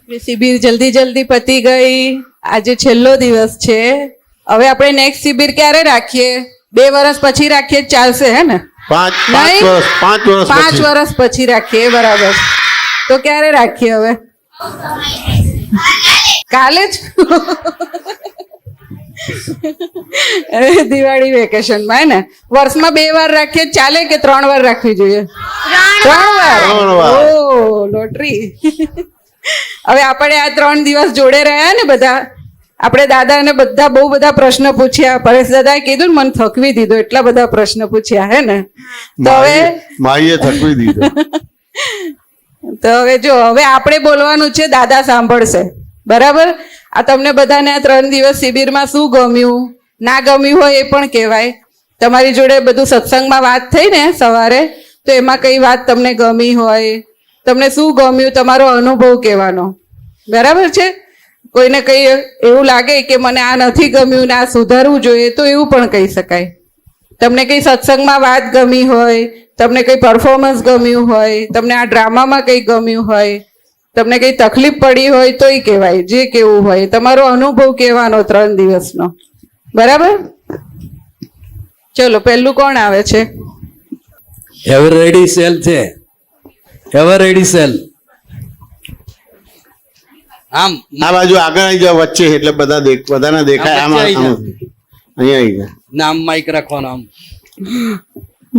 શિબિર જલ્દી જલ્દી પતી ગઈ. આજે છેલ્લો દિવસ છે. હવે આપણે નેક્સ્ટ શિબિર ક્યારે રાખીએ? 2 વર્ષ પછી રાખીએ, ચાલશે? હે ને? 5 વર્ષ પછી રાખીએ. બરાબર. તો ક્યારે રાખીએ હવે? કાલે જ. દિવાળી વેકેશનમાં, હે ને? વર્ષમાં 2 વાર રાખીએ ચાલે કે 3 વાર રાખવી જોઈએ? 3 વાર. ઓ લોટરી. હવે આપણે આ 3 દિવસ જોડે રહ્યા ને બધા, આપણે દાદાને બધા બહુ બધા પ્રશ્ન પૂછ્યા. પરેશ દાદાએ કીધું ને, મને થકવી દીધો, એટલા બધા પ્રશ્ન પૂછ્યા, હે ને? તો હવે માઈએ થકવી દીધો. તો હવે જો, હવે આપણે બોલવાનું છે, દાદા સાંભળશે. બરાબર? આ તમને બધાને આ 3 દિવસ શિબિરમાં શું ગમ્યું, ના ગમ્યું હોય એ પણ કહેવાય. તમારી જોડે બધું સત્સંગમાં વાત થઈ ને સવારે, તો એમાં કઈ વાત તમને ગમી હોય, તમને શું ગમ્યું, તમારો અનુભવ કહેવાનો. બરાબર છે? કોઈને કઈ એવું લાગે કે મને આ નથી ગમ્યું ને આ સુધારવું જોઈએ, તો એવું પણ કહી શકાય. તમને કઈ સત્સંગમાં વાત ગમી હોય, તમને કઈ પરફોર્મન્સ ગમ્યું હોય, તમને આ ડ્રામામાં કઈ ગમ્યું હોય, તમને કઈ તકલીફ પડી હોય, તોય કહેવાય. જે કેવું હોય, તમારો અનુભવ કહેવાનો 3 દિવસનો. બરાબર? ચલો, પહેલું કોણ આવે છે? એવર રેડી સેલ છે. Ever ready cell. આમ આ બાજુ આગળ આવી જાવ, વચ્ચે, એટલે બધાને દેખાય. આમ અહીંયા આવી જાય. નામ માઈક રાખવાનો. આમ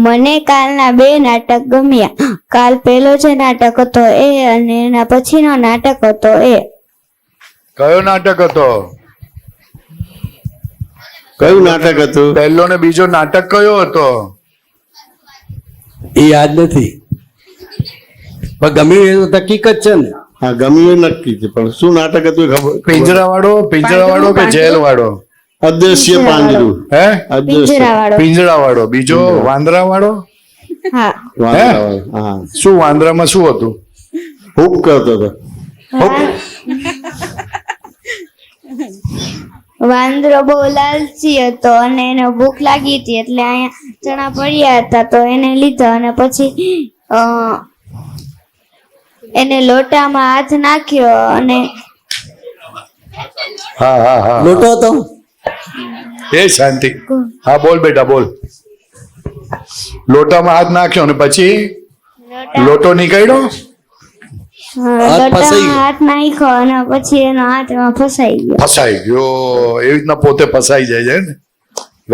મને કાલના 2 નાટક ગમ્યા. કાલ પહેલો જે નાટક હતો એ, અને એના પછીનો નાટક હતો એ. કયો નાટક હતો? કયું નાટક હતું? પહેલો ને બીજો નાટક કયો હતો? એ યાદ નથી, પણ ગમ્યું એ તો હકીકત છે ને. હા, ગમ્યું એ નક્કી છે, પણ શું નાટક હતું ખબર? પિંજરાવાળો કે જેલ વાળો? અદ્રશ્ય પાંજરું. હે? પિંજરાવાળો. પિંજરાવાળો. બીજો વાંદરાવાળો? હા. વાંદરાવાળો. હા. શું વાંદરામાં શું હતું? હુક કરતો હતો. વાંદરો બહુ લાલચી હતો અને એને ભૂખ લાગી હતી, એટલે અહીંયા ચણા પડ્યા હતા તો એને લીધા, અને પછી એને લોટામાં હાથ નાખ્યો અને હા હા હા, લોટો હતો. એ શાંતિ. હા, બોલ બેટા, બોલ. લોટામાં હાથ નાખ્યો અને પછી લોટો નીકળ્યો. લોટામાં હાથ નાખ્યો અને પછી એનો હાથ એમાં ફસાઈ ગયો. ફસાઈ ગયો. એવી રીતના પોતે ફસાઈ જાય છે ને.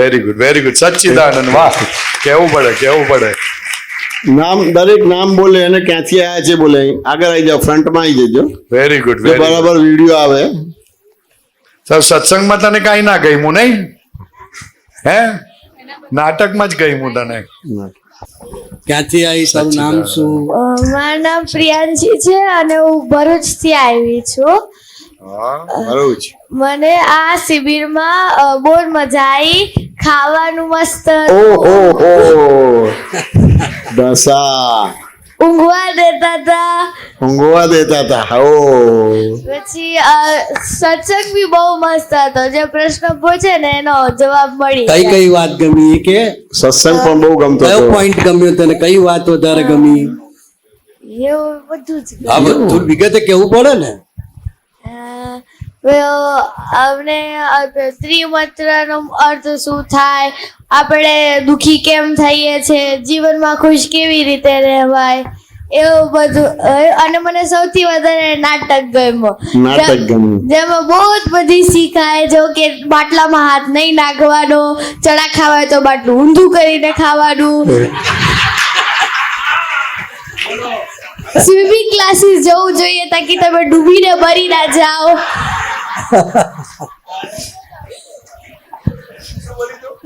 Very good, very good. Sachchidanand. વાહ, કેવું પડે. નામ, દરેક નામ બોલે અને ક્યાંથી આવ્યા છે બોલે. આગળ આવી જાવ, ફ્રન્ટમાં આવી જજો. Very good. બરાબર વિડીયો આવે. સત્સંગમાં તને કઈ ના ગમ્યું નહીં? હે? નાટકમાં જ ગમ્યું તને? ક્યાંથી આવી? તારું નામ શું? મારું નામ પ્રિયાંશી છે અને હું ભરૂચ થી આવી છું. ભરૂચ. મને આ શિબિરમાં બહુ મજા આવી. ખાવાનું મસ્ત, ઓહો, દશા ઊંઘવા દેતા હતા. ઓ પછી સત્સંગ બી બહુ મસ્ત હતો. જે પ્રશ્ન પૂછે ને એનો જવાબ મળી કઈ જાય. કઈ વાત ગમી કે સત્સંગ પણ બહુ ગમતો કયો હતો. પોઈન્ટ ગમ્યો તને? કઈ વાત વધારે ગમી? એવું બધું જ. આ બધું વિગતે કેવું પડે ને. અમને ત્રિમંત્રનો અર્થ શું થાય, આપણે દુખી કેમ થઈએ છે, જીવનમાં ખુશ કેવી રીતે રહેવાય, એવું બધું. અને મને સૌથી વધારે નાટક ગમ્યું. જેમાં બહુ જ બધી શીખાય. જો કે બાટલામાં હાથ નહીં નાખવાનો, ચણા ખાવાય તો બાટલું ઊંધું કરીને ખાવાનું, સ્વિમિંગ ક્લાસીસ જવું જોઈએ તાકી તમે ડૂબીને મરી ના જાઓ.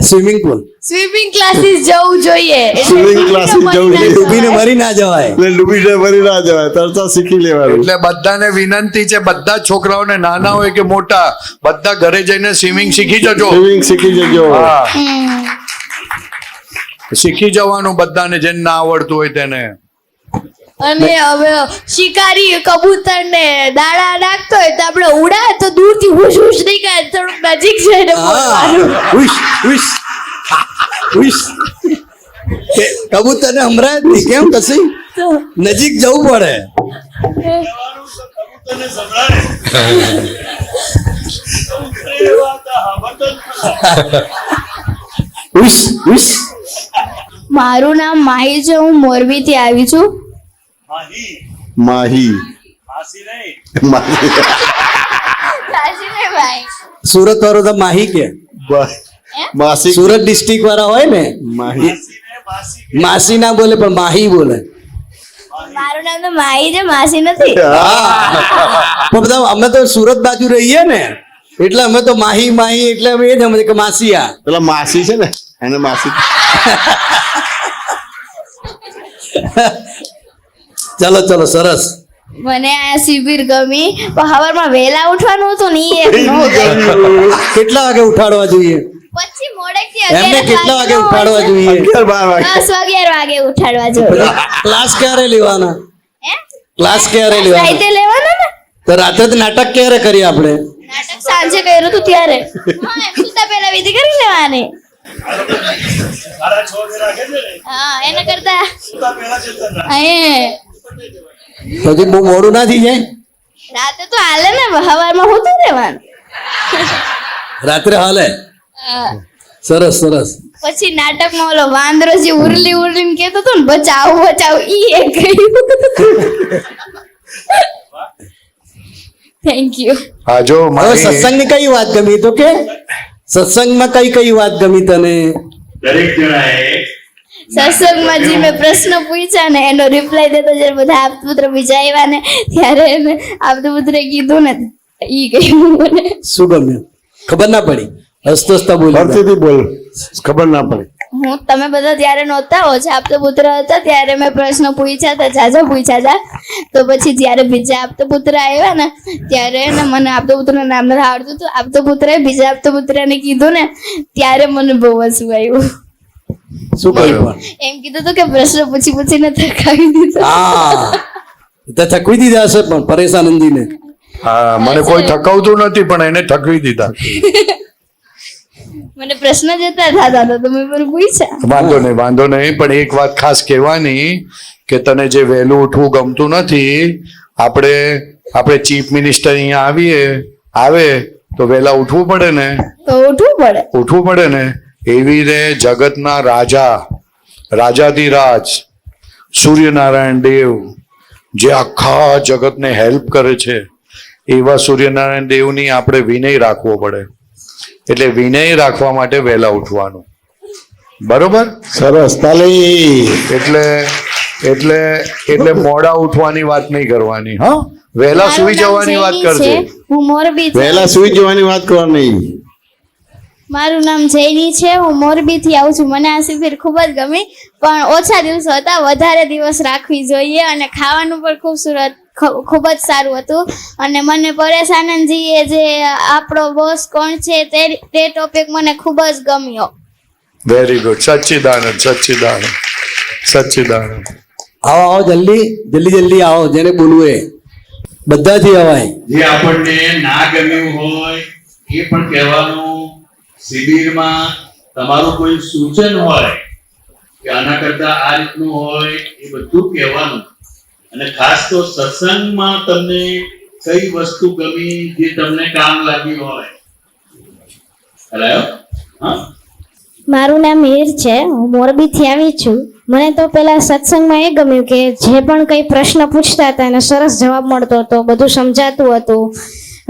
સ્વિમિંગ ક્લાસીસ જવું જોઈએ. ડૂબીને મરી ના જવાય. તરતા શીખી લેવાનું. એટલે બધાને વિનંતી છે, બધા છોકરાઓને, નાના હોય કે મોટા, બધા ઘરે જઈને સ્વિમિંગ શીખી જજો. હા, શીખી જવાનું બધાને, જેને ના આવડતું હોય તેને. અને હવે શિકારી કબૂતર ને દાણા નાખતો હોય તો આપણે ઉડાય તો દૂરથી હુશ હુશ નહીં કરે, થોડુંક નજીક જઈને બોલવાનું. કબૂતર ને હમણાં કેમ કશી નજીક જવું પડે. ઉસ ઉસ મારું નામ માહી છે, હું મોરબીથી આવી છું. માહી માહી સુરત વાળો તો માહી કે માસી સુરત ડિસ્ટ્રિક્ટ વાળા હોય ને માહી માસી ના બોલે પણ માહી બોલે. મારું નામ તો માહી છે, માસી નથી. પણ બધા અમે તો સુરત બાજુ રહીએ ને એટલે અમે તો માહી માહી એટલે અમે એ જ સમજે કે માસીયા. પેલા માસી છે ને એને માસી. ચલો ચલો સરસ. મને આ શિબિર ગમી, પણ સવારમાં વહેલા ઉઠવાનું હતું ને ઈ એક નો ગમ્યું. કેટલા વાગે ઉઠાડવા જોઈએ પછી મોડેકથી એમને? 11 કેટલા વાગે ઉઠાડવા જોઈએ? 11-12 વાગે 10-11 વાગે ઉઠાડવા જોઈએ. ક્લાસ ક્યારે લેવાના? હે? ક્લાસ ક્યારે લેવાના? રાતે લેવાના ને? તો રાતે તો નાટક ક્યારે કરીએ આપણે? નાટક સાંજે કર્યું હતું ત્યારે. હા, એમ સુતા પહેલા વિધિ કરી લેવાની. હા, એના કરતા પછી બહુ મોડું ના થઈ જાય? રાતે તો હાલે ને, સવારમાં હોતું રહેવાનું. રાત્રે હાલે. હા. સરસ સરસ. પછી નાટકમાં ઓલો વાંદરો જે ઉરલી ઉરલીને કહેતો હતો ને, બચાવ બચાવ, ઈ એક ગયું. Thank you. હા જો હવે મારી સત્સંગની કઈ વાત ગમી? તો કે સત્સંગમાં કઈ કઈ વાત ગમી તને? સત્સંગમાં જે મેં પ્રશ્ન પૂછ્યા ને એનો રિપ્લાય દેતો જ્યારે બધા આપતપુત્ર બીજા આવ્યા ને ત્યારે એને આપતપુત્રે કીધું ને ઈ ગયું મને. શું ગમ્યું? ખબર ના પડી? હસતો હસતા બોલી. ફરતીથી બોલ, ખબર ના પડે. તમે બધા ત્યારે નહોતા, ઓછા આપતપુત્ર હતા ત્યારે મેં પ્રશ્ન પૂછ્યા હતા, જાજા પૂછ્યા હતા. તો પછી જ્યારે બીજા આપતપુત્ર આવ્યા ને ત્યારે ને મને આપતપુત્રનું નામ નથી આવડતું, તો આપતપુત્રએ બીજા આપતપુત્રને કીધું ને ત્યારે મને બહુ હસવું આવ્યું. શું કર્યું પણ? એમ કીધું હતું કે પ્રશ્ન પૂછી પૂછીને થકાવી દીધો. હા તો થકવી દીધા હશે પણ પરેશાનંદીને. હા મને કોઈ થકાવતું નથી પણ એને થકવી દીધા. મને પ્રશ્ન જતા થતા હતા તો મેં પણ પૂછ્યા. વાંધો નહીં પણ એક વાત ખાસ કહેવાની કે તને જે વહેલું ઉઠવું ગમતું નથી, આપણે ચીફ મિનિસ્ટર અહીંયા આવે તો વહેલા ઉઠવું પડે ને. તો ઉઠવું પડે ને એવી રે જગતના રાજાધિરાજ સૂર્યનારાયણ દેવ જે આખા જગતને હેલ્પ કરે છે એવા સૂર્યનારાયણ દેવની આપણે વિનય રાખવો પડે. એટલે વિનય રાખવા માટે વહેલા ઉઠવાનું. બરોબર? સરસ તાલી. એટલે મોડા ઉઠવાની વાત નહીં કરવાની. હા, વહેલા સુઈ જવાની વાત કરજે. હું મોરબી વહેલા સુઈ જવાની વાત કરવાની. મારું નામ જયની છે, હું મોરબીથી આવું છું. મને આ શિબિર ખૂબ જ ગમી, પણ ઓછા દિવસો હતા, વધારે દિવસ રાખવી જોઈએ. અને ખાવાનું પણ ખૂબ જ સારું હતું. અને મને પરેશ આનંદજીએ જે આપણો બોસ કોણ છે તે ટોપિક મને ખૂબ જ ગમ્યો. Very good. સચ્ચિદાનંદ. આવો આવો જલ્દી આવો, જેને બોલવું એ બધાથી અવાય. જે આપણને ના ગમ્યું હોય એ પણ કહેવાનું. શિબિરમાં તમારું કોઈ સૂચન હોય કે આના કરતા આ રીતનું હોય એ બધું કહેવાનું. અને ખાસ તો સત્સંગમાં તમને કઈ વસ્તુ ગમી જે તમને કામ લાગી હોય. મારું નામ હીર છે, હું મોરબીથી આવી છું. મને તો પેલા સત્સંગમાં એ ગમ્યું કે જે પણ કઈ પ્રશ્ન પૂછતા હતા એને સરસ જવાબ મળતો હતો, બધું સમજાતું હતું.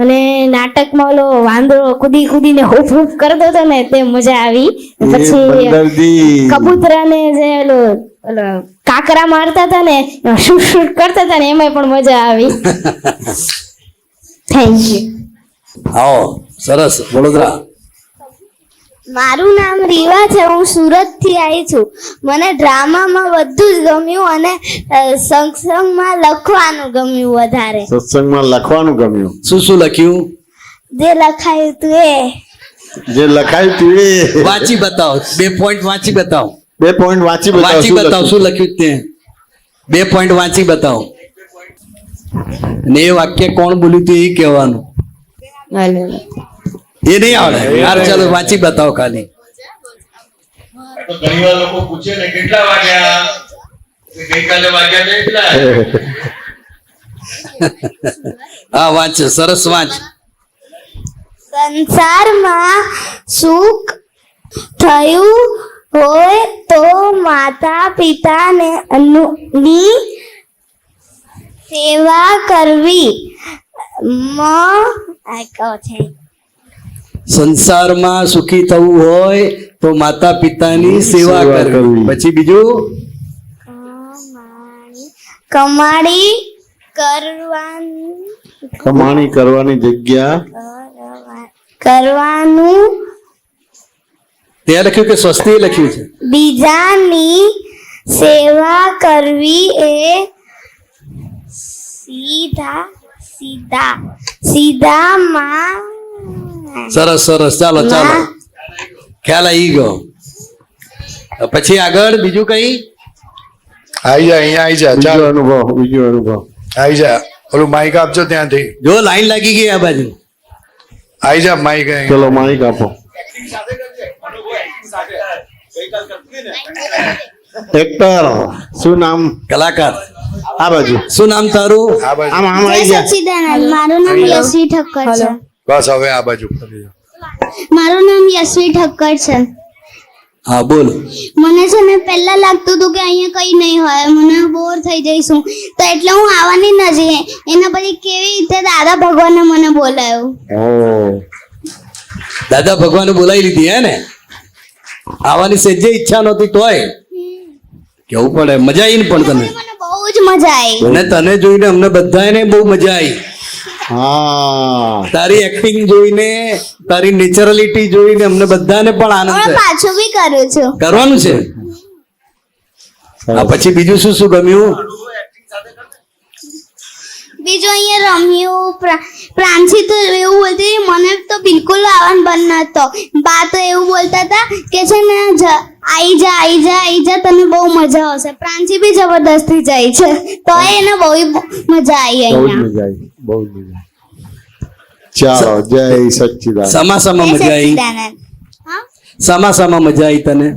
અને નાટકમાં ઓલો વાંદરો કૂદીને હૂફ હૂફ કરતો હતો ને તે મજા આવી. પછી કબૂતરાને જે ઓલો કાકરા મારતા હતા ને શૂટ શૂટ કરતા હતા ને એમાં પણ મજા આવી. Thank you. આવો સરસ. વડોદરા. મારું નામ રીવા છે, હું સુરત થી આવી છું. મને ડ્રામામાં બધું જ ગમ્યું અને સત્સંગમાં લખવાનું ગમ્યું વધારે. સત્સંગમાં લખવાનું ગમ્યું. શું લખ્યું? જે લખાયું તું એ વાંચી બતાવો. 2 પોઈન્ટ વાંચી બતાવો. 2 પોઈન્ટ વાંચી બતાવો. શું લખ્યું તે? 2 પોઈન્ટ વાંચી બતાવો. અને એ વાક્ય કોણ બોલ્યું તે એ કહેવાનું. એ નહીં આવડે યાર. ચાલો વાંચી બતાવો ખાલી. તો ઘણી વાર લોકો પૂછે ને કેટલા વાગ્યા, ગઈકાલે વાગ્યા કેટલા? હા વાંચ, સરસ વાંચ. સંસારમાં સુખ થયું હોય તો માતા પિતાને ની સેવા કરવી. સંસારમાં સુખી થવું હોય તો માતા પિતાની સેવા સેવા કરવી. કરવી. પછી બીજું, કમાણી કરવાની કમાણી કરવાની જગ્યા કરવાનું તે લખ્યું કે સ્વસ્તિએ લખ્યું છે? બીજાની સેવા કરવી એ સીધામાં સરસ સરસ, ચાલો ચાલો, ખ્યાલ આવી ગયો. પછી આગળ બીજું કઈ? આવી જા, અહીંયા આવી જા, ચાલ બીજો અનુભવ આવી જા. ઓલું માઇક આપજો ત્યાંથી. જો લાઈન લાગી ગઈ આ બાજુ. આવી જા માઇક અહીં. ચલો માઇક આપો. એક્ટર, શું નામ? કલાકાર, આ બાજુ, શું નામ તારું? આ બાજુ. આમ આમ આવી જા. સચ્ચિદાનંદ. મારું નામ યશવી ઠક્કર છે. બસ હવે આ બાજુ ફરી જા. મારું નામ યશવી ઠક્કર છે. હા બોલ. મને છે ને પહેલા લાગતું હતું કે અહીંયા કઈ નહીં હોય, મને બોર થઈ જઈશું, તો એટલે હું આવવાની નથી. એના પછી કેવી રીતે દાદા ભગવાને મને બોલાયો. ઓહ, દાદા ભગવાને બોલાવી લીધી હે ને? આવવાની સહેજે ઈચ્છા નહોતી તોય કેવું પડે. મજા આવી ને? પણ તને મને બહુ જ મજા આવી. અને તને જોઈને અમને બધાને બહુ મજા આવી. હા, તારી એક્ટિંગ જોઈને, તારી નેચરલિટી જોઈને અમને બધાને પણ આનંદ હવે છે. પાછું બી કરું છું. કરવાનું છે. હા પછી બીજું શું શું ગમ્યું? બીજું અહીંયા રમ્યું. પ્રાંશી તો એવું બોલતી, મને તો બિલકુલ આવવાનું બંધ નતો. બા તો એવું બોલતા હતા કે છે ને આઈ જા, તને બહુ મજા આવશે. પ્રાંશી બી જબરદસ્તી જાય છે, તો એને બહુ મજા આવી બહુ જ અહીંયા. મજા આવી, બહુ જ મજા આવી. ચાલો, જય સચ્ચિદાનંદ. સામા સામા મજા આવી? સચ્ચિદાનંદ. હા? સામા સામા મજા આવી તને?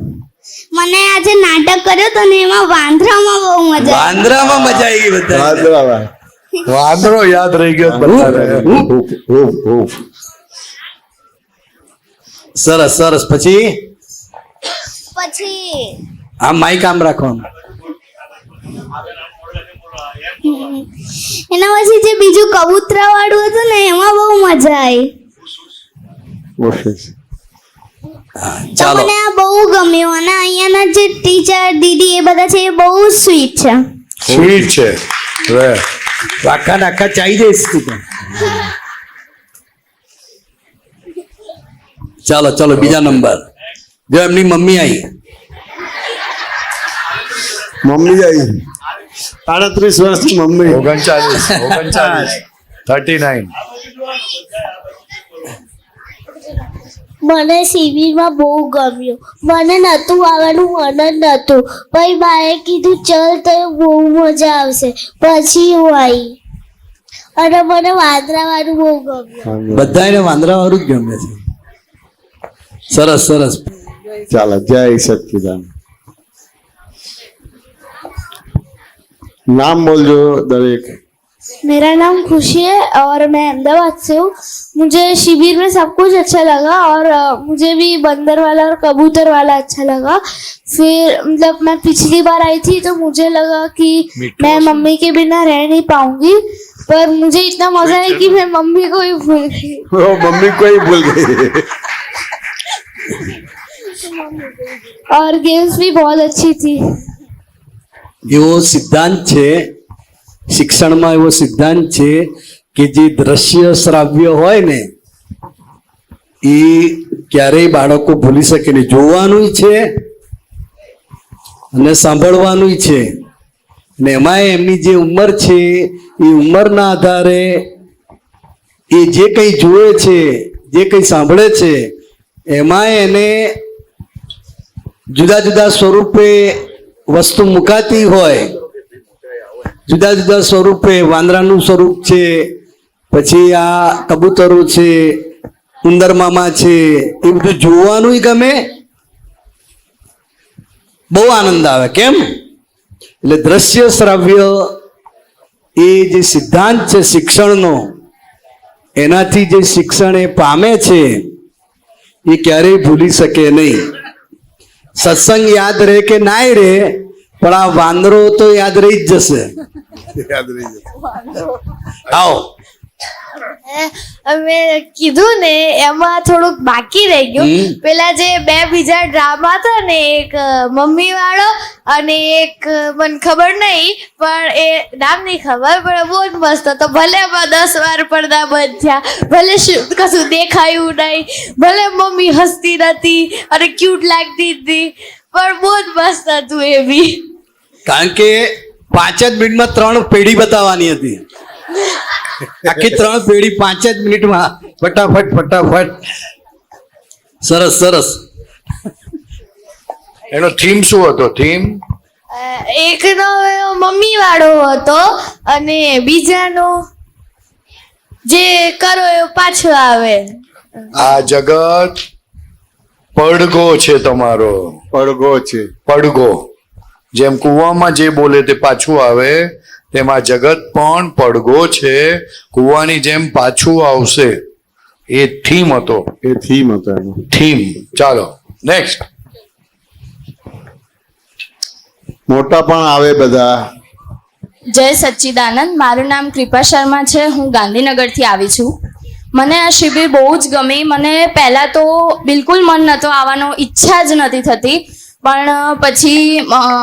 મને આજે નાટક કર્યો તો ને એમાં વાંદરામાં બહુ મજા આવી. વાંદરામાં મજા આવી બધા. વાંદરાભાઈ. વાંદરો યાદ રહી ગયો બધાને. ઉફ, ઉફ, ઉફ. સરસ સરસ. પછી પછી આમ માઈક આમ રાખવાનું. એના પછી જે બીજું કબૂતરા વાળું હતું ને એમાં બહુ મજા આવી. ઓકે. તો ચાલો મને આ બહુ ગમ્યું. અને અહીંયાના જે ટીચર દીદી એ બધા છે એ બહુ સ્વીટ છે. સ્વીટ છે. રે આખા ને આખા ચાઈ જઈશ તું તો. ચાલો ચાલો બીજા નંબર. જો એમની મમ્મી આવી. મમ્મી આવી 38 વર્ષની મમ્મી. 39. મને શિબિરમાં બહુ ગમ્યું. મને નહોતું આવવાનું, મને નહોતું, પછી બાએ કીધું ચલ તો બહુ મજા આવશે, પછી હું આવી. અને મને વાંદરાવાળું બહુ ગમ્યું. બધાને વાંદરા વાળું જ ગમે છે. સરસ સરસ. ચાલો, જય સચ્ચિદાનંદ. नाम बोल जो दरेक। मेरा नाम खुशी है और मैं अहमदाबाद से हूँ। मुझे शिविर में सब कुछ अच्छा लगा और मुझे भी बंदर वाला और कबूतर वाला अच्छा लगा। फिर मतलब मैं पिछली बार आई थी तो मुझे लगा कि मैं मम्मी के बिना रह नहीं पाऊंगी, पर मुझे इतना मजा है कि मैं मम्मी को ही भूल गई। ओ मम्मी को ही भूल गई। और गेम्स भी बहुत अच्छी थी। એવો સિદ્ધાંત છે શિક્ષણમાં, એવો સિદ્ધાંત છે કે જે દ્રશ્ય શ્રાવ્ય હોય ને એ ક્યારેય બાળકો ભૂલી શકે નહીં. જોવાનું છે અને સાંભળવાનું છે, અને એમાં એમની જે ઉંમર છે એ ઉંમરના આધારે એ જે કંઈ જુએ છે, જે કંઈ સાંભળે છે, એમાં એને જુદા જુદા સ્વરૂપે વસ્તુ મુકાતી હોય. જુદા જુદા સ્વરૂપે વાંદરાનું સ્વરૂપ છે, પછી આ કબૂતરો છે, ઉંદર મામા છે, એ બધું જોવાનું ગમે, બહુ આનંદ આવે. કેમ? એટલે દ્રશ્ય શ્રાવ્ય એ જે સિદ્ધાંત છે શિક્ષણનો, એનાથી જે શિક્ષણ એ પામે છે એ ક્યારેય ભૂલી શકે નહીં. સત્સંગ યાદ રહે કે નાય રહે, પણ આ વાંદરો તો યાદ રહી જ જશે. આવો. અમે કીધું ને એમાં થોડુંક બાકી રહી ગયું. પેલા જે બે બીજા ડ્રામા હતા ને, એક મમ્મી વાળો અને એક મને ખબર નહીં, પણ એ નામ નહીં ખબર, પણ બહુ જ મસ્ત હતો. ભલે એમાં 10 વાર પડદા બંધ થયા, ભલે કશું દેખાયું નહીં, ભલે મમ્મી હસતી નથી અને ક્યુટ લાગતી હતી, પણ બહુ જ મસ્ત હતું એ બી. કારણ કે 5 જ મિનિટમાં 3 પેઢી બતાવવાની હતી. આખી 3 પેઢી 5 જ મિનિટમાં ફટાફટ ફટાફટ. સરસ સરસ. એનો થીમ શું હતો? થીમ એકનો મમ્મી વાળો હતો અને બીજાનો જે કરો એ પાછો આવે. આ જગત પડઘો છે તમારો, પડઘો છે. પડઘો. જેમ કૂવામાં જે બોલે તે પાછું આવે, તેમાં જગત પણ પડઘો છે, કૂવાની જેમ પાછું આવશે. એ થીમ હતો. એ થીમ હતો એનો. થીમ. ચાલો નેક્સ્ટ. મોટા પણ આવે બધા. જય સચ્ચિદાનંદ. મારું નામ કૃપા શર્મા છે. હું ગાંધીનગરથી આવી છું. મને આ શિબિર બહુ જ ગમી. મને પહેલાં તો બિલકુલ મન નહોતો આવવાનો, ઈચ્છા જ નથી થતી, પણ પછી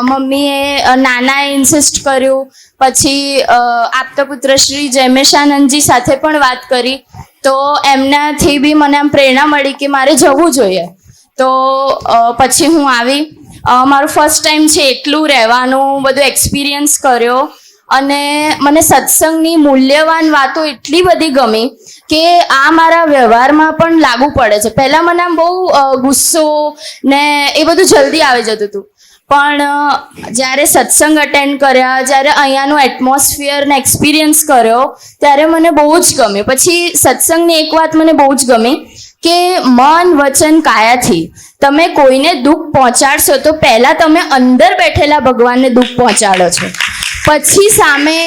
મમ્મીએ નાનાએ ઇન્સિસ્ટ કર્યું. પછી આપતા પુત્ર શ્રી જયમેશાનંદજી સાથે પણ વાત કરી, તો એમનાથી બી મને આમ પ્રેરણા મળી કે મારે જવું જોઈએ. તો પછી હું આવી. મારું ફર્સ્ટ ટાઈમ છે, એટલું રહેવાનું બધું એક્સપિરિયન્સ કર્યો, અને મને સત્સંગની મૂલ્યવાન વાતો એટલી બધી ગમી કે આ મારા વ્યવહારમાં પણ લાગુ પડે છે. પહેલાં મને આમ બહુ ગુસ્સો ને એ બધું જલ્દી આવી જતું હતું, પણ જ્યારે સત્સંગ અટેન્ડ કર્યા, જ્યારે અહીંયાનું એટમોસ્ફિયરને એક્સપિરિયન્સ કર્યો, ત્યારે મને બહુ જ ગમ્યું. પછી સત્સંગની એક વાત મને બહુ જ ગમી કે મન વચન કાયાથી તમે કોઈને દુઃખ પહોંચાડશો તો પહેલાં તમે અંદર બેઠેલા ભગવાનને દુઃખ પહોંચાડો છો, પછી સામે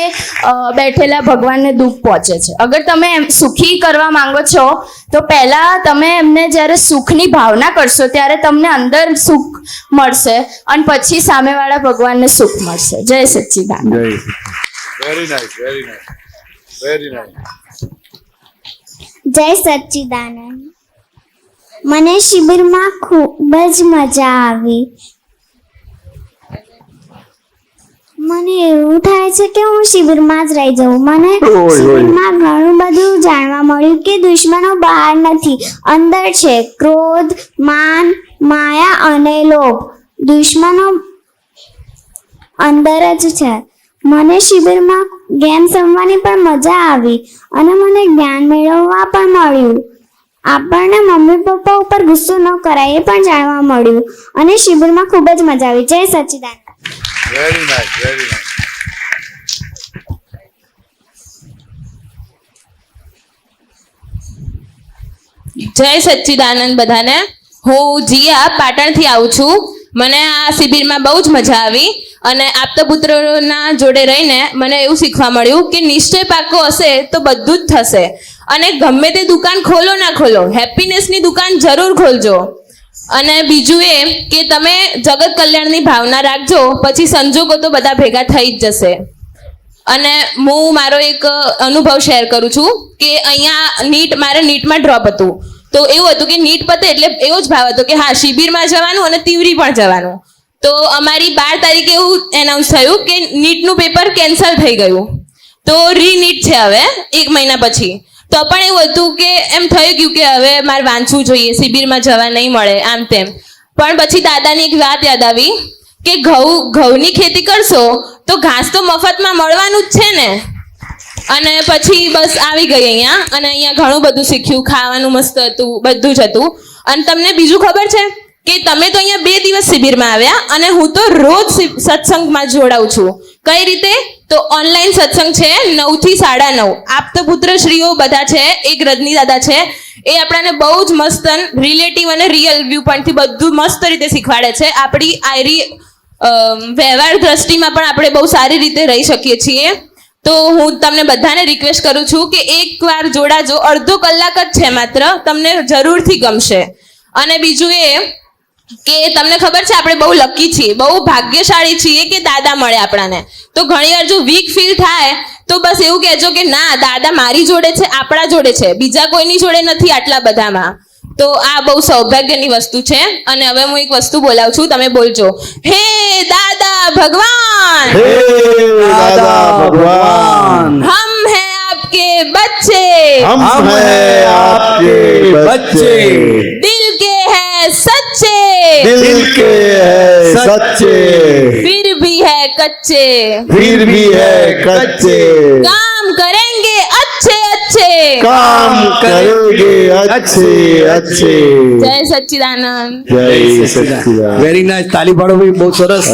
બેઠેલા ભગવાનને દુઃખ પહોંચે છે. અગર તમે એમ સુખી કરવા માંગો છો તો પહેલાં તમે એમને જ્યારે સુખની ભાવના કરશો ત્યારે તમને અંદર સુખ મળશે, અને પછી સામેવાળા ભગવાનને સુખ મળશે. જય સચ્ચિદાનંદ. જય. Very nice, very nice, very nice. જય સચ્ચિદાનંદ. મને શિબિરમાં ખૂબ જ મજા આવી. મને એવું થાય છે કે હું શિબિરમાં જ રહી જાઉં. મને શિબિરમાં ઘણું બધું જાણવા મળ્યું કે દુશ્મનો બહાર નથી, અંદર છે. ક્રોધ, માન, માયા અને લોભ, દુશ્મનો અંદર જ છે. મને શિબિરમાં ગેમ રમવાની પણ મજા આવી અને મને જ્ઞાન મેળવવા પણ મળ્યું. આપણને મમ્મી પપ્પા ઉપર ગુસ્સો ન કરાય એ પણ જાણવા મળ્યું, અને શિબિરમાં ખૂબ જ મજા આવી. જય Sachchidanand. Very nice, very nice. જય સચ્ચિદાનંદ બધાને. હું જીયા પાટણથી આવું છું. મને આ શિબિરમાં બહુ જ મજા આવી, અને આપતા પુત્રોના જોડે રહીને મને એવું શીખવા મળ્યું કે નિશ્ચય પાકો હશે તો બધું જ થશે, અને ગમે તે દુકાન ખોલો ના ખોલો, હેપીનેસની દુકાન જરૂર ખોલજો. અને બીજું એ કે તમે જગત કલ્યાણની ભાવના રાખજો, પછી સંજોગો તો બધા ભેગા થઈ જ જશે. અને હું મારો એક અનુભવ શેર કરું છું કે અહીંયા મારે નીટમાં ડ્રોપ હતું, તો એવું હતું કે નીટ પતે એટલે એવો જ ભાવ હતો કે હા શિબિરમાં જવાનું અને તિવરી પણ જવાનું. તો અમારી 12 તારીખે એવું એનાઉન્સ થયું કે નીટનું પેપર કેન્સલ થઈ ગયું, તો રીનીટ છે હવે 1 મહિના પછી. તો પણ એવું હતું કે એમ થઈ ગયું કે હવે મારે વાંચવું જોઈએ, શિબિરમાં જવા નહીં મળે આમ તેમ. પણ પછી દાદાની એક વાત યાદ આવી કે ઘઉંની ખેતી કરશો તો ઘાસ તો મફતમાં મળવાનું જ છે ને. અને પછી બસ આવી ગઈ અહીંયા, અને અહીંયા ઘણું બધું શીખ્યું, ખાવાનું મસ્ત હતું, બધું જ હતું. અને તમને બીજું ખબર છે કે તમે તો અહીંયા 2 દિવસ શિબિરમાં આવ્યા, અને હું તો રોજ સત્સંગમાં જોડાઉં છું. કઈ રીતે? તો ઓનલાઈન સત્સંગ છે 9 થી 9:30. આપતા પુત્ર શ્રીઓ બધા છે, એક રજની દાદા છે, એ આપણને બહુ જ મસ્ત રિલેટિવ અને રિયલ વ્યૂ પોઈન્ટથી બધું મસ્ત રીતે શીખવાડે છે. આપણી આયરી વ્યવહાર દ્રષ્ટિમાં પણ આપણે બહુ સારી રીતે રહી શકીએ છીએ. તો હું તમને બધાને રિક્વેસ્ટ કરું છું કે એકવાર જોડાજો, અડધો કલાક જ છે માત્ર, તમને જરૂરથી ગમશે. અને બીજું એ કે તમને ખબર છે આપણે બહુ લકી છીએ, બહુ ભાગ્યશાળી છીએ કે દાદા મળે આપણાને. તો ઘણીવાર જો વીક ફીલ થાય તો બસ એવું કહેજો કે ના, દાદા મારી જોડે છે, આપણા જોડે છે, બીજા કોઈની જોડે નથી આટલા બધામાં. તો આ બહુ સૌભાગ્યની વસ્તુ છે. અને હવે હું એક વસ્તુ બોલાવું છું, તમે બોલજો, હે દાદા ભગવાન, हे दादा भगवान, हम हैं आपके बच्चे, हम हैं आपके बच्चे, दिल के हैं सच्चे, दिल के हैं सच्चे, फिर भी है कच्चे, फिर भी है कच्चे, काम करेंगे अच्छे अच्छे, काम करेंगे अच्छे अच्छे. जय सच्चिदानंद. जय सच्चिदानंद. વેરી નાઇસ, તાલી પાડો ભાઈ, બહુ સરસ.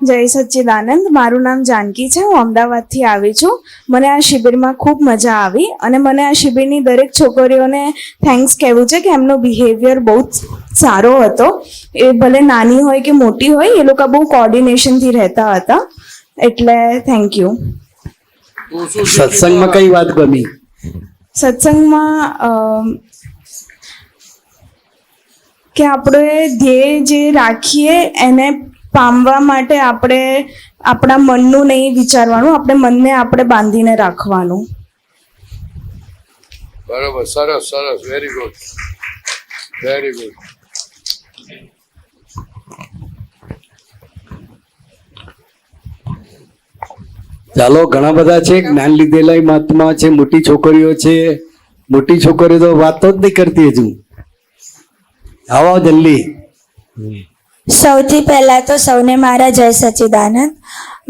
જય સચ્ચિદાનંદ. મારું નામ જાનકી છે, હું અમદાવાદથી આવી છું. મને આ શિબિરમાં ખૂબ મજા આવી અને મને આ શિબિરની દરેક છોકરીઓને થેન્ક્સ કહેવું છે કે એમનો બિહેવિયર બહુ જ સારો હતો. એ ભલે નાની હોય કે મોટી હોય, એ લોકો બહુ કોર્ડિનેશનથી રહેતા હતા. એટલે થેન્ક યુ. સત્સંગમાં કઈ વાત ગમી? સત્સંગમાં કે આપણે ધ્યેય જે રાખીએ એને પામવા માટે આપણે આપણા મનનું નહીં વિચારવાનું, આપણે મનને આપણે બાંધીને રાખવાનું. બરોબર, સરસ સરસ, વેરી ગુડ, વેરી ગુડ. ચાલો, ઘણા બધા છે, જ્ઞાન લીધેલા મહાત્મા છે, મોટી છોકરીઓ છે. મોટી છોકરીઓ તો વાતો જ નહીં કરતી હજુ. આવો જલ્દી. સૌથી પહેલા તો સૌને મારા જય સચ્ચિદાનંદ.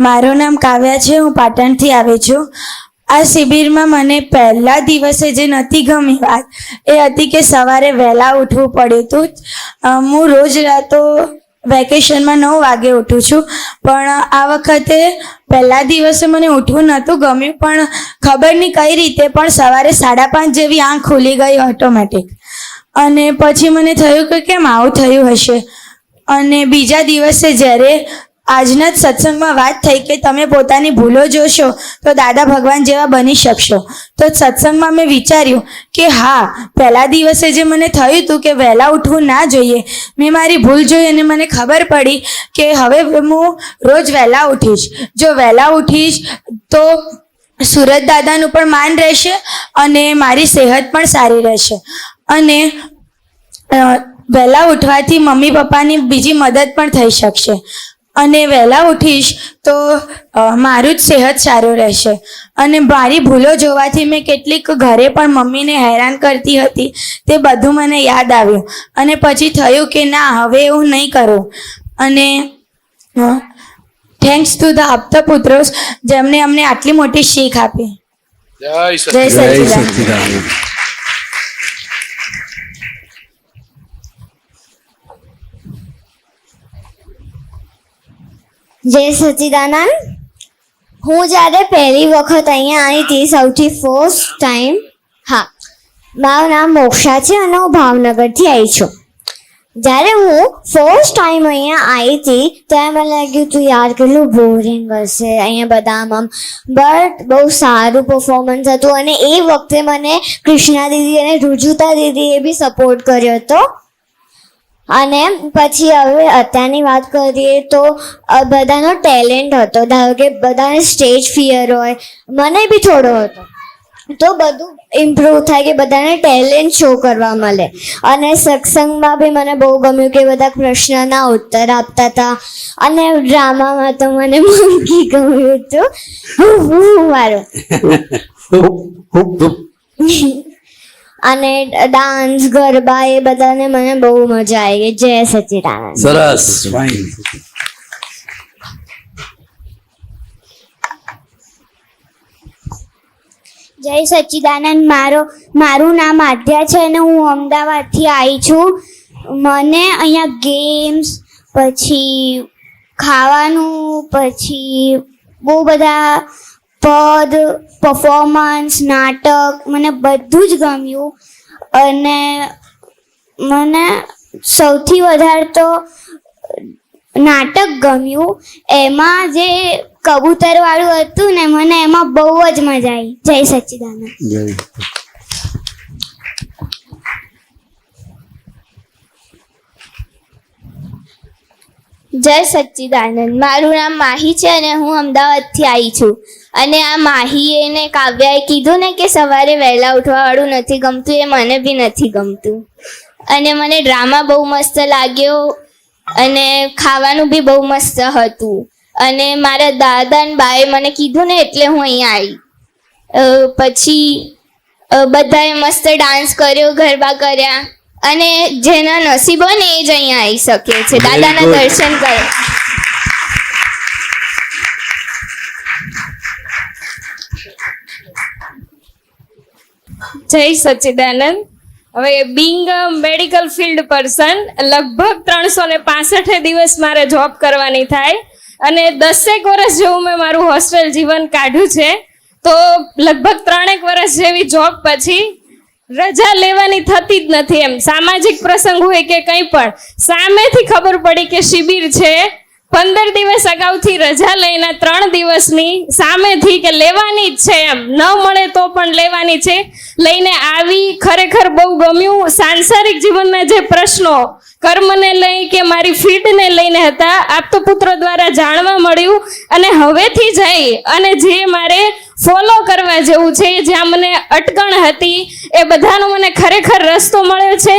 મારું નામ કાવ્યા છે, હું પાટણથી આવી છું. આ શિબિરમાં મને પહેલા દિવસે જે નથી ગમી વાત એ હતી કે સવારે વહેલા ઉઠવું પડ્યું હતું. હું રોજ રાતો વેકેશનમાં 9 વાગે ઉઠું છું, પણ આ વખતે પહેલા દિવસે મને ઉઠવું નહોતું ગમ્યું, પણ ખબર નહીં કઈ રીતે પણ સવારે 5:30 જેવી આંખ ખુલી ગઈ ઓટોમેટિક. અને પછી મને થયું કે કેમ આવું થયું હશે. અને બીજા દિવસે જ્યારે આજના જ સત્સંગમાં વાત થઈ કે તમે પોતાની ભૂલો જોશો તો દાદા ભગવાન જેવા બની શકશો, તો સત્સંગમાં મેં વિચાર્યું કે હા, પહેલા દિવસે જે મને થયું હતું કે વહેલા ઉઠવું ના જોઈએ, મેં મારી ભૂલ જોઈ અને મને ખબર પડી કે હવે હું રોજ વહેલા ઉઠીશ. જો વહેલા ઉઠીશ તો સુરત દાદાનું પણ માન રહેશે અને મારી સેહત પણ સારી રહેશે. અને વહેલા ઉઠવાથી મમ્મી પપ્પાની બીજી મદદ પણ થઈ શકશે. અને વહેલા ઉઠીશ તો મારું જ સેહત સારું રહેશે. અને મારી ભૂલો જોવાથી મેં કેટલીક ઘરે પણ મમ્મીને હેરાન કરતી હતી, તે બધું મને યાદ આવ્યું અને પછી થયું કે ના, હવે એવું નહીં કરું. અને થેન્ક્સ ટુ ધ આપતા પુત્રો જેમને અમને આટલી મોટી શીખ આપી. જય જય સચ્ચિદાનંદ. જય સચ્ચિદાનંદ. હું જ્યારે પહેલી વખત અહીંયા આવી હતી, સૌથી ફર્સ્ટ ટાઈમ, હા, મારું નામ મોક્ષા છે અને હું ભાવનગરથી આવી છું. જ્યારે હું ફર્સ્ટ ટાઈમ અહીંયા આવી હતી ત્યારે મને લાગ્યું હતું યાર કેટલું બોરિંગ હશે અહીંયા બધામાં, બટ બહુ સારું પરફોર્મન્સ હતું. અને એ વખતે મને કૃષ્ણા દીદી અને રુજુતા દીદીએ બી સપોર્ટ કર્યો હતો. અને પછી હવે અત્યારની વાત કરીએ તો બધાનો ટેલેન્ટ હતો. ધારો કે બધાને સ્ટેજ ફિયર હોય, મને બી થોડો હતો, તો બધું ઇમ્પ્રૂવ થાય કે બધાને ટેલેન્ટ શો કરવા મળે. અને સત્સંગમાં બી મને બહુ ગમ્યું કે બધા પ્રશ્નના ઉત્તર આપતા હતા. અને ડ્રામામાં તો મને મંકી ગમ્યું હતું મારું. અને ડાન્સ, ગરબા એ બધાને મને બહુ મજા આવી ગઈ. જય સચ્ચિદાનંદ. સરસ, ફાઇન. જય સચ્ચિદાનંદ. મારું નામ આદ્યા છે અને હું અમદાવાદથી આવી છું. મને અહીંયા ગેમ્સ, પછી ખાવાનું, પછી બહુ બધા પદ, પરફોર્મન્સ, નાટક, મને બધું જ ગમ્યું. અને મને સૌથી વધારે તો નાટક ગમ્યું. એમાં જે કબૂતર વાળું હતું ને, મને એમાં બહુ જ મજા આવી. જય સચ્ચિદાનંદ. જય. જય સચ્ચિદાનંદ. મારું નામ માહી છે અને હું અમદાવાદથી આવી છું. અને આ માહીએ ને કાવ્યાએ કીધું ને કે સવારે વહેલા ઉઠવાવાળું નથી ગમતું, એ મને બી નથી ગમતું. અને મને ડ્રામા બહુ મસ્ત લાગ્યો અને ખાવાનું બી બહુ મસ્ત હતું. અને મારા દાદા ને બાએ મને કીધું ને એટલે હું અહીંયા આવી. પછી બધાએ મસ્ત ડાન્સ કર્યો, ગરબા કર્યા. અને જેના નસીબ હોય ને એ જ અહીંયા આવી શકે છે, દાદાના દર્શન કરે. જય સચ્ચિદાનંદ. હવે બિંગ મેડિકલ ફિલ્ડ પર્સન લગભગ 365 દિવસ મારે જોબ કરવાની થાય અને 10 વર્ષ જેવું મેં મારું હોસ્ટેલ જીવન કાઢ્યું છે. તો લગભગ 3 વર્ષ જેવી જોબ પછી રજા લેવાની થતી જ નથી. એમ સામાજિક પ્રસંગ હોય કે કંઈ પણ, સામેથી ખબર પડી કે શિબિર છે, 15 દિવસ અગાઉથી રજા લઈને 3 દિવસની સામેથી કે લેવાની જ છે, એમ ન મળે તો પણ લેવાની છે, લઈને આવી. ખરેખર બહુ ગમ્યું. સાંસારિક જીવનના જે પ્રશ્નો કર્મને લઈ કે મારી ફીડને લઈને હતા, આપતપુત્ર દ્વારા જાણવા મળ્યું. અને હવેથી જઈ અને જે મારે ફોલો કરવા જેવું છે, જ્યાં મને અટકણ હતી, એ બધાનો મને ખરેખર રસ્તો મળ્યો છે.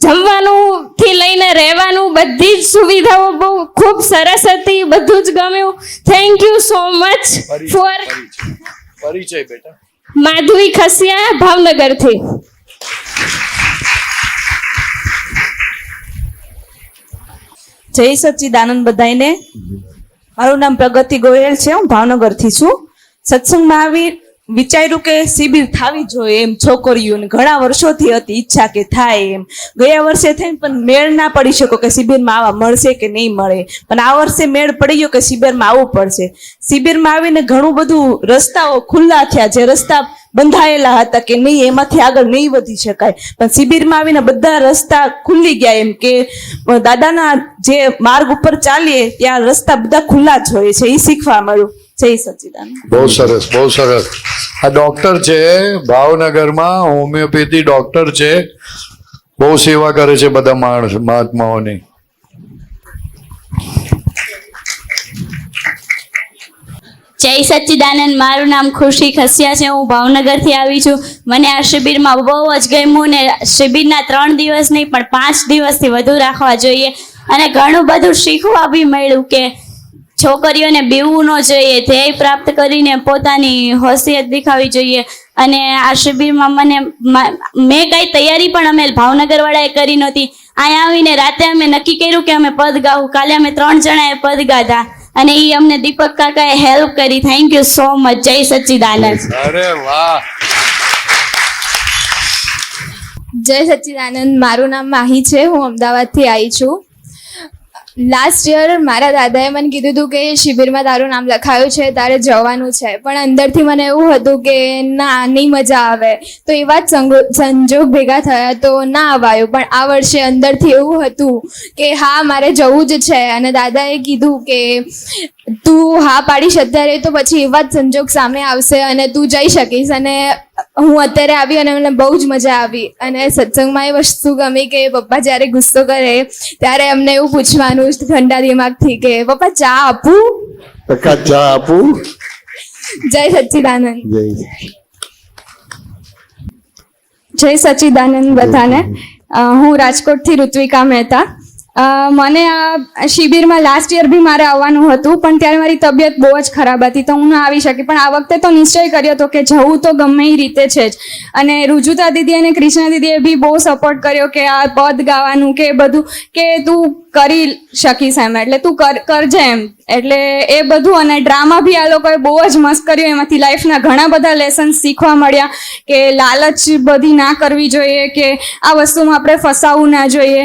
જમવાનું થી લઈને રહેવાનું બધી જ સુવિધાઓ બહુ ખૂબ સરસ હતી. બધું જ ગમ્યું. Thank you so much for. પરિચય બેટા. માધવી ખસિયા, ભાવનગરથી. જય સચ્ચિદાનંદ બધાને. મારું નામ પ્રગતિ ગોયલ છે, હું ભાવનગરથી છું. સત્સંગમાં આવી વિચાર્યું કે શિબિર થવી જોઈએ એમ. છોકરીઓને ઘણા વર્ષોથી હતી ઈચ્છા કે થાય એમ. ગયા વર્ષે થઈને પણ મેળ ના પડી શકો કે શિબિરમાં આવવા મળશે કે નહીં મળે, પણ આ વર્ષે મેળ પડી ગયો કે શિબિરમાં આવવું પડશે. શિબિરમાં આવીને ઘણું બધું રસ્તાઓ ખુલ્લા થયા. જે રસ્તા બંધાયેલા હતા કે નહીં એમાંથી આગળ નહીં વધી શકાય, પણ શિબિરમાં આવીને બધા રસ્તા ખુલ્લી ગયા. એમ કે દાદાના જે માર્ગ ઉપર ચાલીએ ત્યાં રસ્તા બધા ખુલ્લા જ હોય છે, એ શીખવા મળ્યું. જય સચ્ચિદાનંદ. બહુ સરસ, બહુ સરસ. આ ડોક્ટર છે, ભાવનગરમાં હોમિયોપેથી ડોક્ટર છે, બહુ સેવા કરે છે બધા માણસ મહાત્માઓની. જય સચ્ચિદાનંદ. મારું નામ ખુશી ખસિયા છે, હું ભાવનગરથી આવી છું. મને આ શિબિરમાં બહુ જ ગમ્યું ને શિબિરના 3 દિવસ નહીં પણ 5 દિવસથી વધુ રાખવા જોઈએ. અને ઘણું બધું શીખવા બી મળ્યું કે છોકરીઓને બીવવું ન જોઈએ, ધ્યેય પ્રાપ્ત કરીને પોતાની હોશિયાત દેખાવી જોઈએ. અને આ શિબિરમાં મેં કઈ તૈયારી પણ અમે ભાવનગરવાળાએ કરી નહોતી. અહીંયા આવીને રાતે અમે નક્કી કર્યું કે અમે પદ ગાવું. કાલે અમે 3 જણાએ પદ ગાધા અને એ અમને દીપક કાકાએ હેલ્પ કરી. Thank you so much. જય સચ્ચિદાનંદ. અરે વાહ. જય સચ્ચિદાનંદ. મારું નામ માહી છે, હું અમદાવાદથી આવી છું. લાસ્ટ યર મારા દાદાએ મને કીધું હતું કે શિબિરમાં તારું નામ લખાયું છે, તારે જવાનું છે. પણ અંદરથી મને એવું હતું કે ના, નહીં મજા આવે. તો એવા જ સંજોગ ભેગા થયા તો ના અવાયું. પણ આ વર્ષે અંદરથી એવું હતું કે હા, મારે જવું જ છે. અને દાદાએ કીધું કે તું હા પાડીશ અત્યારે તો પછી એવા જ સંજોગ સામે આવશે અને તું જઈ શકીશ. અને હું અત્યારે આવી અને મને બહુ જ મજા આવી. અને સત્સંગમાં એ વસ્તુ ગમી કે પપ્પા જ્યારે ગુસ્સો કરે ત્યારે અમને એવું પૂછવાનું ઠંડા દિમાગથી કે પપ્પા ચા આપું? ચા આપું? જય સચ્ચિદાનંદ. જય સચ્ચિદાનંદ બધાને. હું રાજકોટથી ઋત્વિકા મહેતા. મને આ શિબિરમાં લાસ્ટ યર બી મારે આવવાનું હતું, પણ ત્યારે મારી તબિયત બહુ જ ખરાબ હતી તો હું ના આવી શકી. પણ આ વખતે તો નિશ્ચય કર્યો હતો કે જવું તો ગમે એ રીતે છે જ. અને રુજુતા દીદી અને કૃષ્ણા દીદીએ બી બહુ સપોર્ટ કર્યો કે આ પદ ગાવાનું કે બધું કે તું કરી શકીશ એમ, એટલે તું કરજે એમ. એટલે એ બધું. અને ડ્રામા બી આ લોકોએ બહુ જ મસ્ત કર્યો. એમાંથી લાઈફના ઘણા બધા લેસન્સ શીખવા મળ્યા કે લાલચ બધી ના કરવી જોઈએ, કે આ વસ્તુમાં આપણે ફસાવવું ના જોઈએ.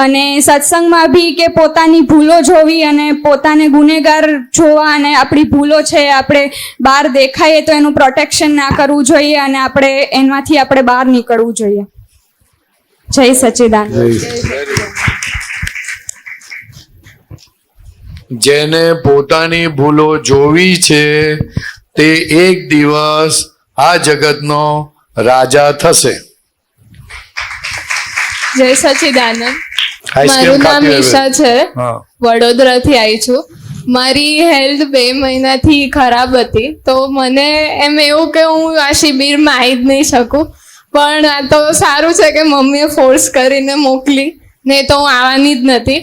અને સત્સંગમાં બી કે પોતાની ભૂલો જોવી અને પોતાને ગુનેગાર જોવા, અને આપણી ભૂલો છે આપણે બહાર દેખાઈએ તો એનું પ્રોટેક્શન ના કરવું જોઈએ અને આપણે એમાંથી આપણે બહાર નીકળવું જોઈએ. જય સચ્ચિદાનંદ. જેને પોતાની ભૂલો જોવી છે તે એક દિવસ આ જગતનો રાજા થશે. જય સચ્ચિદાનંદ. આઈસ્ક્રીમ મારું નામ ખાતી ઈશા હવે. છે. હા. વડોદરાથી આવી છું. મારી હેલ્થ 2 મહિનાથી ખરાબ હતી, તો મને એમ એવું કે હું આ શિબિરમાં આવી જ નહીં શકું, પણ આ તો સારું છે કે મમ્મીએ ફોર્સ કરીને મોકલી, નહીં તો હું આવવાની જ નથી.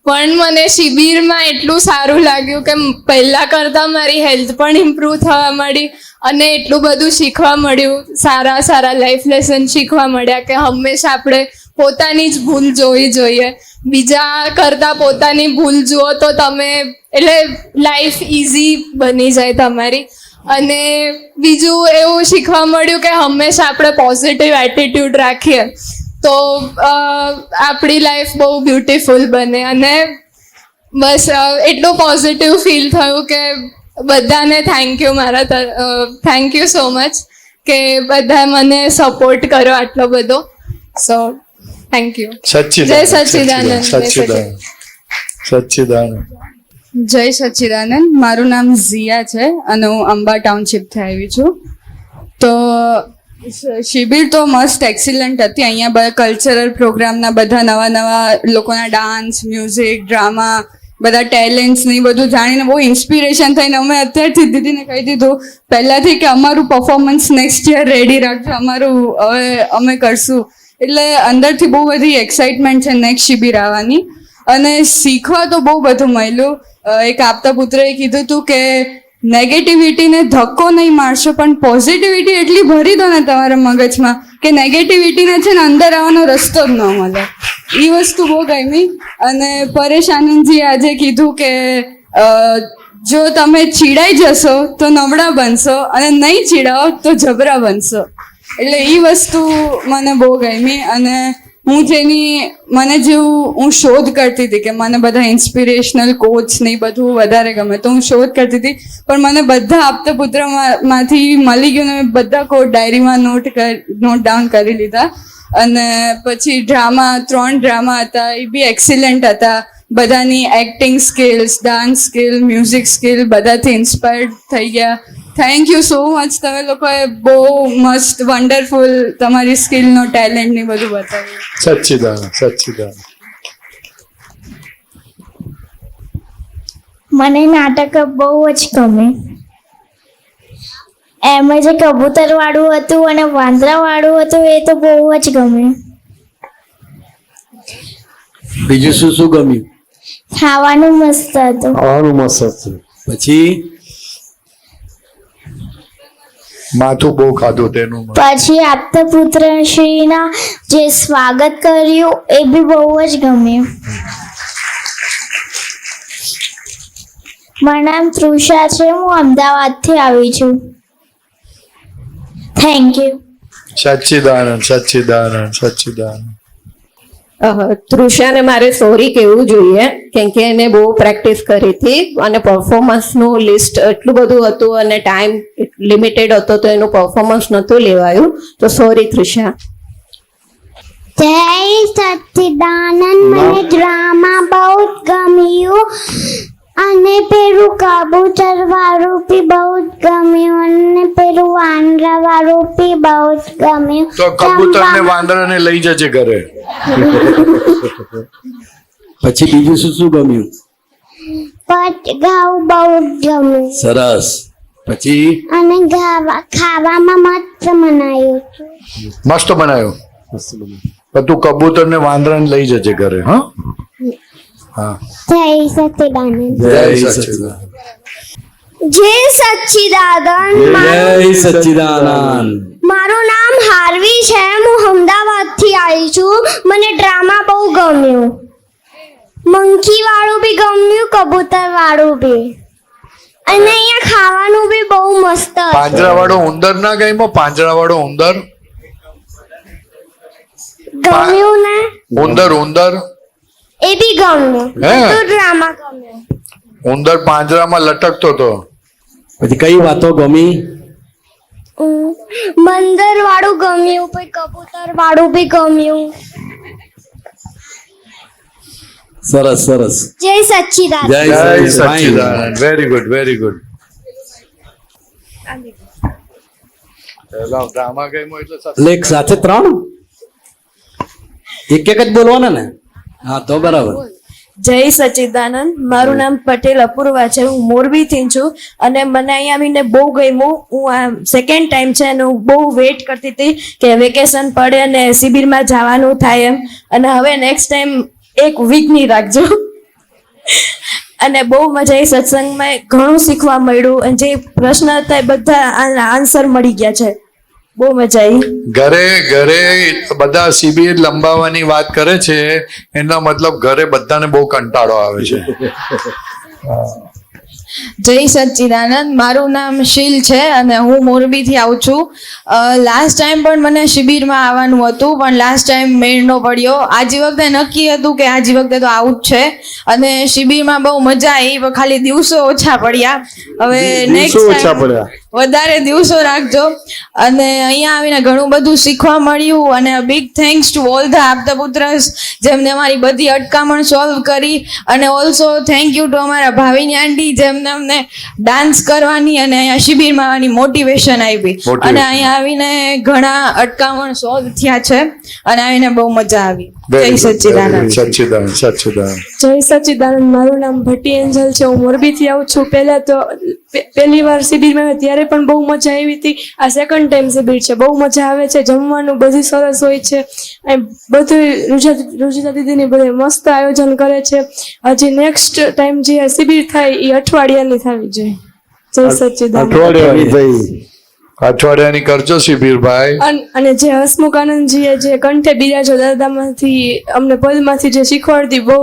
પણ મને શિબિરમાં એટલું સારું લાગ્યું કે પહેલાં કરતાં મારી હેલ્થ પણ ઇમ્પ્રૂવ થવા માંડી અને એટલું બધું શીખવા મળ્યું. સારા સારા લાઈફ લેસન શીખવા મળ્યા કે હંમેશા આપણે પોતાની જ ભૂલ જોવી જોઈએ. બીજા કરતાં પોતાની ભૂલ જુઓ તો તમે એટલે લાઈફ ઇઝી બની જાય તમારી. અને બીજું એવું શીખવા મળ્યું કે હંમેશા આપણે પોઝિટિવ એટીટ્યૂડ રાખીએ તો આપણી લાઈફ બહુ બ્યુટીફુલ બને. અને બસ એટલું પોઝિટિવ ફીલ થયું કે બધાને thank you thank you so much કે બધા મને સપોર્ટ કર્યો આટલો બધો. So thank you. જય સચ્ચિદાનંદ. સચ્ચિદાનંદ. જય સચ્ચિદાનંદ. મારું નામ ઝિયા છે અને હું અંબા ટાઉનશીપથી આવી છું. તો શિબિર તો મસ્ત એક્સિલન્ટ હતી. અહીંયા બધા કલ્ચરલ પ્રોગ્રામના બધા નવા નવા લોકોના ડાન્સ, મ્યુઝિક, ડ્રામા, બધા ટેલેન્ટ્સ ને બધું જાણીને બહુ ઇન્સ્પિરેશન થઈને અમે અત્યારથી દીદીને કહી દીધું પહેલાંથી કે અમારું પરફોર્મન્સ નેક્સ્ટ યર રેડી રાખજો, અમારું હવે અમે કરશું. એટલે અંદરથી બહુ બધી એક્સાઇટમેન્ટ છે નેક્સ્ટ શિબિર આવવાની. અને શીખવા તો બહુ બધું મળ્યું. એક આપતા પુત્રએ કીધું હતું કે નેગેટિવિટીને ધક્કો નહીં મારશો પણ પોઝિટિવિટી એટલી ભરી દો ને તમારા મગજમાં કે નેગેટિવિટીને છે ને અંદર આવવાનો રસ્તો જ ન મળે. એ વસ્તુ બહુ ગમી. અને પરેશ આનંદજીએ આજે કીધું કે જો તમે ચીડાઈ જશો તો નબળા બનશો અને નહીં ચીડાવો તો જબરા બનશો. એટલે એ વસ્તુ મને બહુ ગમી. અને હું મને જેવું હું શોધ કરતી હતી કે મને બધા ઇન્સ્પિરેશનલ કોચ ને બધું વધારે ગમે, તો હું શોધ કરતી હતી પણ મને બધા આપતા પુત્રમાંથી મળી ગયું ને બધા કોડ ડાયરીમાં નોટ ડાઉન કરી લીધા. અને પછી 3 ડ્રામા હતા, એ બી એક્સિલન્ટ હતા. બધાની acting skills, dance skill, music skill બધાથી ઇન્સ્પાયર્ડ થઈ ગયા. Thank you so much. તમે લોકોએ બહુ મસ્ત વન્ડરફુલ તમારી સ્કિલનો ટેલેન્ટ ને બધું બતાવ્યું. સચ્ચિદાનંદ. મને નાટક બહુ જ ગમે. એમાં જે કબૂતર વાળું હતું અને વાંદરા વાળું હતું એ તો બહુ જ ગમે. બીજું શું શું ગમ્યું? ખાવાનું મસ્ત હતું. ખાવાનું મસ્ત હતું. પછી માથું બહુ ખાધું તેનું. પછી આપતા પુત્રશ્રીના જે સ્વાગત કર્યું એ બી બહુ જ ગમ્યું. મારું નામ તૃષા છે. હું અમદાવાદથી આવી છું. Thank you. સચ્ચિદાનંદ. તૃષાને મારે સોરી કહેવું જોઈએ કેમ કે એને બહુ પ્રેક્ટિસ કરી હતી અને પરફોર્મન્સનું લિસ્ટ એટલું બધું હતું અને ટાઈમ લિમિટેડ હતો તો એનું પરફોર્મન્સ નહોતું લેવાયું. તો સોરી તૃષા. જય સચ્ચિદાનંદ. મને ડ્રામા બહુ જ ગમ્યું અને પેલું કબૂતર વાળું બી બહુ જ ગમ્યું અને પેલું વાંદરા વાળું બી બહુ જ ગમ્યું. તો કબૂતરને વાંદરાને લઈ જજે ઘરે. પછી બીજું શું શું ગમ્યું? પટ ગાવું બહુ જ ગમ્યું. સરસ. પછી અને ખાવામાં મસ્ત બનાવ્યું. મસ્ત બનાવ્યું. પણ તું કબૂતરને વાંદરાને લઈ જજે ઘરે. હા. જય સચ્ચિદાનંદ. જય સચ્ચિદાનંદ. જય સચ્ચિદાનંદ. જય સચ્ચિદાનંદ. મારું નામ હાર્વી છે. હું અમદાવાદથી આવી છું. મને ડ્રામા બહુ ગમ્યું. મંકી વાળું બી ગમ્યું, કબૂતર વાળું બી. અને અહીંયા ખાવાનું બી બહુ મસ્ત હતું. પાંજરાવાળો ઉંદર ના ગયો? પાંજરાવાળો ઉંદર ગમ્યું ને? ઉંદર એ બી ગમ્યું. હે? બધું ડ્રામા ગમ્યું. ઉંદર પાંજરામાં લટકતો હતો. પછી કઈ વાતો ગમી? મંદર વાળું ગમ્યું, પછી કબૂતર વાળું બી ગમ્યું. સરસ સરસ. જય સચ્ચિદાનંદ. જય જય Sachchidanand. Sachchidanand. Very good, very good. Drama game એટલે એટલે એક સાથે 3 એક જ બોલવાના ને? હા તો બરાબર. જય સચ્ચિદાનંદ. મારું નામ પટેલ અપૂર્વા છે. હું મોરબીથી છું અને મને અહીંયા આવીને બહુ ગમ્યું. હું આ સેકન્ડ ટાઈમ છે અને હું બહુ વેઇટ કરતી હતી કે વેકેશન પડે અને શિબિરમાં જવાનું થાય એમ. અને હવે નેક્સ્ટ ટાઈમ એક વીકની રાખજો. અને બહુ મજા આવી સત્સંગમાં. ઘણું શીખવા મળ્યું અને જે પ્રશ્ન હતા એ બધા આન્સર મળી ગયા છે. બહુ મજા આવી. ઘરે ઘરે બધા શિબિર લંબાવવાની વાત કરે છે, એનો મતલબ ઘરે બધાને બહુ કંટાળો આવે છે. જય સચ્ચિદાનંદ. મારું નામ શીલ છે અને હું મોરબીથી આવું છું. લાસ્ટ ટાઈમ પણ મને શિબિરમાં આવવાનું હતું પણ લાસ્ટ ટાઈમ મેળ ન પડ્યો. આજી વખતે નક્કી હતું કે આજી વખતે તો આવું જ છે અને શિબિરમાં બહુ મજા આવી પણ ખાલી દિવસો ઓછા પડ્યા. હવે નેક્સ્ટ ટાઈમ વધારે દિવસો રાખજો. અને અહીંયા આવીને ઘણું બધું શીખવા મળ્યું અને big thanks to all the આપતપુત્રસ જેમને અમારી બધી અટકામણ સોલ્વ કરી. અને ઓલ્સો થેન્ક યુ ટુ અમારા ભાવિની આંટી જેમને અમને ડાન્સ કરવાની અને અહીંયા શિબિરમાં આવવાની મોટિવેશન આપી. અને અહીંયા આવીને ઘણા અટકામણ સોલ્વ થયા છે અને આવીને બહુ મજા આવી. જય સચ્ચિદાનંદ. સચ્ચિદાનંદ, સચ્ચિદાનંદ. જય સચ્ચિદાનંદ. મારું નામ ભટ્ટી એન્જલ છે. હું મોરબીથી આવું છું. પહેલી વાર શિબિરમાં આવ્યા ત્યારે પણ બહુ મજા આવી હતી. આ સેકન્ડ ટાઈમ શિબિર છે. બહુ મજા આવે છે. જમવાનું બધું સરસ હોય છે. બધું રુજિતા દીદીની બધે મસ્ત આયોજન કરે છે. હજી નેક્સ્ટ ટાઈમ જે શિબિર થાય એ અઠવાડિયાની થવી જોઈએ. જય સચ્ચિદાનંદ. અઠવાડિયાની કરજો શિબિર ભાઈ. અને જે હસમુખાનંદજીએ જે કંઠે બિરાજો દાદામાંથી અમને પદમાંથી જે શીખવાડતી બહુ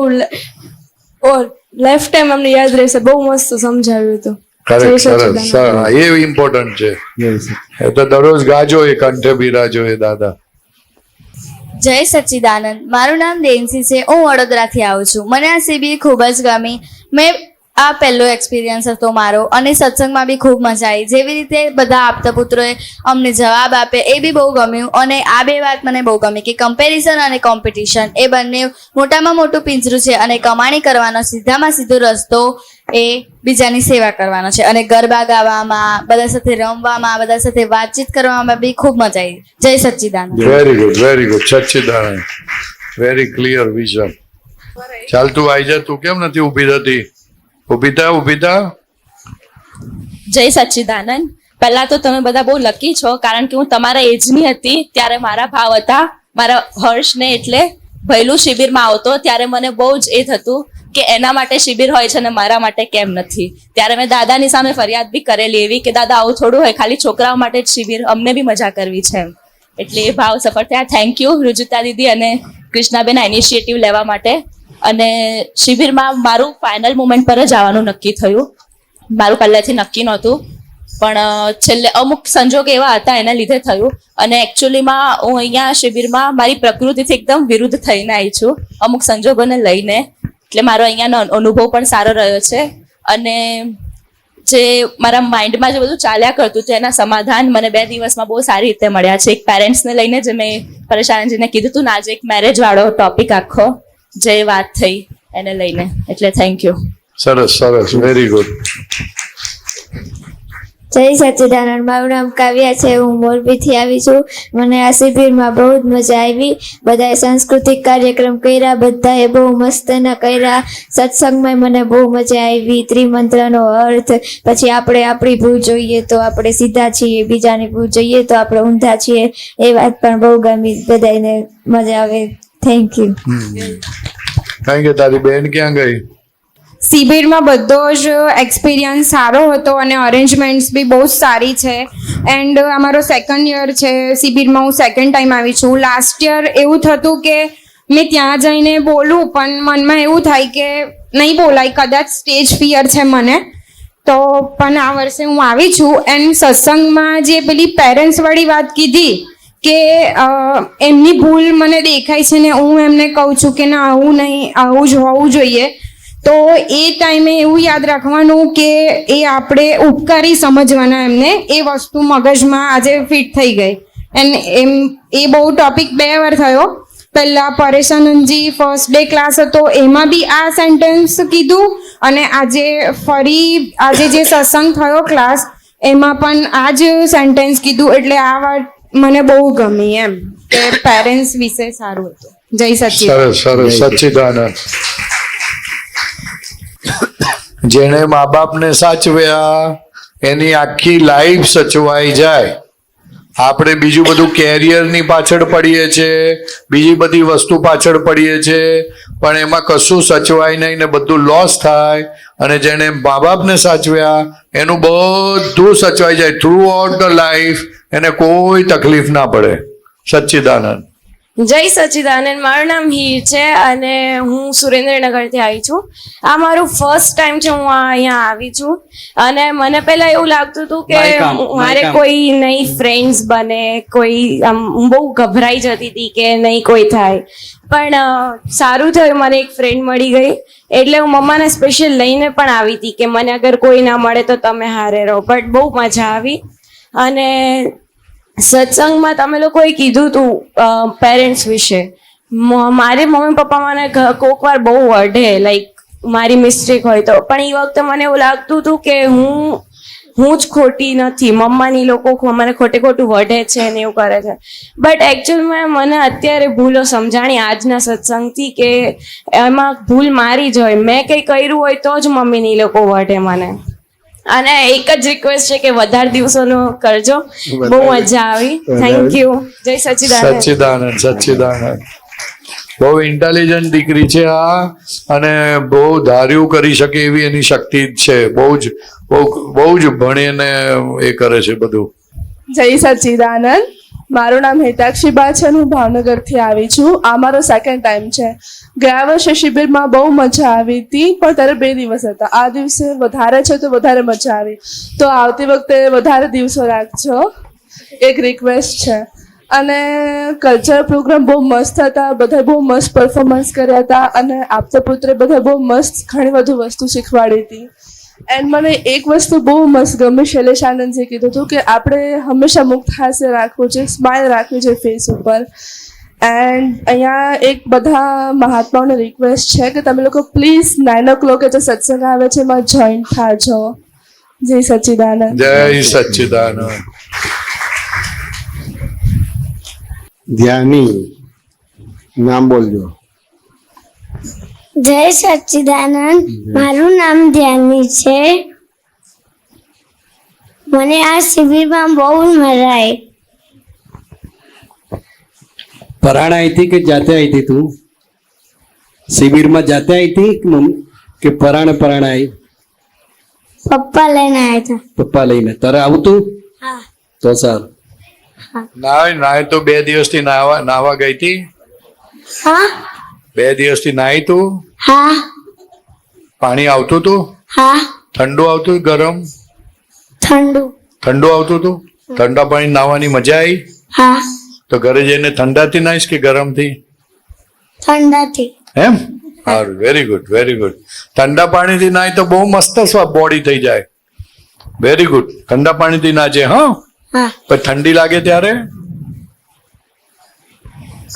લાઈફ ટાઈમ અમને યાદ રહેશે. બહુ મસ્ત સમજાવ્યું હતું. સરસ. એ ઇમ્પોર્ટન્ટ છે. એ તો દરરોજ ગાજો એ કંઠે બિરાજો એ દાદા. જય સચ્ચિદાનંદ. મારું નામ દેનસી છે. હું વડોદરાથી આવું છું. મને આ શિબિર ખૂબ જ ગમી. આ પહેલો એક્સપિરિયન્સ હતો મારો અને સત્સંગમાં બી ખૂબ મજા આવી. જેવી રીતે બધા આપતપુત્રોએ અમને જવાબ આપે એ બી બહુ ગમ્યું. અને આ બે વાત મને બહુ ગમી કે કમ્પેરિઝન અને કોમ્પિટિશન એ બંને મોટામાં મોટું પિંજરું છે અને કમાણી કરવાનો સીધામાં સીધો રસ્તો એ બીજાની સેવા કરવાનો છે. અને ગરબા ગાવામાં, બધા સાથે રમવામાં, બધા સાથે વાતચીત કરવામાં બી ખૂબ મજા આવી. જય Sachchidanand. Very good, very good. Sachchidanand. Very clear vision. ચાલ તું આવી જા. તું કેમ નથી ઊભી થતી? ઊભી થા. જય સચ્ચિદાનંદ. પહેલા તો તમે બધા બહુ લકી છો કારણ કે હું તમારા એજની હતી ત્યારે મારા ભાવ હતા. મારા હર્ષને એટલે ભૈલું શિબિરમાં આવતો ત્યારે મને બહુ જ એ થતું કે એના માટે શિબિર હોય છે અને મારા માટે કેમ નથી. ત્યારે મેં દાદાની સામે ફરિયાદ બી કરેલી એવી કે દાદા આવું થોડું હોય, ખાલી છોકરાઓ માટે જ શિબિર, અમને બી મજા કરવી છે એમ. એટલે એ ભાવ સફળ થયા. થેન્ક યુ રુજિતા દીદી અને કૃષ્ણાબેન આ ઇનિશિયેટિવ લેવા માટે. અને શિબિરમાં મારું ફાઇનલ મુમેન્ટ પર જ આવવાનું નક્કી થયું. મારું પહેલેથી નક્કી નહોતું પણ છેલ્લે અમુક સંજોગ એવા હતા એના લીધે થયું. અને એકચ્યુઅલીમાં હું અહીંયા શિબિરમાં મારી પ્રકૃતિથી એકદમ વિરુદ્ધ થઈને આવી છું અમુક સંજોગોને લઈને. એટલે મારો અહીંયાનો અનુભવ પણ સારો રહ્યો છે. અને જે મારા માઇન્ડમાં જે બધું ચાલ્યા કરતું હતું એના સમાધાન મને 2 દિવસમાં બહુ સારી રીતે મળ્યા છે. એક પેરેન્ટ્સને લઈને જે મેં પરેશાનજીને કીધું હતું ને આજે એક મેરેજ વાળો ટોપિક આખો જે વાત થઈ એને લઈને. એટલે થેન્ક યુ. સરસ સરસ. Very good. જય સચ્ચિદાનંદ. મારું નામ કાવ્યા છે. હું મોરબીથી આવી છું. મને આ શિબિરમાં બહુ જ મજા આવી. બધાએ સાંસ્કૃતિક કાર્યક્રમ કર્યા, બધાએ બહુ મસ્ત ના કર્યા. સત્સંગમાં મને બહુ મજા આવી. ત્રિમંત્રનો અર્થ, પછી આપણે આપણી ભૂલ જોઈએ તો આપણે સીધા છીએ, બીજાની ભૂલ જોઈએ તો આપણે ઊંધા છીએ, એ વાત પણ બહુ ગમી. બધાને મજા આવે. Thank you. કારણ કે તારી બેન ક્યાં ગઈ? શિબિરમાં બધો જ એક્સપિરિયન્સ સારો હતો અને અરેન્જમેન્ટ્સ બી બહુ જ સારી છે. એન્ડ અમારો સેકન્ડ યર છે શિબિરમાં. હું સેકન્ડ ટાઈમ આવી છું. લાસ્ટ યર એવું થતું કે મેં ત્યાં જઈને બોલું પણ મનમાં એવું થાય કે નહીં બોલાય, કદાચ સ્ટેજ ફિયર છે મને. તો પણ આ વર્ષે હું આવી છું. એન્ડ સત્સંગમાં જે પેલી પેરેન્ટ્સવાળી વાત કીધી કે એમની ભૂલ મને દેખાય છે ને હું એમને કહું છું કે ના આવું નહીં, આવું જ હોવું જોઈએ. તો એ ટાઈમે એવું યાદ રાખવાનું કે એ આપણે ઉપકારી સમજવાના એમને. એ વસ્તુ મગજમાં આજે ફિટ થઈ ગઈ. એન્ડ એ બહુ ટોપિક 2 વાર થયો પહેલા પરેશાનંદજી ફર્સ્ટ ડે ક્લાસ હતો એમાં બી આ સેન્ટેન્સ કીધું, અને આજે જે સત્સંગ થયો ક્લાસ એમાં પણ આ જ સેન્ટેન્સ કીધું. એટલે આ વાત મને બહુ ગમી એમ કે પેરેન્ટ્સ વિશે સારું હતું. જય સચ્ચિદાનંદ. સરસ સરસ. સચ્ચિદાનંદ. જેણે મા બાપને સાચવ્યા એની આખી લાઈફ સચવાઈ જાય. આપણે બીજું બધું કેરિયરની પાછળ પડીએ છીએ, બીજી બધી વસ્તુ પાછળ પડીએ છીએ, પણ એમાં કશું સચવાય નહીં ને બધું લોસ થાય. અને જેણે મા બાપને સાચવ્યા એનું બધું સચવાઈ જાય. થ્રુ આઉટ ધ લાઈફ એને કોઈ તકલીફ ના પડે. સચ્ચિદાનંદ. જય સચ્ચિદાનંદ. મારું નામ હીર છે અને હું સુરેન્દ્રનગરથી આવી છું. આ મારું ફર્સ્ટ ટાઈમ છે હું અહીંયા આવી છું. અને મને પહેલા એવું લાગતું હતું કે મારે કોઈ નહીં ફ્રેન્ડ્સ બને, કોઈ આમ હું બહુ ગભરાઈ જતી હતી કે નહીં કોઈ થાય. પણ સારું થયું, મને એક ફ્રેન્ડ મળી ગઈ. એટલે હું મમ્માને સ્પેશિયલ લઈને પણ આવી હતી કે મને અગર કોઈ ના મળે તો તમે હારે રહો. બટ બહુ મજા આવી. અને સત્સંગમાં તમે લોકોએ કીધું હતું પેરેન્ટ્સ વિશે. મારી મમ્મી પપ્પા મને કોક વાર બહુ વઢે, લાઈક મારી મિસ્ટેક હોય તો. પણ એ વખતે મને એવું લાગતું હતું કે હું જ ખોટી નથી, મમ્માની લોકો મને ખોટે ખોટું વઢે છે ને એવું કરે છે. બટ એકચ્યુઅલમાં મને અત્યારે ભૂલો સમજાણી આજના સત્સંગથી કે એમાં ભૂલ મારી જ હોય. મેં કંઈ કર્યું હોય તો જ મમ્મીની લોકો વઢે મને. અને એક જ રિક્વેસ્ટ છે કે વધારે દિવસોનું કરજો. બહુ મજા આવી. Thank you. જય સચ્ચિદાનંદ. સચ્ચિદાનંદ. સચ્ચિદાનંદ. બહુ ઇન્ટેલિજન્ટ દીકરી છે આ, અને બહુ ધાર્યું કરી શકે એવી એની શક્તિ છે. બહુ જ ભણીને એ કરે છે બધું. જય સચ્ચિદાનંદ. મારું નામ હેતાક્ષીબા છે અને હું ભાવનગરથી આવી છું. આ મારો સેકન્ડ ટાઈમ છે. ગયા વર્ષે શિબિરમાં બહુ મજા આવી હતી, પણ ત્યારે 2 દિવસ હતા. આ દિવસે વધારે છે તો વધારે મજા આવી. તો આવતી વખતે વધારે દિવસો રાખજો, એક રિક્વેસ્ટ છે. અને કલ્ચરલ પ્રોગ્રામ બહુ મસ્ત હતા, બધા બહુ મસ્ત પરફોર્મન્સ કર્યા હતા. અને આપતા પુત્રે બધા બહુ મસ્ત ઘણી બધું વસ્તુ શીખવાડી હતી. એન્ડ મને એક વસ્તુ બહુ મસ્ત ગમી, શૈલેષ આનંદજીએ કીધું હતું કે આપણે હંમેશા મુક્ત હાસ્ય રાખવું છે, સ્માઇલ રાખવી છે ફેસ ઉપર. એન્ડ અહીંયા એક બધા મહાત્માઓને રિક્વેસ્ટ છે કે તમે લોકો પ્લીઝ 9 o'clock જે સત્સંગ આવે છે એમાં જોઈન થાજો. જય સચ્ચિદાનંદ. જય સચ્ચિદાનંદ. ધ્યાની. નામ બોલજો. જય સચ્ચિદાનંદ. મારું નામ ધ્યાની છે. મને આ શિબિરમાં બહુ મજા આવી. પરાણા આવી હતી કે જાતે આવી હતી તું? શિબિરમાં જાતે આવી હતી કે પરાણા આવી? પપ્પા લઈને આવ્યા હતા. પપ્પા લઈને. તારે આવતું? હા. તો સારું. નાય તો 2 દિવસથી નાવા ગઈ હતી. હા. 2 દિવસથી નાહી તું? હા. પાણી આવતું હતું? હા. ઠંડુ આવતું ગરમ? ઠંડુ આવતું હતું. ઠંડા પાણી નાવાની મજા આવી? હા. તો ઘરે જઈને ઠંડાથી નાહીશ કે ગરમથી? ઠંડાથી. એમ? સારું. Very good, very good. ઠંડા પાણીથી નાહી તો બહુ મસ્ત બોડી થઈ જાય. Very good. ઠંડા પાણીથી નાજે. હા. પણ ઠંડી લાગે ત્યારે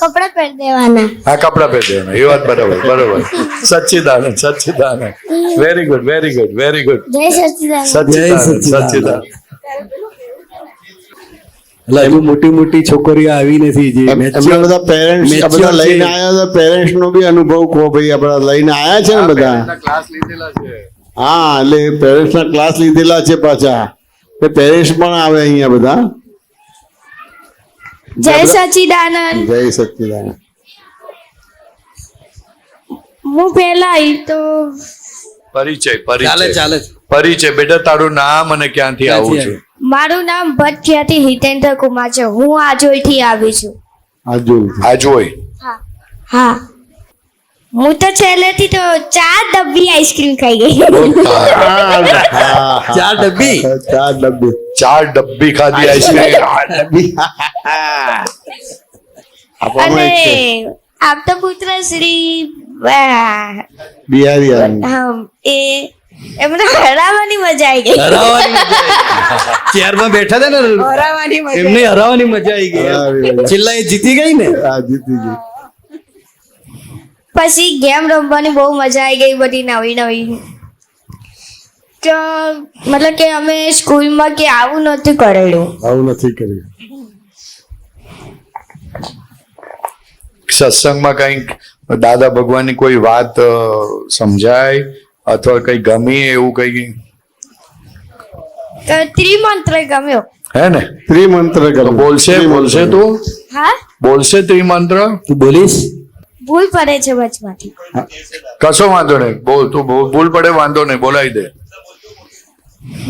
કપડા પહેરી દેવાના. હા, કપડા પહેરી દેવાના. એ વાત બરાબર, બરાબર. Sachchidanand. Sachchidanand. Very good, very good, very good. જય સચ્ચિદાનંદ. સચ્ચિદાનંદ. સચ્ચિદાનંદ. એટલે હજુ મોટી મોટી છોકરીઓ આવી નથી. જે એમના બધા પેરેન્ટ્સ બધા લઈને આવ્યા હતા. પેરેન્ટ્સ નો બી અનુભવ કહો ભાઈ. આપડા લઈને આવ્યા છે ને બધા. ક્લાસ લીધેલા છે. હા, એટલે પેરેન્ટ્સ ના ક્લાસ લીધેલા છે પાછા. પેરેન્ટ્સ પણ આવે અહીંયા બધા. જય સચ્ચિદાનંદ. જય સચ્ચિદાનંદ. હું પહેલા આવી તો પરિચય. ચાલે ચાલે. પરિચય. બેટા તારું નામ અને ક્યાંથી આવું છું? મારું નામ ભટ્ટિયાથી હિતેન્દ્ર કુમાર છે. હું આજોયથી આવી છું. આજોય. હા. હું તો છેલ્લેથી તો 4 ડબ્બી આઈસ્ક્રીમ ખાઈ ગઈ. 4 ડબ્બી? 4 ડબ્બી ખાધી આઈસ્ક્રીમ. અને આપતા પુત્ર શ્રી બિહારી એમને હરાવવાની મજા આવી ગઈ. ચેરમાં બેઠા હતા ને, એમને હરાવવાની મજા આવી ગઈ. છેલ્લા એ જીતી ગઈ ને. જીતી ગઈ. પછી ગેમ રમવાની બહુ મજા આવી ગઈ, બધી નવી નવી. તો મતલબ કે અમે સ્કૂલમાં કે આવું નહોતું કરેલું. આવું નથી કર્યું. સત્સંગમાં કંઈક દાદા ભગવાનની કોઈ વાત સમજાય અથવા કઈ ગમી એવું કઈ તો ત્રિમંત્ર ગમ્યો. હે ને? ત્રિમંત્ર તો બોલશે તું? હા, બોલશે ત્રિમંત્ર? તું બોલીશ? ભૂલ પડે છે વચમાંથી. કશો વાંધો નહીં, બોલ તું. ભૂલ પડે વાંધો નહીં, બોલાવી દે.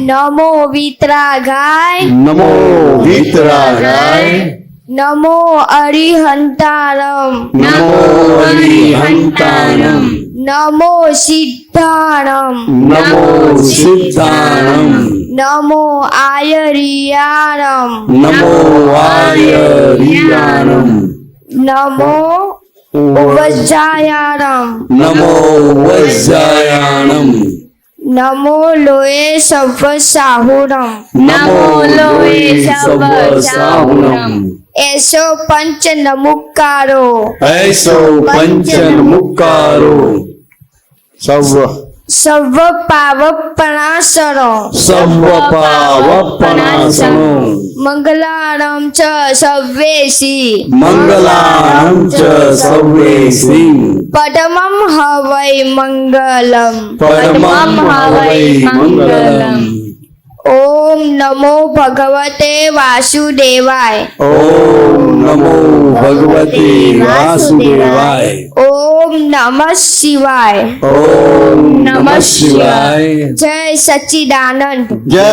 નમો વિતરાગાય, નમો વિતરાગાય, નમો અરિહંતારમ, નમો હરિહંતારમ, નમો સિદ્ધારમ, નમો સિદ્ધારમ, નમો આયરિયારમ, નમો આયરિયારમ, નમો વજ્જાયારમ, નમો વજ્જાયાણમ, નમો લોએ સર્વ સાહુરમ, નમો લોએ સર્વ સાહુરમ, એસો પંચ નમુકારો, એસો પંચન મુક્કારો, સર્વ સર્વ પાવપણાસરો, સર્વ પાવપણાસનો, મંગલારમ ચ સર્વેશી, મંગલાણં ચ સર્વેષી, પડમમ હવૈ મંગલમ, પરમં હવૈ મંગલમ. ઓમ નમો ભગવતે વાસુદેવાય, ઓમ નમો ભગવતે વાસુદેવાય, ઓમ નમઃ શિવાય, ઓમ નમઃ શિવાય. જય સચ્ચિદાનંદ. જય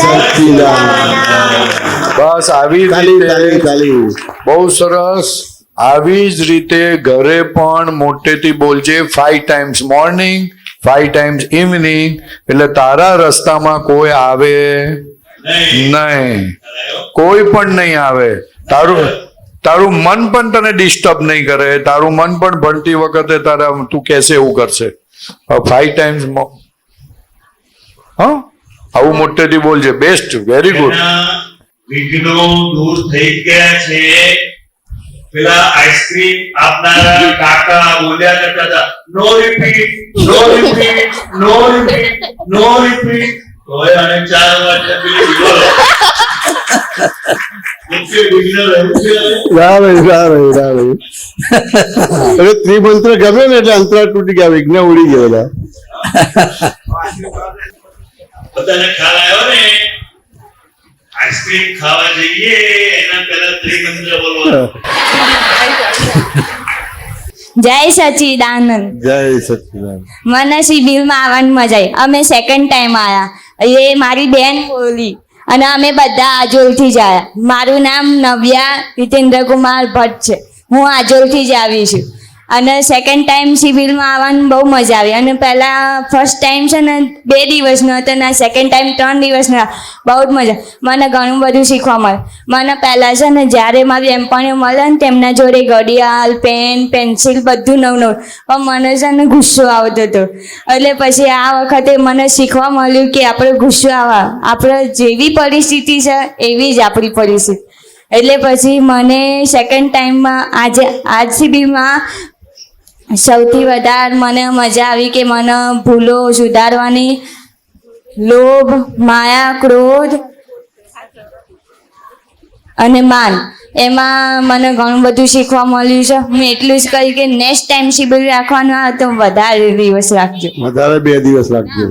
સચ્ચિદાનંદ. બસ આવી જ તાલી રીતે તાલી તાલી. બહુ સરસ. આવી જ રીતે ઘરે પણ મોટેથી બોલજે. 5 times મોર્નિંગ, 5 times ઇવનિંગ. એટલે તારા રસ્તામાં કોઈ આવે નહીં, કોઈ પણ નહીં આવે. તારું મન પણ તને ડિસ્ટર્બ નહીં કરે. તારું મન પણ ભણતી વખતે તારા તું કહેશે એવું કરશે. 5 times હા, આવું મોટેથી બોલજે. Best, very good. એના વિઘ્નો દૂર થઈ ગયા છે. પેલા આઈસ્ક્રીમ આપનારા કાકા બોલ્યા કરતા હતા, નો રિપીટ, નો રિપીટ, નો રિપીટ, નો રિપીટ. હવે અને 4 વાર પેલી બોલો. મુખ્ય વિઘ્ન રહ્યું છે. અરે ત્રિમંત્ર ગમે ને એટલે અંતરા તૂટી ગયા, વિઘ્ન ઉડી ગયા બધા. બધાને ખ્યાલ આવ્યો ને? આઈસ્ક્રીમ ખાવા જઈએ એના પહેલા ત્રિમંત્ર બોલવાનો. જય સચ્ચિદાનંદ. જય સચ્ચિદાનંદ. મને શિબિરમાં આવવાની મજા આવી. અમે સેકન્ડ ટાઈમ આવ્યા. એ મારી બેન બોલી અને અમે બધા આજોલથી જ આવ્યા. મારું નામ નવ્યા હિતેન્દ્રકુમાર ભટ્ટ છે. હું આજોલથી જ આવી છું અને સેકન્ડ ટાઈમ શિબિરમાં આવવાની બહુ મજા આવી. અને પહેલાં ફર્સ્ટ ટાઈમ છે ને 2 દિવસનો હતો ને સેકન્ડ ટાઈમ 3 દિવસનો. બહુ જ મજા. મને ઘણું બધું શીખવા મળે. મને પહેલાં છે ને જ્યારે મારી બેનપણીઓ મળે ને તેમના જોડે ઘડિયાળ, પેન, પેન્સિલ બધું નવું નવું, પણ મને છે ને ગુસ્સો આવતો હતો. એટલે પછી આ વખતે મને શીખવા મળ્યું કે આપણે ગુસ્સો આવવા, આપણે જેવી પરિસ્થિતિ છે એવી જ આપણી પરિસ્થિતિ. એટલે પછી મને સેકન્ડ ટાઈમમાં આજ શિબિરમાં સૌથી વધારે મને મજા આવી કે મને ભૂલો સુધારવાની, લોભ, માયા, ક્રોધ અને માન, એમાં મને ઘણું બધું શીખવા મળ્યું છે. હું એટલું જ કહ્યું કે નેક્સ્ટ ટાઈમ શિબિર રાખવાનું આવે તો વધારે દિવસ રાખજો. વધારે 2 દિવસ લાગજો.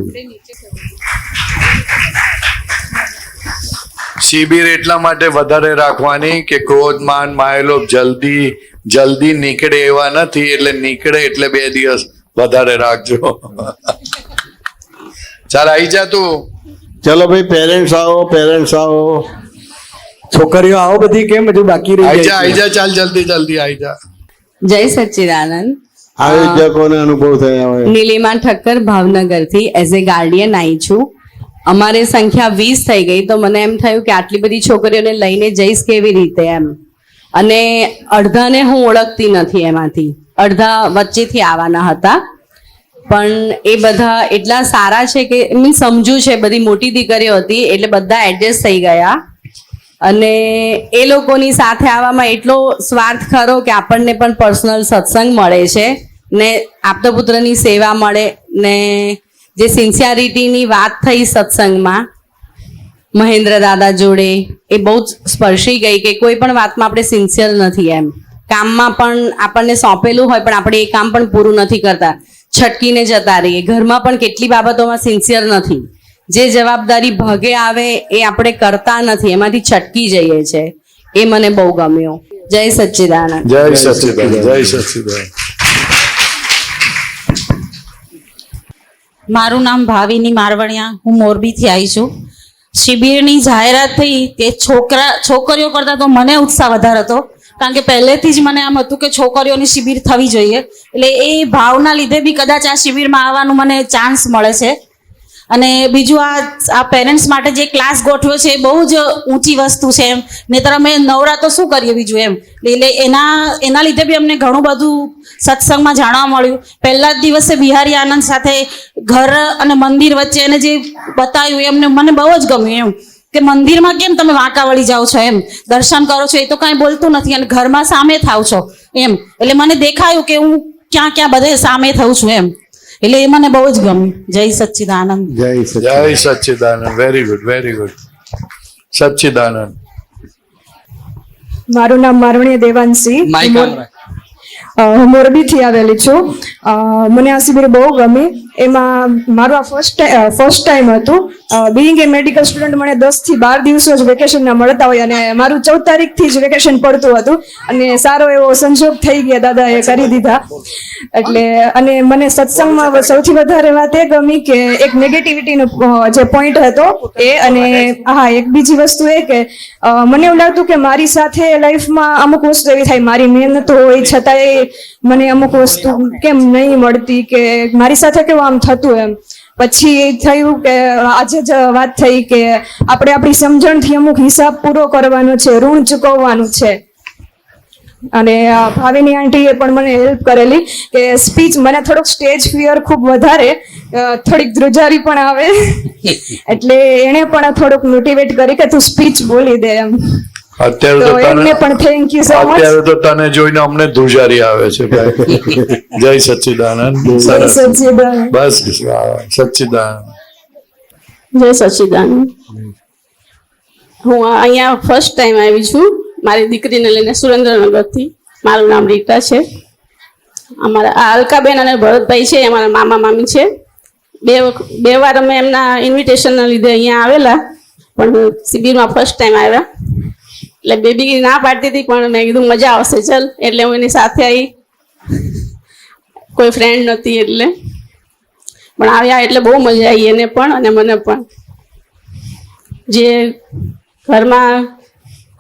શિબિર એટલા માટે વધારે રાખવાની કે ક્રોધ, માન, માયલોભ જલ્દી નીકળે એવા નથી. એટલે નીકળે એટલે 2 દિવસ વધારે રાખજો. ચાલ આવી જા તું. ચલો ભાઈ, પેરેન્ટ્સ આવો, પેરેન્ટ્સ આવો. છોકરીઓ આવો બધી, કેમ બધું બાકી રહી આવી જાય? જા, ચાલ જલ્દી આવી જા. જય સચ્ચિદાનંદ. આયોજકોને અનુભવ થયા હોય. નીલિમા ઠક્કર ભાવનગરથી એઝ એ ગાર્ડિયન આવી છું. અમારે સંખ્યા 20 થઈ ગઈ તો મને એમ થયું કે આટલી બધી છોકરીઓને લઈને જઈશ કેવી રીતે એમ. અને અડધાને હું ઓળખતી નથી, એમાંથી અડધા વચ્ચેથી આવવાના હતા. પણ એ બધા એટલા સારા છે કે મીન્સ સમજુ છે, બધી મોટી દીકરીઓ હતી એટલે બધા એડજસ્ટ થઈ ગયા. અને એ લોકોની સાથે આવવામાં એટલો સ્વાર્થ ખરો કે આપણને પણ પર્સનલ સત્સંગ મળે છે. ને આપતા પુત્રની સેવા મળે ને જે સિન્સિયરિટીની વાત થઈ સત્સંગમાં મહેન્દ્ર દાદા જોડે, એ બહુ જ સ્પર્શી ગઈ કે કોઈ પણ વાતમાં આપણે સિન્સિયર નથી એમ. કામમાં પણ આપણને સોંપેલું હોય પણ આપણે એ કામ પણ પૂરું નથી કરતા, છટકીને જતા રહીએ. ઘરમાં પણ કેટલી બાબતોમાં સિન્સિયર નથી. જે જવાબદારી ભાગે આવે એ આપણે કરતા નથી, એમાંથી છટકી જઈએ છે. એ મને બહુ ગમ્યું. જય સચ્ચિદાનંદ. જય સચ્ચિદાનંદ. જય સચ્ચિદાનંદ. મારું નામ ભાવિની મારવણિયા, હું મોરબીથી આવી છું. શિબિરની જાહેરાત થઈ તે છોકરીઓ કરતાં તો મને ઉત્સાહ વધારે હતો, કારણ કે પહેલેથી જ મને આમ હતું કે છોકરીઓની શિબિર થવી જોઈએ. એટલે એ ભાવના લીધે બી કદાચ આ શિબિરમાં આવવાનું મને ચાન્સ મળે છે. અને બીજું આ પેરેન્ટ્સ માટે જે ક્લાસ ગોઠવ્યો છે એ બહુ જ ઊંચી વસ્તુ છે એમ. નહીંતર અમે નવરા તો શું કરીએ બીજું એમ. એટલે એના લીધે બી અમને ઘણું બધું સત્સંગમાં જાણવા મળ્યું. પહેલા જ દિવસે બિહારી આનંદ સાથે ઘર અને મંદિર વચ્ચે એને જે બતાવ્યું એમને મને બહુ જ ગમ્યું એમ. કે મંદિરમાં કેમ તમે વાંકા વળી જાઓ છો એમ, દર્શન કરો છો, એ તો કાંઈ બોલતું નથી અને ઘરમાં સામે થાવ છો એમ. એટલે મને દેખાયું કે હું ક્યાં ક્યાં બધે સામે થઉં છું એમ. એટલે એ મને બહુ જ ગમ્યું. જય સચ્ચિદાનંદ. જય Sachchidanand. Very good, very good. Sachchidanand. મારું નામ મારવણીયા દેવાંશી, હું મોરબીથી આવેલી છું. મને આ શિબિર બહુ ગમી. એમાં મારું આ ફર્સ્ટ ટાઈમ હતું. બિંગ એ મેડિકલ સ્ટુડન્ટ મને 10 થી 12 દિવસો જ વેકેશનના મળતા હોય અને મારું 14 તારીખથી જ વેકેશન પડતું હતું અને સારો એવો સંજોગ થઈ ગયા, દાદાએ કરી દીધા. એટલે અને મને સત્સંગમાં સૌથી વધારે વાત એ ગમી કે એક નેગેટિવિટીનો જે પોઈન્ટ હતો એ, અને હા એક બીજી વસ્તુ એ કે મને એવું લાગતું કે મારી સાથે લાઈફમાં અમુક વસ્તુ એવી થાય, મારી મહેનત હોય છતાંય મને અમુક વસ્તુ કેમ નહીં મળતી, કે મારી સાથે કેવું આમ થતું એમ. પછી થયું કે આજે જ વાત થઈ કે આપણે આપણી સમજણથી અમુક હિસાબ પૂરો કરવાનો છે, ઋણ ચૂકવવાનું છે. અને ભાવિની આંટીએ પણ મને હેલ્પ કરેલી કે સ્પીચ, મને થોડોક સ્ટેજ ફિયર ખૂબ વધારે, થોડીક ધ્રુજારી પણ આવે એટલે એણે પણ થોડુંક મોટિવેટ કરી કે તું સ્પીચ બોલી દે એમ. અત્યારે તો તને જોઈને અમને ધ્રુજારી આવે છે ભાઈ. જય સચ્ચિદાનંદ. બસ સચ્ચિદાનંદ. જય સચ્ચિદાનંદ. હું અહીંયા ફર્સ્ટ ટાઈમ આવી છું મારી દીકરીને લઈને સુરેન્દ્રનગરથી. મારું નામ રીટા છે. અમારા અલકાબેન અને ભરતભાઈ છે, અમારા મામા મામી છે. બે વાર અમે એમના ઇન્વિટેશનના લીધે અહીંયા આવેલા, પણ શિબિરમાં ફર્સ્ટ ટાઈમ આવ્યા. એટલે બેબી ના પાડતી હતી પણ મેં કીધું મજા આવશે ચલ, એટલે હું એની સાથે આવી. કોઈ ફ્રેન્ડ નહોતી એટલે, પણ આવ્યા એટલે બહુ મજા આવી એને પણ અને મને પણ. જે ઘરમાં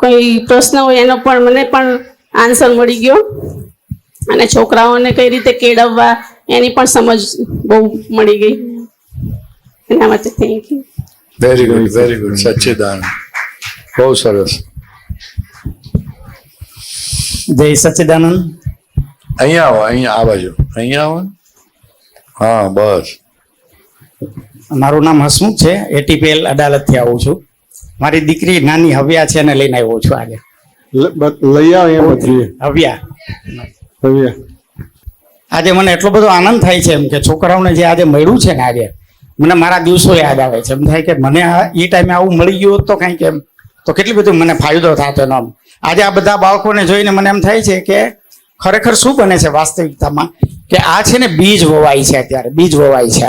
કોઈ પ્રશ્ન હોય એનો પણ મને પણ આન્સર મળી ગયો અને છોકરાઓને કઈ રીતે કેળવવા એની પણ સમજ બહુ મળી ગઈ. એના માટે thank you. Very good, very good. Sachchidanand. બહુ સરસ. જય સચ્ચિદાનંદ. અહીંયા આવો, અહીંયા આ બાજુ, અહીંયા આવો. હા બસ. મારું નામ હસમુખ છે, એટીપીએલ અદાલતથી આવું છું. મારી દીકરી નાની હવ્યા છે એને લઈને આવ્યો છું આજે. લઈ આવો હવ્યા. આજે મને એટલો બધો આનંદ થાય છે એમ કે છોકરાઓને જે આજે મળ્યું છે ને, આજે મને મારા દિવસો યાદ આવે છે. એમ થાય કે મને એ ટાઈમે આવું મળી ગયું તો કંઈક એમ તો કેટલી બધું મને ફાયદો થતો એનો. આજે આ બધા બાળકોને જોઈને મને એમ થાય છે કે ખરેખર શું બને છે વાસ્તવિકતામાં કે આ છે ને બીજ વવાય છે, અત્યારે બીજ વવાય છે.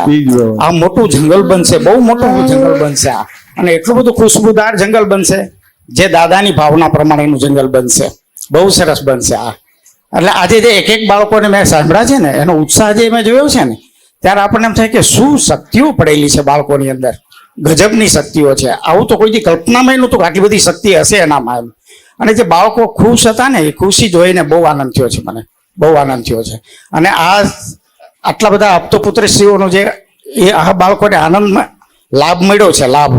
આ મોટું જંગલ બનશે, બહુ મોટું જંગલ બનશે આ, અને એટલું બધું ખુશ્બુદાર જંગલ બનશે જે દાદાની ભાવના પ્રમાણેનું જંગલ બનશે. બહુ સરસ બનશે આ. એટલે આજે જે એક એક બાળકોને મેં સાંભળ્યા છે ને, એનો ઉત્સાહ જે મેં જોયો છે ને, ત્યારે આપણને એમ થાય કે શું શક્તિઓ પડેલી છે બાળકોની અંદર. ગજબની શક્તિઓ છે. આવું તો કોઈથી કલ્પનામાં નહોતું આટલી બધી શક્તિ હશે એનામાં એમ. અને જે બાળકો ખુશ હતા ને, એ ખુશી જોઈને બહુ આનંદ થયો છે મને, બહુ આનંદ થયો છે. અને આ આટલા બધા આપતોપુત્રશ્રીઓનો જે એ આ બાળકોને આનંદમાં લાભ મળ્યો છે, લાભ.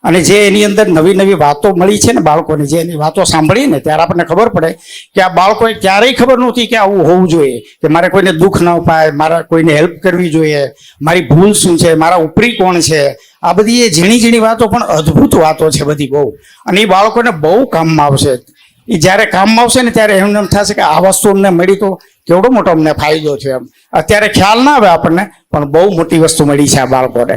અને જે એની અંદર નવી નવી વાતો મળી છે ને બાળકોને, જે એની વાતો સાંભળી ને ત્યારે આપણને ખબર પડે કે આ બાળકોએ ક્યારેય ખબર નહોતી કે આવું હોવું જોઈએ, કે મારે કોઈને દુઃખ ન પાય, મારે કોઈને હેલ્પ કરવી જોઈએ, મારી ભૂલ શું છે, મારા ઉપરી કોણ છે. આ બધી એ ઝીણી ઝીણી વાતો પણ અદ્ભુત વાતો છે બધી બહુ, અને એ બાળકોને બહુ કામમાં આવશે. એ જ્યારે કામમાં આવશે ને ત્યારે એમને એમ થશે કે આ વસ્તુ અમને મળી તો કેવડો મોટો અમને ફાયદો છે એમ. અત્યારે ખ્યાલ ના આવે આપણને, પણ બહુ મોટી વસ્તુ મળી છે આ બાળકોને.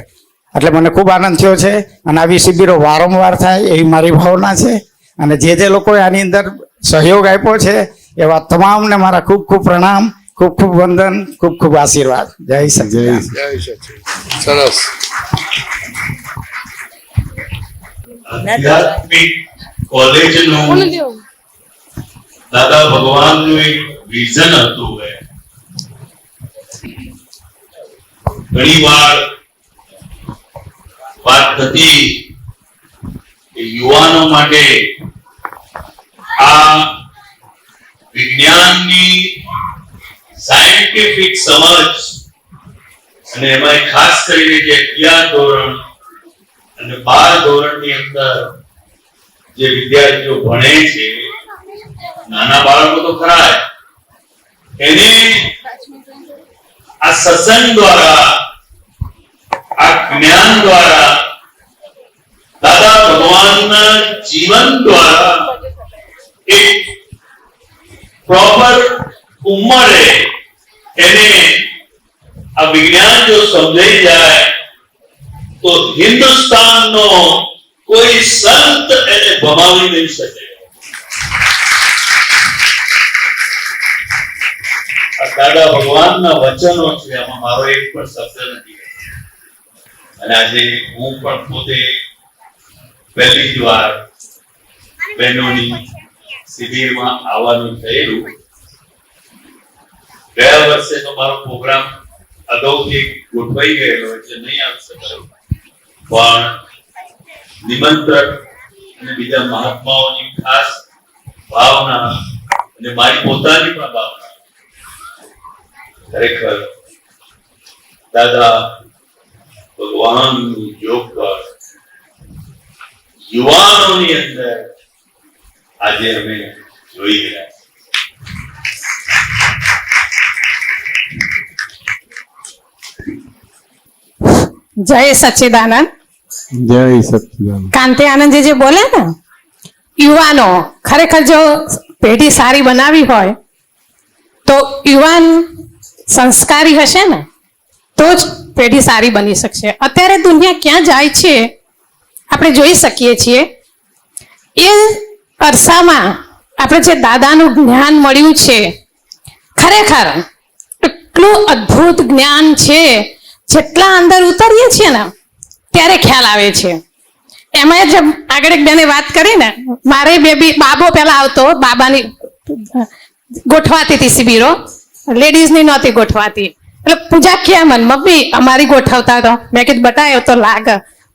એટલે મને ખૂબ આનંદ થયો છે અને આવી શિબિરો વારંવાર થાય એવી મારી ભાવના છે. અને જે લોકોએ આની અંદર સહયોગ આપ્યો છે એવા તમામને મારા ખૂબ ખૂબ પ્રણામ, ખૂબ ખૂબ વંદન, ખૂબ ખૂબ આશીર્વાદ. જય સચિદાનંદ. જય સચિદાનંદ. સરસ. આધ્યાત્મિક કોલેજનું દાદા ભગવાનનું એક વિઝન હતું. ઘણી વાર વાત થતી કે યુવાનો માટે આ વિજ્ઞાનની સાયન્ટિફિક સમજ અને એમાં ખાસ કરીને જે 11 ધોરણ અને 12 ધોરણની અંદર જે વિદ્યાર્થીઓ ભણે છે, નાના બાળકો તો ખરા, એને આ સત્સંગ દ્વારા, આ જ્ઞાન દ્વારા, દાદા ભગવાનના જીવન દ્વારા એક પ્રોપર ઉંમરે એને આ વિજ્ઞાન જો સમજાઈ જાય તો હિન્દુસ્તાનનો કોઈ સંત એને ભમાવી નહીં શકે. આ દાદા ભગવાનના વચનો છે, આમાં મારો એક પણ શબ્દ નથી. અને આજે હું પણ પોતે પહેલી જ વાર બહેનોની શિબિરમાં આવવાનું થયેલું. ગયા વર્ષે તો મારો પ્રોગ્રામ અગાઉથી ગોઠવાઈ ગયેલો એટલે નહીં આવી શકાયો, પણ નિમંત્રક અને બીજા મહાત્માઓની ખાસ ભાવના અને મારી પોતાની પણ ભાવના, ખરેખર દાદા ભગવાનનું યોગ કર યુવાનોની અંદર આજે અમે જોઈ ગયા. જય સચ્ચિદાનંદ. જય સચિદાનંદ. કાંતિ આનંદજી જે બોલે ને, યુવાનો ખરેખર જો પેઢી સારી બનાવી હોય તો યુવાન સંસ્કારી હશે ને તો જ પેઢી સારી બની શકશે. અત્યારે દુનિયા ક્યાં જાય છે આપણે જોઈ શકીએ છીએ. એ અરસામાં આપણે જે દાદાનું જ્ઞાન મળ્યું છે, ખરેખર એટલું અદ્ભુત જ્ઞાન છે, જેટલા અંદર ઉતરીએ છીએ ને ત્યારે ખ્યાલ આવે છે. એમાં જ આગળ એક બેને વાત કરી ને, મારે બાબો પેલા આવતો, બાબાની ગોઠવાતી હતી શિબિરો, લેડીઝની નહોતી ગોઠવાતી. એટલે પૂજા ક્યાં મન મમ્મી અમારી ગોઠવતા તો મેં કીધું બતાવ્યો તો લાગ,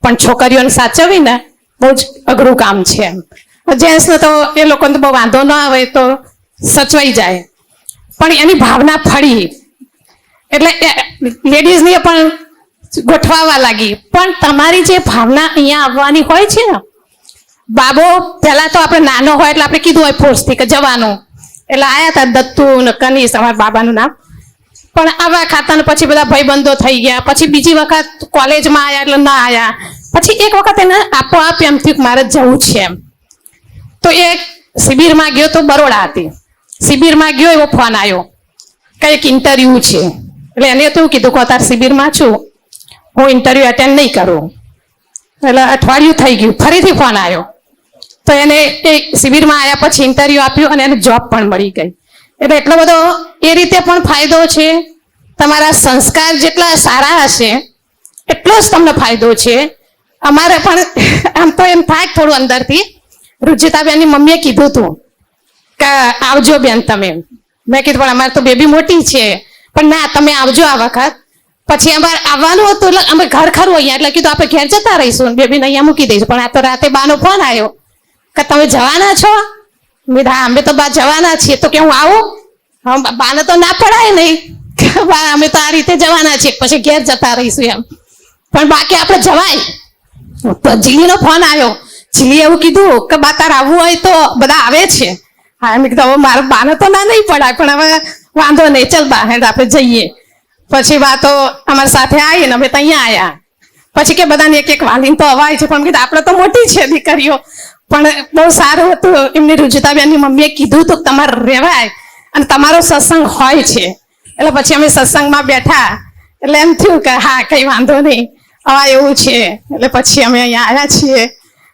પણ છોકરીઓને સાચવવી ને બહુ જ અઘરું કામ છે. જેન્ટ્સને તો એ લોકોને તો બહુ વાંધો ન આવે તો સચવાઈ જાય, પણ એની ભાવના ફળી એટલે લેડીઝને પણ ગોઠવાવા લાગી. પણ તમારી જે ભાવના અહીંયા આવવાની હોય છે ને, બાબો પહેલા તો આપણે નાનો હોય એટલે આપણે કીધું હોય ફોર્સથી કે જવાનું, એટલે આયા હતા દત્તુ ને કનીશ, અમારા બાબાનું નામ. પણ આવા ખાતા ને પછી બધા ભાઈબંધો થઈ ગયા, પછી બીજી વખત કોલેજમાં આવ્યા એટલે ના આવ્યા, પછી એક વખત એને આપોઆપ એમ થયું કે મારે જવું છે એમ. તો એ શિબિરમાં ગયો તો બરોડા હતી, શિબિરમાં ગયો એવો ફોન આવ્યો કે એક ઇન્ટરવ્યુ છે. એટલે એને તો કીધું કે અત્યારે શિબિરમાં છું, હું ઇન્ટરવ્યુ અટેન્ડ નહીં કરું. એટલે અઠવાડિયું થઈ ગયું, ફરીથી ફોન આવ્યો તો એને એ શિબિરમાં આવ્યા પછી ઇન્ટરવ્યુ આપ્યું અને એને જોબ પણ મળી ગઈ. એટલે એટલો બધો એ રીતે પણ ફાયદો છે. તમારા સંસ્કાર જેટલા સારા હશે એટલો જ તમને ફાયદો છે. અમારે પણ આમ તો એમ થાય થોડું અંદરથી, રુચિતાબેનની મમ્મીએ કીધું હતું કે આવજો બેન તમે. મેં કીધું પણ અમારે તો બેબી મોટી છે, પણ ના તમે આવજો આ વખત. પછી અમારે આવવાનું હતું એટલે અમે ઘર ખરું અહીંયા, એટલે કીધું આપણે ઘેર જતા રહીશું, બેબીને અહીંયા મૂકી દઈશું. પણ આ તો રાતે બાનો ફોન આવ્યો કે તમે જવાના છો? મેં હા અમે તો બા જવાના છીએ. તો કે હું આવું? બાને તો ના પડાય નહીં કે બા અમે તો આ રીતે જવાના છીએ, પછી ઘેર જતા રહીશું એમ. પણ બાકી આપણે જવાય. તો જીલીનો ફોન આવ્યો, જીલી એવું કીધું કે બા તાર આવવું હોય તો બધા આવે છે. હા મેં કીધું હવે મારા બાને તો ના નહીં પડાય, પણ હવે વાંધો નહીં, ચાલ બા હેડ આપણે જઈએ. પછી બા તો અમારી સાથે આવી ને અમે તો અહીંયા આવ્યા. પછી કે બધાને એક એક વાલીને તો અવાય છે, પણ કીધું આપણે તો મોટી છે દીકરીઓ, પણ બહુ સારું હતું. એમની રુજિતાબેનની મમ્મીએ કીધું હતું કે તમારે રહેવાય અને તમારો સત્સંગ હોય છે. એટલે પછી અમે સત્સંગમાં બેઠા એટલે એમ થયું કે હા કઈ વાંધો નહીં, હવે એવું છે. એટલે પછી અમે અહીંયા આવ્યા છીએ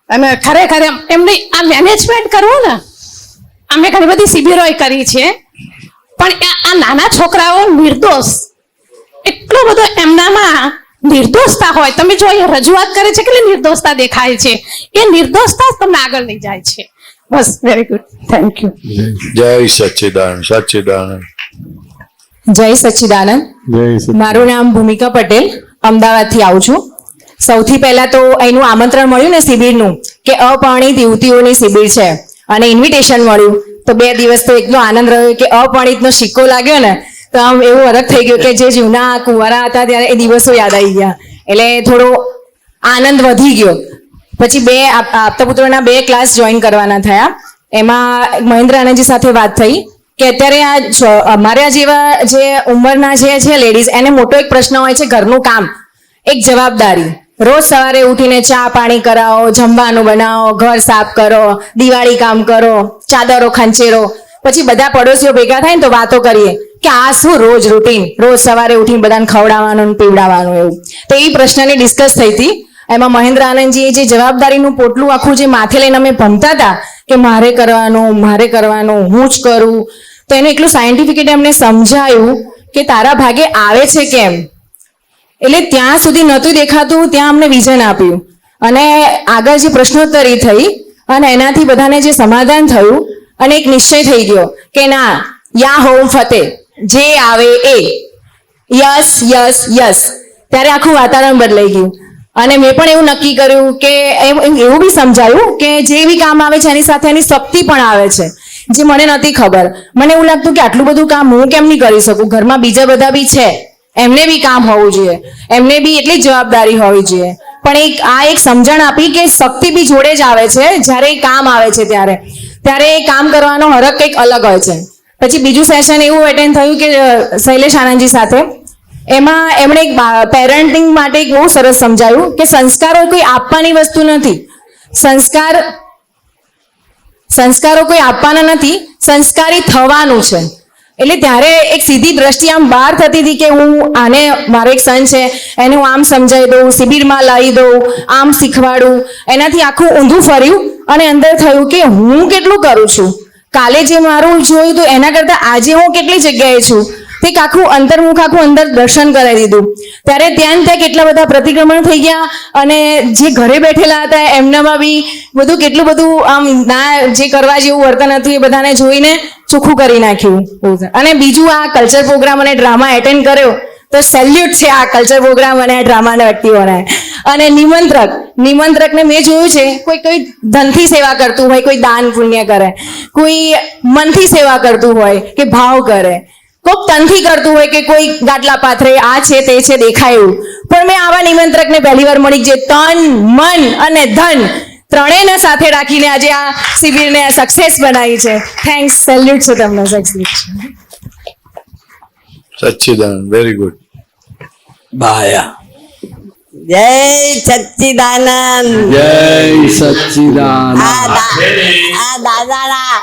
અને ખરેખર એમની આ મેનેજમેન્ટ કરવું ને, અમે ઘણી બધી શિબિરોય કરી છે, પણ આ નાના છોકરાઓ નિર્દોષ, એટલો બધો એમનામાં નિર્દોષતા હોય. તમે જો એ રજૂઆત કરે છે કેટલી નિર્દોષતા દેખાય છે, એ નિર્દોષતા જ તમને આગળ લઈ જાય છે. બસ, વેરી ગુડ, થેન્ક યુ. જય સચ્ચિદાનંદ. સચ્ચિદાનંદ. જય સચ્ચિદાનંદ. મારું નામ ભૂમિકા પટેલ, અમદાવાદથી આવું છું. સૌથી પહેલા તો અહીંનું આમંત્રણ મળ્યું ને શિબિરનું, કે અપરિણીત યુવતીઓની શિબિર છે અને ઇન્વિટેશન મળ્યું, તો 2 દિવસ તો એટલો આનંદ રહ્યો કે અપરિણીતનો સિક્કો લાગ્યો ને તો આમ એવું અરગ થઈ ગયું કે જે જૂના કુંવારા હતા ત્યારે એ દિવસો યાદ આવી ગયા, એટલે થોડો આનંદ વધી ગયો. પછી 2 આપતા પુત્રોના 2 ક્લાસ જોઈન કરવાના થયા. એમાં મહેન્દ્ર આનંદજી સાથે વાત થઈ કે અત્યારે અમારા જેવા જે ઉંમરના જે છે લેડીઝ, એને મોટો એક પ્રશ્ન હોય છે ઘરનું કામ, એક જવાબદારી. રોજ સવારે ઉઠીને ચા પાણી કરાવો, જમવાનું બનાવો, ઘર સાફ કરો, દિવાળી કામ કરો, ચાદરો ખંચેરો. પછી બધા પડોશીઓ ભેગા થાય ને તો વાતો કરીએ કે આ શું રોજ રૂટીન, રોજ સવારે ઉઠીને બધાને ખવડાવવાનું પીવડાવવાનું એવું. તો એ પ્રશ્નની ડિસ્કસ થઈ હતી. એમાં મહેન્દ્ર આનંદજીએ જે જવાબદારીનું પોટલું આખું જે માથે લઈને અમે ભણતા હતા કે મારે કરવાનું, હું જ કરું, તો એનું એટલું સાયન્ટિફિક એમને સમજાયું કે તારા ભાગે આવે છે કેમ. એટલે ત્યાં સુધી નહોતું દેખાતું, ત્યાં અમને વિઝન આપ્યું અને આગળ જે પ્રશ્નોત્તરી થઈ અને એનાથી બધાને જે સમાધાન થયું અને એક નિશ્ચય થઈ ગયો કે ના, યા હોમ ફતે, જે આવે એ, યસ યસ યસ. ત્યારે આખું વાતાવરણ બદલાઈ ગયું અને મેં પણ એવું નક્કી કર્યું કે એવું બી સમજાયું કે જે બી કામ આવે છે એની સાથે એની શક્તિ પણ આવે છે, જે મને નથી ખબર. મને એવું લાગતું કે આટલું બધું કામ હું કેમ નહીં કરી શકું, ઘરમાં બીજા બધા બી છે, એમને બી કામ હોવું જોઈએ, એમને બી એટલી જવાબદારી હોવી જોઈએ. પણ આ એક સમજણ આપી કે શક્તિ બી જોડે જ આવે છે, જ્યારે કામ આવે છે ત્યારે કામ કરવાનો હરખ કંઈક અલગ હોય છે. પછી બીજું સેશન એવું એટેન્ડ થયું કે શૈલેષ આનંદજી સાથે, એમાં એમણે એક પેરેન્ટિંગ માટે એક બહુ સરસ સમજાયું કે સંસ્કારો કોઈ આપવાની વસ્તુ નથી, સંસ્કારો કોઈ આપવાના નથી, સંસ્કારી થવાનું છે. એટલે ત્યારે એક સીધી દ્રષ્ટિ આમ બહાર થતી હતી કે હું આને, મારો એક સન છે એને હું આમ સમજાવી દઉં, શિબિરમાં લાવી દઉં, આમ શીખવાડું. એનાથી આખું ઊંધું ફર્યું અને અંદર થયું કે હું કેટલું કરું છું, કાલે જે મારું જોયું હતું એના કરતા આજે હું કેટલી જગ્યાએ છું. તે આખું અંતર્મુખ આખું અંદર દર્શન કરાવી દીધું. ત્યારે ત્યાં કેટલા બધા પ્રતિક્રમણ થઈ ગયા અને જે ઘરે બેઠેલા હતા એમનામાં બી બધું કેટલું બધું આમ ના જે કરવા જેવું વર્તન હતું એ બધાને જોઈને ચોખ્ખું કરી નાખ્યું. અને બીજું આ કલ્ચર પ્રોગ્રામ અને ડ્રામા એટેન્ડ કર્યો તો સેલ્યુટ છે આ કલ્ચર પ્રોગ્રામ અને આ ડ્રામાના વ્યક્તિઓને. અને નિમંત્રકને મેં જોયું છે, કોઈ ધનથી સેવા કરતું હોય, કોઈ દાન પુણ્ય કરે, કોઈ મનથી સેવા કરતું હોય કે ભાવ કરે, કોઈક તનથી કરતું હોય કે કોઈ ગાટલા પાથરે, આ છે તે છે દેખાયું. પણ મેં આવા નિમંત્રકને પહેલી વાર મળી જે તન, મન અને ધન ત્રણેયને સાથે રાખીને આજે આ શિબિરને સક્સેસ બનાવી છે. થેન્ક્સ, સેલ્યુટ છે તમને. સચ્ચિદાનંદ, વેરી ગુડ. બાયા. જય સચ્ચિદાનંદ. જય સચ્ચિદાનંદ. આ દાદાના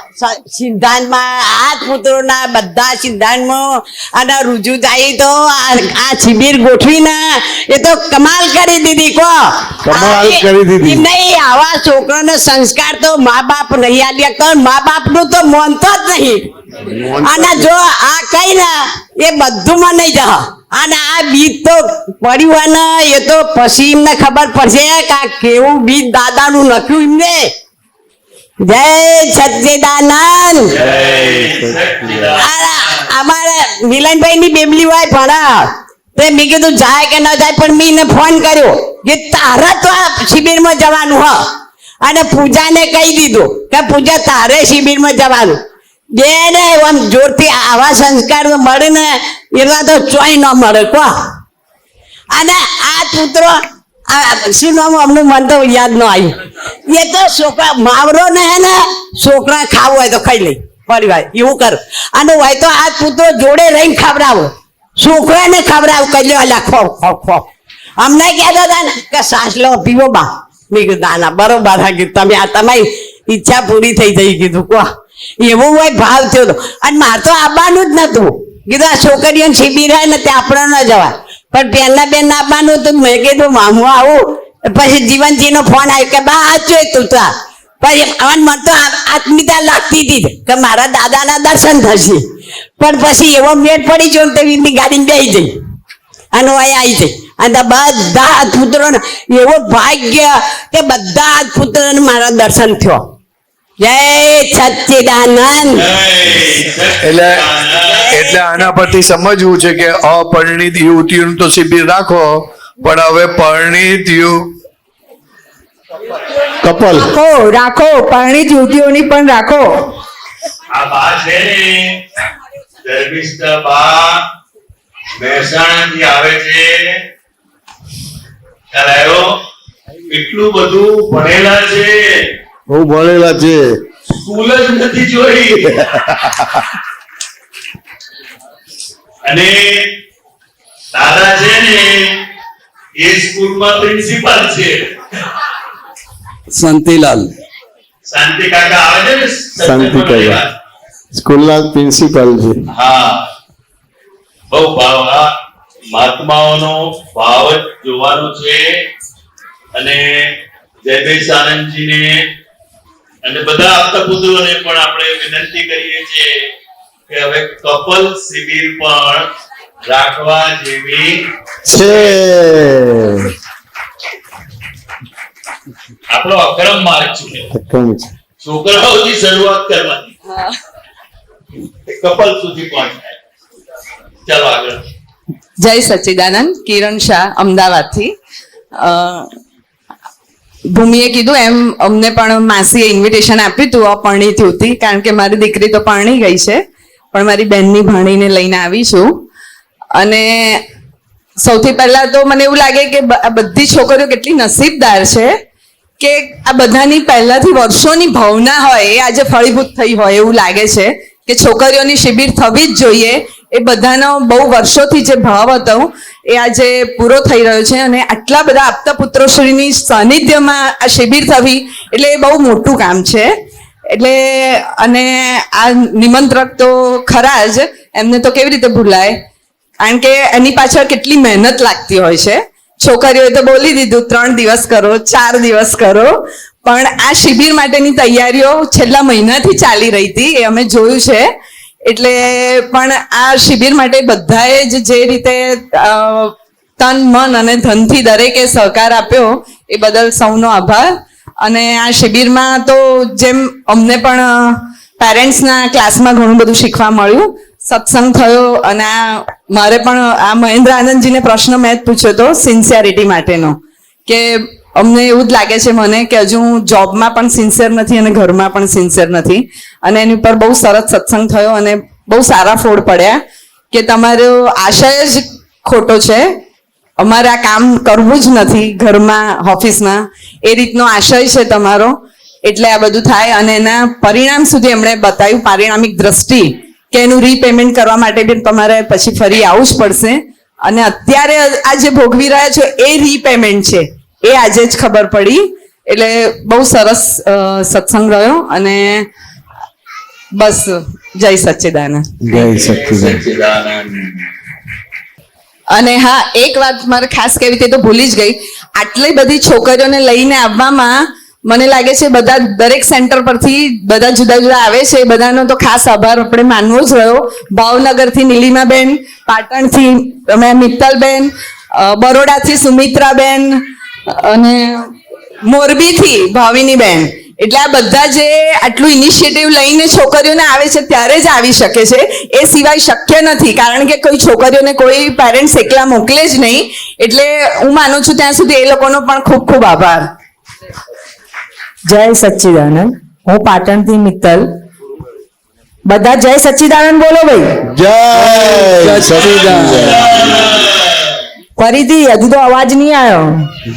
સિદ્ધાંતમાં, આ પુત્રોના બધા સિદ્ધાંતમાં અને રુજુ થાય તો આ શિબિર ગોઠવીને એ તો કમાલ કરી દીધી. નહીં, આવા છોકરાનો સંસ્કાર તો મા બાપ નહીં આલ્યા, તો મા બાપ નું તો માનતો જ નહીં. અને જો આ કઈ ને એ બધું માં નહીં જા. અને આ બીજ તો પડ્યું હોય ને એ તો પછી એમને ખબર પડશે કે આ કેવું બીજ દાદાનું લખ્યું એમને. જય સચ્ચિદાનંદ. અમારે મિલનભાઈ ની બેબલી હોય ભણા, તે મેં કીધું જાય કે ન જાય, પણ મેં એને ફોન કર્યો કે તારે તો આ શિબિરમાં જવાનું હ. અને પૂજાને કહી દીધું કે પૂજા તારે શિબિરમાં જવાનું. બેને આમ જોરથી આવા સંસ્કાર મળે ને એવા તો ચોય ન મળે કો. અને આ પુત્રો શું નામ અમનું મન તો યાદ ન આવ્યું. એ તો છોકરા માવરો ને હે ને છોકરા ખાવું હોય તો ખાઈ લઈ પરિવાર એવું કર. અને હોય તો આ પુત્રો જોડે રહીને ખવડાવો, છોકરાને ખવડાવો, કહી લો અલ્યા ખો ખો ખો. અમને કહેતા હતા ને કે સાસ લો પીવો બા. મેં કીધું ના બરોબર હા, તમે આ તમારી ઈચ્છા પૂરી થઈ જઈ કીધું કો એવું હોય ભાવ થયો હતો. અને મારે તો આવવાનું જ નતું, કીધું આ છોકરીઓને શિબિર હોય ને ત્યાં આપણે ન જવાય, પણ પહેલા બેન આવવાનું હતું. મેં કીધું મામું આવું. પછી જીવનજીનો ફોન આવ્યો કે બા આ જોઈ તું તો પછી મને તો આત્મીયતા લાગતી હતી કે મારા દાદાના દર્શન થશે, પણ પછી એવો મેળ પડી ગયો તે વીરની ગાડીને બેસી જઈ અને અહીં આવી જઈ અને બધા હાથ પુત્રોને એવો ભાગ્ય કે બધા હાથ પુત્રોને મારા દર્શન થયો. જય સચ્ચિદાનંદ. એટલે આના પરથી સમજવું છે કે અપરિણિત યુવતીઓનું તો શિબિર રાખો, પણ હવે પરિણિત કપલ રાખો પરિણીત યુવતીઓની પણ રાખો. આ બા છે ને ધર્મિષ્ઠ બા મહેસાણાથી આવે છે. કરાયો એટલું બધું ભણેલા છે, બહુ ભણેલા છે, સ્કૂલ જ નથી જોઈ. અને દાદા છે ને એ સ્કૂલમાં પ્રિન્સિપાલ છે. શાંતિલાલ શાંતિ કાકા આવે છે ને શાંતિ કાકા સ્કૂલના પ્રિન્સિપાલ છે. હા, બહુ ભાવ. આ મહાત્માઓનો ભાવ જ જોવાનો છે. અને જયદેશ આનંદજીને અને બધા આપતા પુત્રોને પણ આપણે વિનંતી કરીએ છીએ કે હવે કપલ શિબિર પણ રાખવા જેવી છે. આપણો અક્રમ માર્ગ છે, છોકરાઓથી શરૂઆત કરવાની, કપલ સુધી પહોંચાય. ચાલો આગળ. જય સચ્ચિદાનંદ. કિરણ શાહ, અમદાવાદથી. ભૂમિએ કીધું એમ અમને પણ માસીએ ઇન્વિટેશન આપ્યું હતું અપરિણીત યુવતી, કારણ કે મારી દીકરી તો પરણી ગઈ છે, પણ મારી બહેનની ભાણીને લઈને આવી છું. અને સૌથી પહેલા તો મને એવું લાગે કે આ બધી છોકરીઓ કેટલી નસીબદાર છે કે આ બધાની પહેલાથી વર્ષોની ભાવના હોય એ આજે ફળીભૂત થઈ હોય એવું લાગે છે કે છોકરીઓની શિબિર થવી જ જોઈએ. એ બધાનો બહુ વર્ષોથી જે ભાવ હતો એ આજે પૂરો થઈ રહ્યો છે. અને આટલા બધા આપતા પુત્રોશ્રીની સાનિધ્યમાં આ શિબિર થવી એટલે એ બહુ મોટું કામ છે. એટલે અને આ નિમંત્રક તો ખરા જ, એમને તો કેવી રીતે ભૂલાય, કારણ કે એની પાછળ કેટલી મહેનત લાગતી હોય છે. છોકરીઓએ તો બોલી દીધું 3 દિવસ કરો, 4 દિવસ કરો, પણ આ શિબિર માટેની તૈયારીઓ છેલ્લા મહિનાથી ચાલી રહી હતી એ અમે જોયું છે. એટલે પણ આ શિબિર માટે બધાએ જ જે રીતે તન મન અને ધનથી દરેકે સહકાર આપ્યો એ બદલ સૌનો આભાર. અને આ શિબિરમાં તો જેમ અમને પણ પેરેન્ટ્સના ક્લાસમાં ઘણું બધું શીખવા મળ્યું, સત્સંગ થયો. અને આ મારે પણ આ મહેન્દ્ર આનંદજીને પ્રશ્ન મેં જ પૂછ્યો હતો સિન્સિયરિટી માટેનો, કે અમને એવું જ લાગે છે મને કે હજુ હું જોબમાં પણ સિન્સિયર નથી અને ઘરમાં પણ સિન્સિયર નથી. અને એની ઉપર બહુ સરસ સત્સંગ થયો અને બહુ સારા ફોડ પડ્યા કે તમારો આશય જ ખોટો છે, અમારે આ કામ કરવું જ નથી ઘરમાં ઓફિસમાં, એ રીતનો આશય છે તમારો, એટલે આ બધું થાય. અને એના પરિણામ સુધી એમણે બતાવ્યું, પારિણામિક દ્રષ્ટિ, કે એનું રીપેમેન્ટ કરવા માટે બી તમારે પછી ફરી આવવું જ પડશે. અને અત્યારે આ જે ભોગવી રહ્યા છો એ રીપેમેન્ટ છે, એ આજે જ ખબર પડી. એટલે બહુ સરસ સત્સંગ રહ્યો. અને બસ જય સચ્ચિદાનંદ. જય સચ્ચિદાનંદ. અને હા, એક વાત મારે ખાસ કહેવી હતી તો ભૂલી જ ગઈ. આટલી બધી છોકરીઓને લઈને આવવામાં મને લાગે છે બધા દરેક સેન્ટર પરથી બધા જુદા જુદા આવે છે, બધાનો તો ખાસ આભાર આપણે માનવો જ રહ્યો. ભાવનગરથી નીલિમાબેન, પાટણથી અમે મિત્તલબેન, બરોડાથી સુમિત્રાબેન અને મોરબીથી ભાવિનીબેન. એટલે આ બધા જે આટલું ઇનિશિયેટિવ લઈને છોકરીઓને આવે છે ત્યારે જ આવી શકે છે, એ સિવાય શક્ય નથી. કારણ કે કોઈ છોકરીઓને કોઈ પેરેન્ટ્સ એકલા મોકલે જ નહીં. એટલે હું માનું છું ત્યાં સુધી એ લોકોનો પણ ખૂબ ખૂબ આભાર. જય સચ્ચિદાનંદ. હું પાટણથી મિત્તલ. બધા જય સચ્ચિદાનંદ બોલો ભાઈ. જય સચ્ચિદાનંદ. ફરીથી હજુ તો અવાજ નહીં આવ્યો.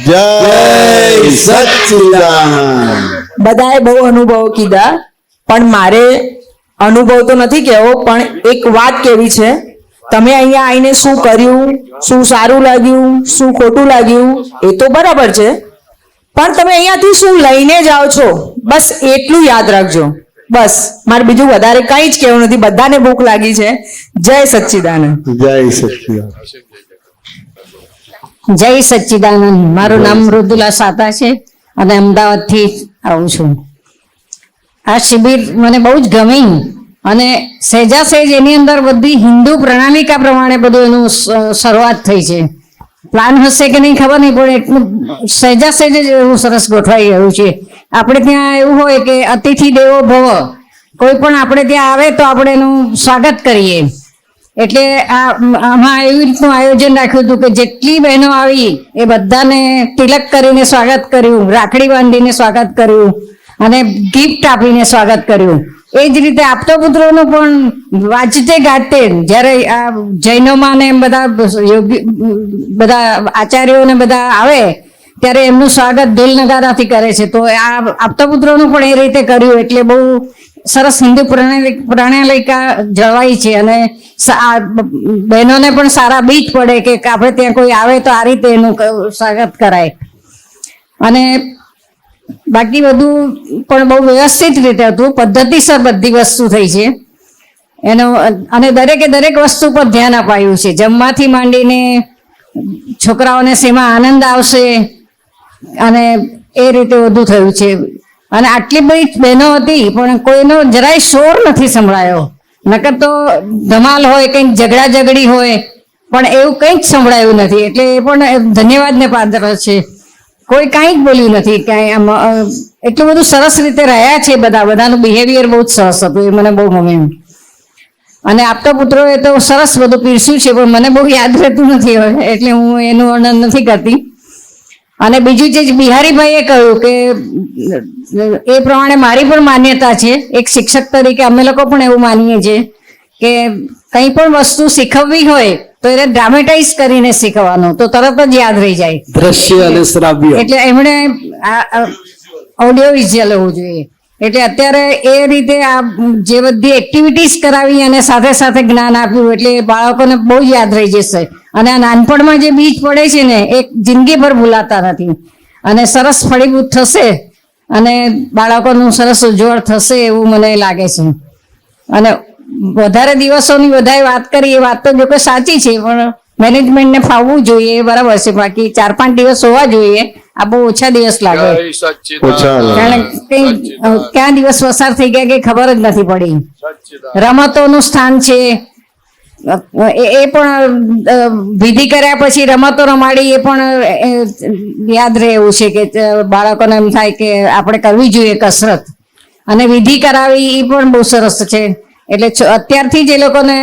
જય સચ્ચિદાનંદ. બધાએ બહુ અનુભવો કીધા, પણ મારે અનુભવ તો નથી કહેવો, પણ એક વાત કેવી છે. તમે અહીંયા આવીને શું કર્યું, શું સારું લાગ્યું, શું ખોટું લાગ્યું, એ તો બરાબર છે, પણ તમે અહીંયાથી શું લઈને જાઓ છો બસ એટલું યાદ રાખજો. બસ મારે બીજું વધારે કંઈ જ કહેવું નથી. બધાને ભૂખ લાગી છે. જય સચ્ચિદાનંદ. જય સચ્ચિદાનંદ. જય સચ્ચિદાનંદ. મારું નામ મૃદુલા સાતા છે અને અમદાવાદથી આવું છું. આ શિબિર મને બહુ જ ગમી અને સહેજા સહેજ એની અંદર બધી હિન્દુ પ્રણાલિકા પ્રમાણે બધું એનું શરૂઆત થઈ છે. પ્લાન હશે કે નહીં ખબર નહીં, પણ એટલું સહેજા સહેજ જ એવું સરસ ગોઠવાઈ ગયું છે. આપણે ત્યાં એવું હોય કે અતિથિ દેવો ભવ, કોઈ પણ આપણે ત્યાં આવે તો આપણે એનું સ્વાગત કરીએ. એટલે આમાં એવી રીતનું આયોજન રાખ્યું હતું કે જેટલી બહેનો આવી એ બધાને તિલક કરીને સ્વાગત કર્યું, રાખડી બાંધીને સ્વાગત કર્યું અને ગિફ્ટ આપીને સ્વાગત કર્યું. એ જ રીતે આપતો પુત્રોનું પણ વાંચતે ગાતે જ્યારે આ જૈનોમાં ને બધા આચાર્યોને બધા આવે ત્યારે એમનું સ્વાગત ઢોલ નગારાથી કરે છે. તો આ આપતા પુત્રોનું પણ એ રીતે કર્યું એટલે બહુ સરસ હિન્દુ પ્રણાલિકા જળવાઈ છે અને બહેનોને પણ સારા બીજ પડે કે આપણે ત્યાં કોઈ આવે તો આ રીતે એનું સ્વાગત કરાય. અને બાકી બધું પણ બહુ વ્યવસ્થિત રીતે હતું, પદ્ધતિસર બધી વસ્તુ થઈ છે એનો. અને દરેકે દરેક વસ્તુ પર ધ્યાન અપાયું છે. જમવાથી માંડીને છોકરાઓને શેમાં આનંદ આવશે અને એ રીતે બધું થયું છે. અને આટલી બધી બહેનો હતી પણ કોઈનો જરાય શોર નથી સંભળાયો. નકર તો ધમાલ હોય, કંઈક ઝઘડા ઝઘડી હોય, પણ એવું કંઈ જ સંભળાયું નથી. એટલે એ પણ ધન્યવાદને પાત્ર છે. કોઈ કાંઈ જ બોલ્યું નથી. કાંઈ આમ એટલું બધું સરસ રીતે રહ્યા છે બધા. બધાનું બિહેવિયર બહુ જ સરસ હતું. એ મને બહુ ગમ્યું. અને આપતા પુત્રોએ તો સરસ બધું પીરસ્યું છે પણ મને બહુ યાદ રહેતું નથી હવે, એટલે હું એનું વર્ણન નથી કરતી. અને બીજું જે બિહારીભાઈએ કહ્યું કે એ પ્રમાણે મારી પણ માન્યતા છે. એક શિક્ષક તરીકે અમે લોકો પણ એવું માનીએ છીએ કે કંઈ પણ વસ્તુ શીખવવી હોય તો એને ડ્રામેટાઇઝ કરીને શીખવાનું, તો તરત જ યાદ રહી જાય. દ્રશ્ય અને શ્રાવ્ય. એટલે એમણે ઓડિયો વિઝ્યુઅલ હોવું જોઈએ. એટલે અત્યારે એ રીતે આ જે બધી એક્ટિવિટીઝ કરાવી અને સાથે સાથે જ્ઞાન આપ્યું એટલે બાળકોને બહુ જ યાદ રહી જશે. અને આ નાનપણમાં જે બીજ પડે છે ને એ જિંદગીભર ભૂલાતા નથી અને સરસ ફળીભૂત થશે અને બાળકોનું સરસ ઉજ્જવળ થશે એવું મને લાગે છે. અને વધારે દિવસોની બધાએ વાત કરી એ વાત તો જો કે સાચી છે, પણ મેનેજમેન્ટને ફાવવું જોઈએ એ બરાબર છે. બાકી 4-5 દિવસ હોવા જોઈએ. આ બહુ ઓછા દિવસ લાગે, કારણ કે ક્યાં દિવસ પસાર થઈ ગયા કે ખબર જ નથી પડી. રમતોનું સ્થાન છે એ પણ વિધિ કર્યા પછી રમતો રમાડી એ પણ યાદ રહે એવું છે કે બાળકોને એમ થાય કે આપણે કરવી જોઈએ કસરત. અને વિધિ કરાવી એ પણ બહુ સરસ છે. એટલે અત્યારથી જ એ લોકોને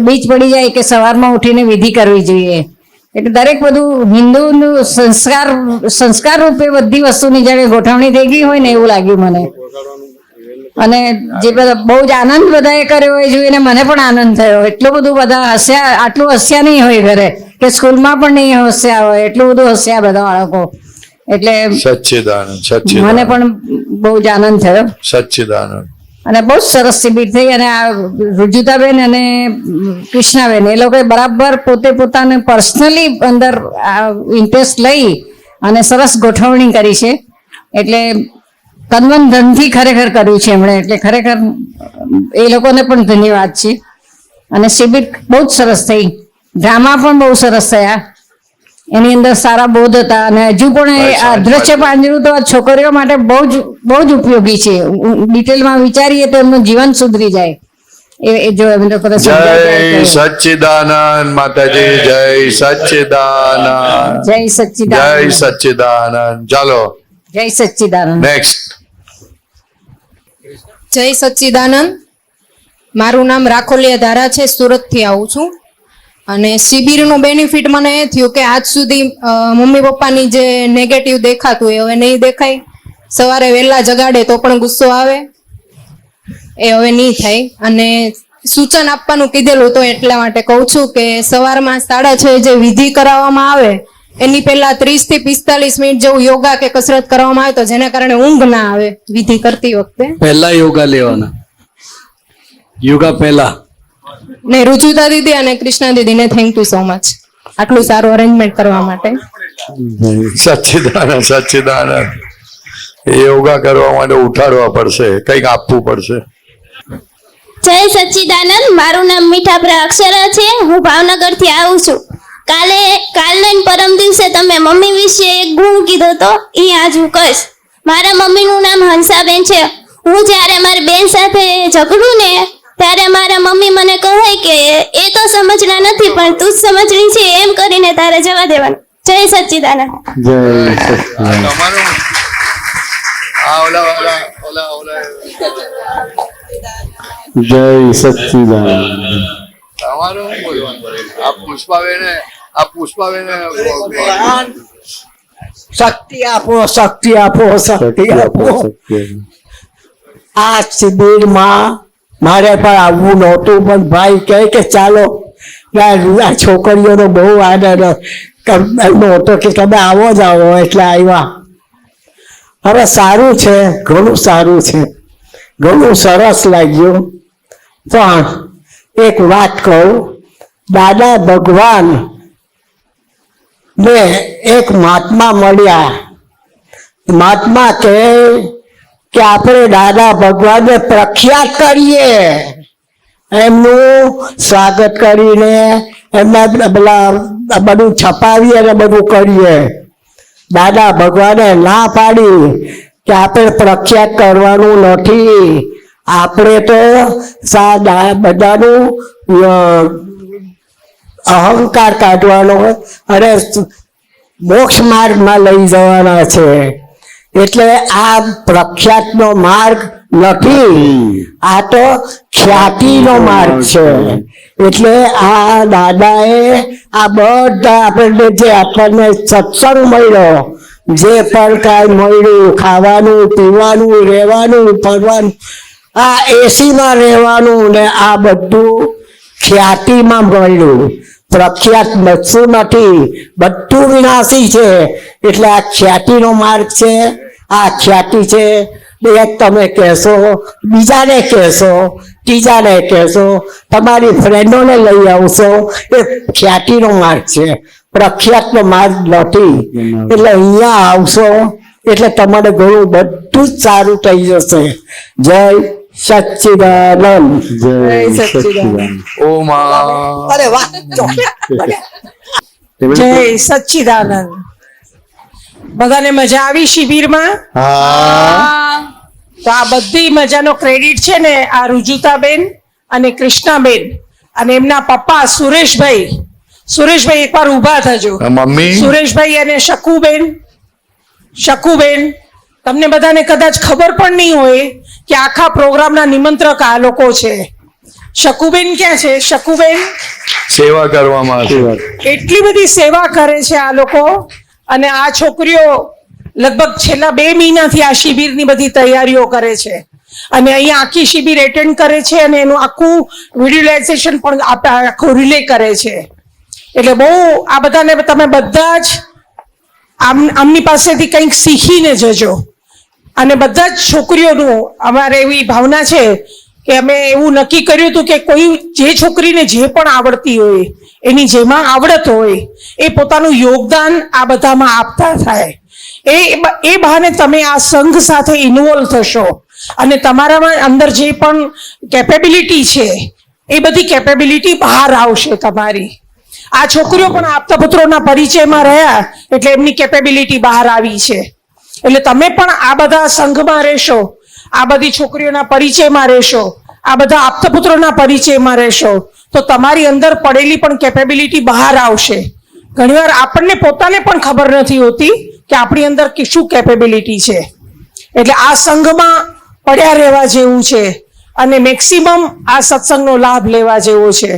બીજ પડી જાય કે સવારમાં ઉઠીને વિધિ કરવી જોઈએ. એટલે દરેક બધું હિન્દુનું સંસ્કાર રૂપે બધી વસ્તુની જાણે ગોઠવણી થઈ ગઈ હોય ને એવું લાગ્યું મને. અને જે બધા બહુ જ આનંદ બધાએ કર્યો હોય જોઈને મને પણ આનંદ થયો. એટલું બધું બધા હસ્યા, આટલું હસ્યા નહીં હોય ઘરે કે સ્કૂલમાં પણ નહીં હસ્યા હોય, એટલું બધું હસ્યા બધા બાળકો. એટલે સચ્ચિદાનંદ મને પણ બહુ જ આનંદ થયો. સચ્ચિદાનંદ. અને બહુ સરસ શિબિર થઈ. અને આ રુજુતાબેન અને કૃષ્ણાબેન એ લોકોએ બરાબર પોતે પોતાને પર્સનલી અંદર ઇન્ટરેસ્ટ લઈ અને સરસ ગોઠવણી કરી છે. એટલે તનમન ધનથી ખરેખર કર્યું છે એમણે. એટલે ખરેખર એ લોકોને પણ ધન્યવાદ છે. અને શિબિર બહુ જ સરસ થઈ. ડ્રામા પણ બહુ સરસ થયા. એની અંદર સારા બોધ હતા. અને હજુ પણ એ અદ્રશ્ય પાંજરું તો છોકરીઓ માટે બહુ જ ઉપયોગી છે. ડિટેલમાં વિચારીએ તો એમનું જીવન સુધરી જાય. એ જો એમ લોકો જય સચ્ચિદાનંદ માતાજી. જય સચ્ચિદાનંદ. જય સચ્ચિદાનંદ. જય સચ્ચિદાનંદ. ચાલો જય સચ્ચિદાનંદ. નેક્સ્ટ. જય સચ્ચિદાનંદ. મારું નામ રાખોલિયા ધારા છે, સુરતથી આવું છું. અને શિબિરનું બેનિફિટ મને એ થયું કે આજ સુધી મમ્મી પપ્પાની જે નેગેટિવ દેખાતું એ હવે નહીં દેખાય. સવારે વહેલા જગાડે તો પણ ગુસ્સો આવે એ હવે નહીં થાય. અને સૂચન આપવાનું કીધેલું તો એટલા માટે કહું છું કે સવારમાં 6:30 જે વિધિ કરાવવામાં આવે એની પહેલા 30 થી 45 મિનિટ જેવું યોગા કે કસરત કરવામાં આવે તો જેના કારણે ઊંઘ ના આવે વિધિ કરતી વખતે. પહેલા યોગા લેવાના, યોગા પહેલા. ને રુચિતા દીદી અને કૃષ્ણા દીદીને થેન્ક યુ સો મચ આટલું સારું અરેન્જમેન્ટ કરવા માટે. સચ્ચિદાનંદ સચ્ચિદાનંદ. યોગા કરવા માટે ઉઠાડવા પડશે, કંઈક આપવું પડશે. જય સચ્ચિદાનંદ. મારું નામ મીઠાપરા અક્ષરા છે. હું ભાવનગરથી આવું છું. કાલે પરમ દિવસે તમે મમ્મી વિશે એક ગુણ કીધો તો એ આજ હું કહીશ. મારા મમ્મીનું નામ હંસાબેન છે. હું જ્યારે મારી બેન સાથે ઝઘડું ને ત્યારે મારા મમ્મી મને કહે કે એ તો સમજણા નથી પણ તું જ સમજણી છે એમ કરીને તારે જવા દેવાનું. જય સચ્ચિદાનંદ. જય સચ્ચિદાનંદ. શક્તિ આપો, શક્તિ આપો, શક્તિ આપો. આ શિબિરમાં મારે પણ આવવું નહોતું પણ ભાઈ કહે કે ચાલો, આ છોકરીઓનો બહુ આનંદ એમનો હતો કે તમે આવો જ આવો એટલે આવ્યા. હવે સારું છે, ઘણું સારું છે, ઘણું સરસ લાગ્યું. પણ એક વાત કહું, દાદા ભગવાન ને એક મહાત્મા મળ્યા. મહાત્મા કે આપણે દાદા ભગવાનને પ્રખ્યાત કરીએ, એમનું સ્વાગત કરીને એમના પેલા બધું છપાવીએ અને બધું કરીએ. દાદા ભગવાને ના પાડી કે આપણે પ્રખ્યાત કરવાનું નથી, આપણે તો બધાનું અહંકાર કાઢવાનો અને મોક્ષ માર્ગમાં લઈ જવાના છે. એટલે આ પ્રખ્યાતનો માર્ગ નથી, આ તો ખ્યાતિનો માર્ગ છે. એટલે આ દાદાએ આ બધા આપણને જે આપણને સત્સંગ મળ્યો, જે પણ કાંઈ મળ્યું, ખાવાનું, પીવાનું, રહેવાનું, ફરવાનું, આ એસીમાં રહેવાનું ને આ બધું ખ્યાતિમાં મળ્યું. પ્રખ્યાત બચતું નથી, બધું વિનાશી છે. એટલે આ ખ્યાતિનો માર્ગ છે, આ ખ્યાતિ છે. એક તમે કહેશો, બીજાને કહેશો, ત્રીજાને કહેશો, તમારી ફ્રેન્ડોને લઈ આવશો. એ ખ્યાતિનો માર્ગ છે, પ્રખ્યાતનો માર્ગ નથી. એટલે અહીંયા આવશો એટલે તમારે ઘણું બધું જ સારું થઈ જશે. જય સચ્ચિદાનંદ. જય સચ્ચિદાનંદ. ઓમ અરે વાહ. જય સચ્ચિદાનંદ. બધાને મજા આવી શિબિરમાં? તો આ બધી મજાનો ક્રેડિટ છે ને આ રુજુતાબેન અને કૃષ્ણાબેન અને એમના પપ્પા સુરેશભાઈ. સુરેશભાઈ એકવાર ઊભા થજો. મમ્મી સુરેશભાઈ અને શકુબેન, તમને બધાને કદાચ ખબર પણ નહીં હોય કે આખા પ્રોગ્રામના નિમંત્રક આ લોકો છે. શકુબેન ક્યાં છે? શકુબેન સેવા કરવામાં એટલી બધી સેવા કરે છે આ લોકો. અને આ છોકરીઓ લગભગ છેલ્લા 2 મહિનાથી આ શિબિરની બધી તૈયારીઓ કરે છે અને અહીંયા આખી શિબિર એટેન્ડ કરે છે અને એનું આખું વિઝ્યુલાઇઝેશન પણ આખું રિલે કરે છે. એટલે બહુ આ બધાને તમે બધા જ આમની પાસેથી કંઈક શીખીને જજો. અને બધા જ છોકરીઓનું અમારે એવી ભાવના છે કે અમે એવું નક્કી કર્યું હતું કે કોઈ જે છોકરીને જે પણ આવડતી હોય, એની જેમાં આવડત હોય, એ પોતાનું યોગદાન આ બધામાં આપતા થાય. એ બહાને તમે આ સંઘ સાથે ઇન્વોલ્વ થશો અને તમારામાં અંદર જે પણ કેપેબિલિટી છે એ બધી કેપેબિલિટી બહાર આવશે તમારી. આ છોકરીઓ પણ આપતા પુત્રોના પરિચયમાં રહ્યા એટલે એમની કેપેબિલિટી બહાર આવી છે. એટલે તમે પણ આ બધા સંઘમાં રહેશો, આ બધી છોકરીઓના પરિચયમાં રહેશો, આ બધા આપતપુત્રોના પરિચયમાં રહેશો તો તમારી અંદર પડેલી પણ કેપેબિલિટી બહાર આવશે. ઘણીવાર આપણને પોતાને પણ ખબર નથી હોતી કે આપણી અંદર શું કેપેબિલિટી છે. એટલે આ સંઘમાં પડ્યા રહેવા જેવું છે અને મેક્સિમમ આ સત્સંગનો લાભ લેવા જેવો છે.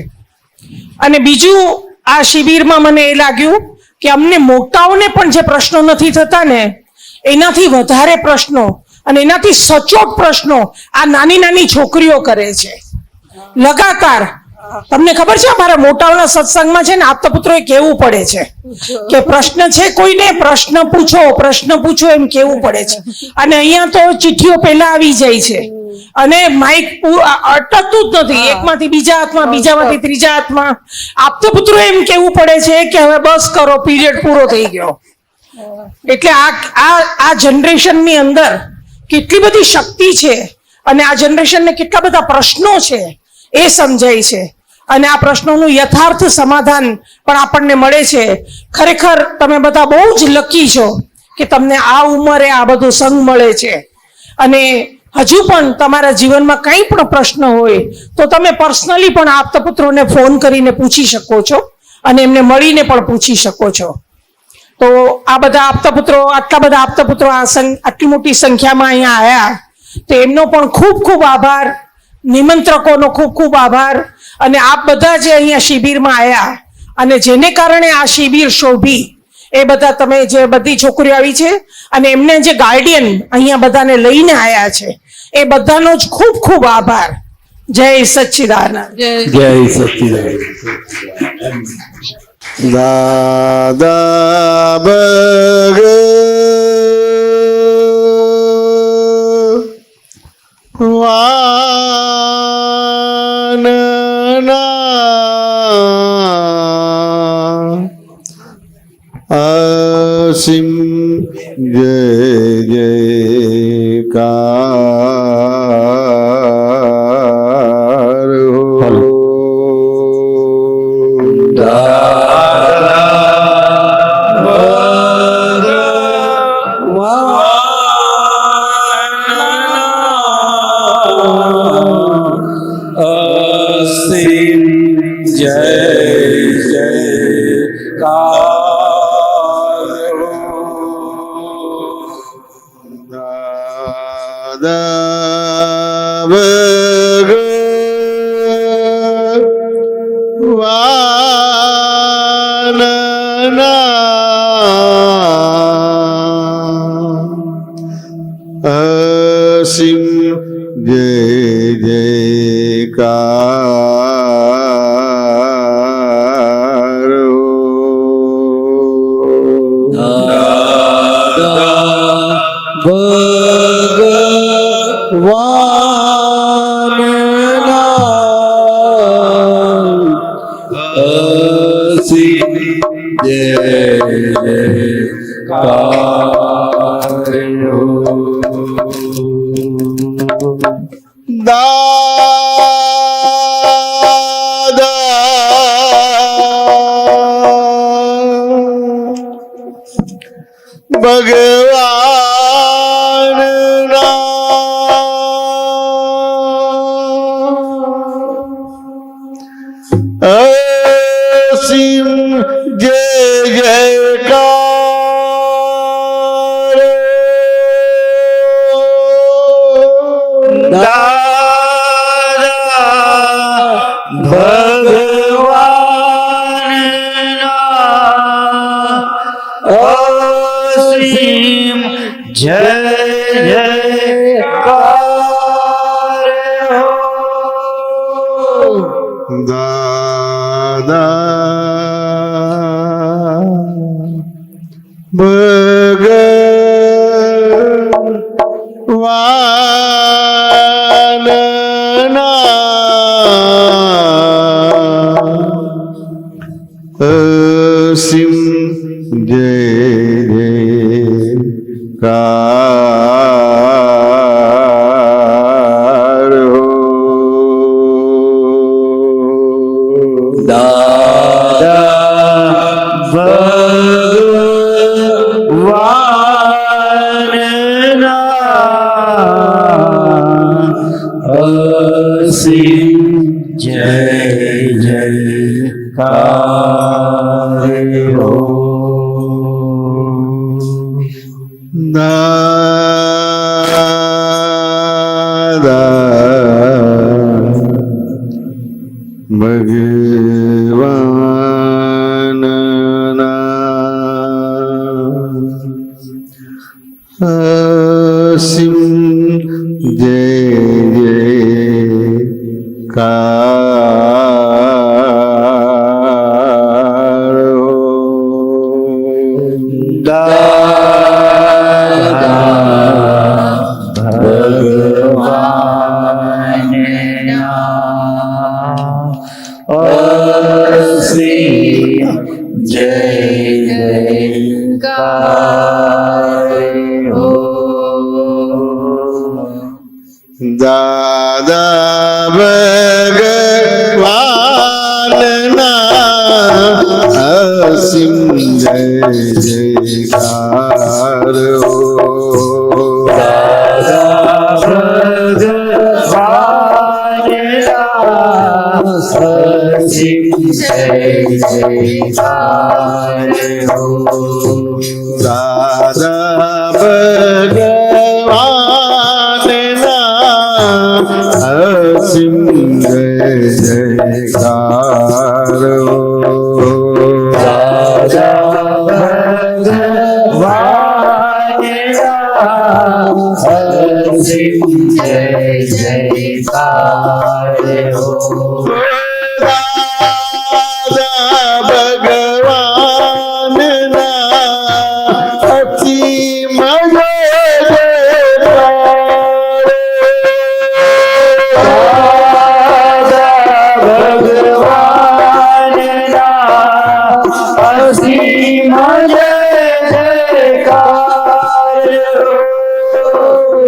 અને બીજું આ શિબિરમાં મને એ લાગ્યું કે અમને મોટાઓને પણ જે પ્રશ્નો નથી થતા ને એનાથી વધારે પ્રશ્નો અને એનાથી સચોટ પ્રશ્નો આ નાની નાની છોકરીઓ કરે છે લગાતાર. તમને ખબર છે અમારા મોટાઓના સત્સંગમાં છે ને આપતા પુત્રોએ કહેવું પડે છે કે પ્રશ્ન છે કોઈને પ્રશ્ન પૂછો એમ કહેવું પડે છે. અને અહીંયા તો ચિઠ્ઠીઓ પહેલા આવી જાય છે અને માઇક અટકતું જ નથી, એકમાંથી બીજા હાથમાં, બીજામાંથી ત્રીજા હાથમાં. આપતા પુત્રો એમ કહેવું પડે છે કે હવે બસ કરો, પીરિયડ પૂરો થઈ ગયો. એટલે આ જનરેશનની અંદર કેટલી બધી શક્તિ છે અને આ જનરેશનને કેટલા બધા પ્રશ્નો છે એ સમજાય છે અને આ પ્રશ્નોનું યથાર્થ સમાધાન પણ આપણને મળે છે. ખરેખર તમે બધા બહુ જ લકી છો કે તમને આ ઉંમરે આ બધું સંગ મળે છે. અને હજુ પણ તમારા જીવનમાં કંઈ પણ પ્રશ્ન હોય તો તમે પર્સનલી પણ આપતપુત્રોને ફોન કરીને પૂછી શકો છો અને એમને મળીને પણ પૂછી શકો છો. તો આ બધા આપતપુત્રો, આટલા બધા આપતપુત્રો આટલી મોટી સંખ્યામાં અહીંયા આવ્યા તો એમનો પણ ખૂબ ખૂબ આભાર, નિમંત્રકોનો ખૂબ ખૂબ આભાર. અને આપ બધા જે અહીંયા શિબિરમાં આવ્યા અને જેને કારણે આ શિબિર શોભી એ બધા તમે જે બધી છોકરીઓ આવી છે અને એમને જે ગાર્ડિયન અહીંયા બધાને લઈને આવ્યા છે એ બધાનો જ ખૂબ ખૂબ આભાર. જય સચ્ચિદાનંદ. જય સચ્ચિદાનંદ. દાદા અસીમ જય જયકાર હો. અસીમ જય જયકાર દાદા અસીમ જય જયકાર હો. અસીમ જય જયકાર હો. ભગવાન અસીમ જય જયકાર. દાદા ભગવાન જય જયકાર હો. દાદા ભગવાન અસીમ જય જયકાર હો. દાદા ભગવાન અસીમ જય જયકાર હો. ભગવાન અસીમ જય જયકાર હો. દાદા ભગવાન અસીમ જય જયકાર દાદા ભગવાનના અસીમ જય જયકાર હો. દાદા ભગવાનના અસીમ જય જયકાર હો. અસીમ જય જયકાર અસીમ જય જયકાર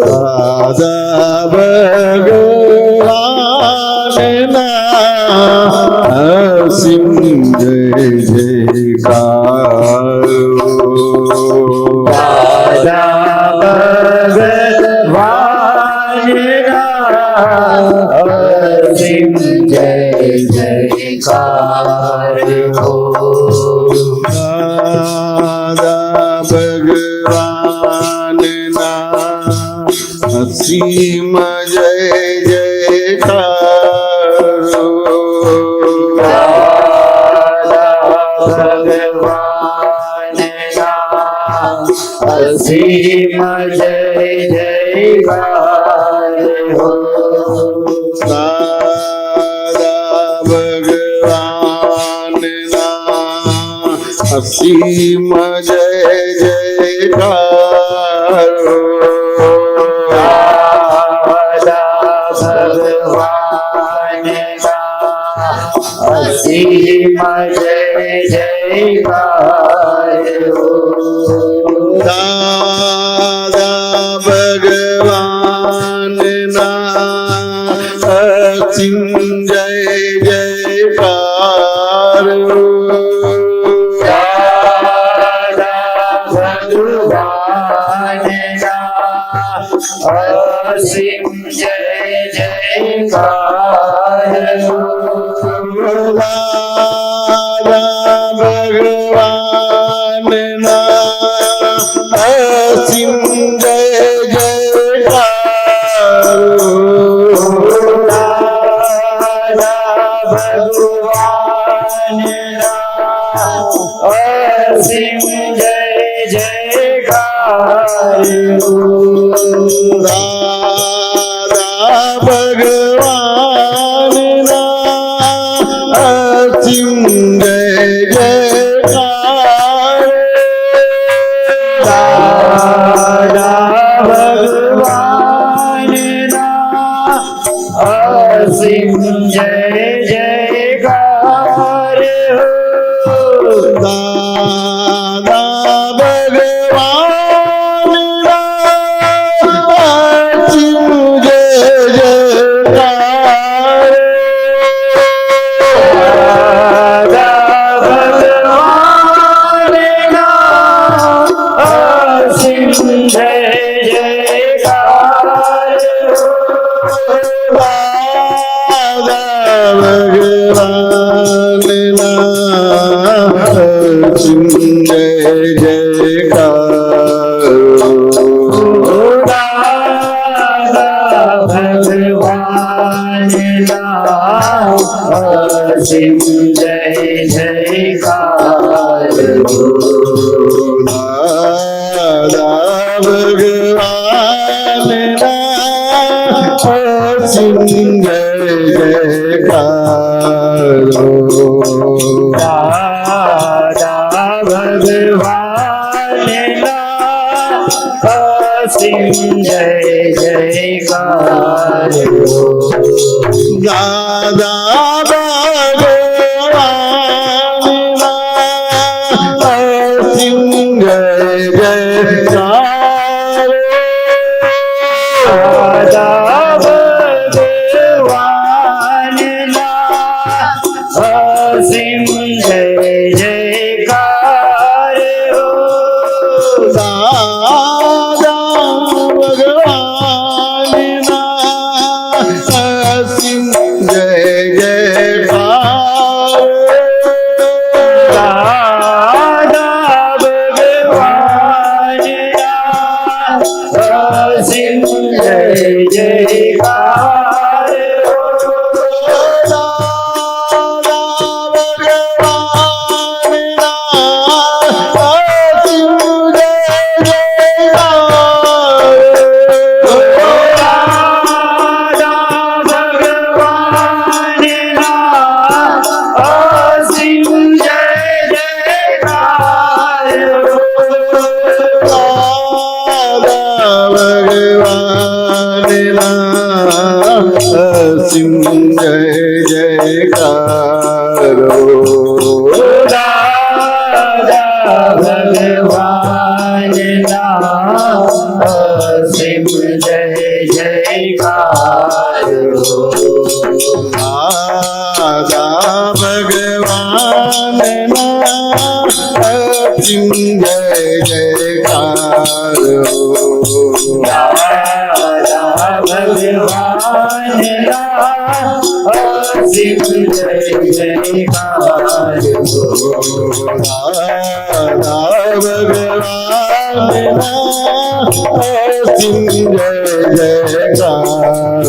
દાદા ભગવાનના અસીમ જય જયકાર અસીમ જય જયકાર હો. દાદા ભગવાનના અસીમ જય જયકાર હો. દાદા ભગવાનના અસીમ જય જયકાર હો. દાદા ભગવાનના અસીમ જય જયકાર હો. દાદા ભગવાનના અસીમ જય જયકાર હો. દાદા ભગવાનના અસીમ જય જયકાર હો. દાદા ભગવાનના અસીમ જય જયકાર હો. દાદા ભગવાનના અસીમ જય જયકાર. દાદા ભગવાનના અસીમ જય જયકાર હો. દાદા ભગવાનના અસીમ જય જયકાર. અસીમ જય જયકાર હો. દાદા ભગવાનના અસીમ જય જયકાર હો. દાદા ભગવાનના અસીમ જય જયકાર હો. દાદા ભગવાનના અસીમ જય જયકાર. દાદા અસીમ જય જયકાર દાદા ભગવાનના અસીમ જય જયકાર દાદા ભગવાનના અસીમ જય જયકાર દાદા ભગવાનના અસીમ જય જયકાર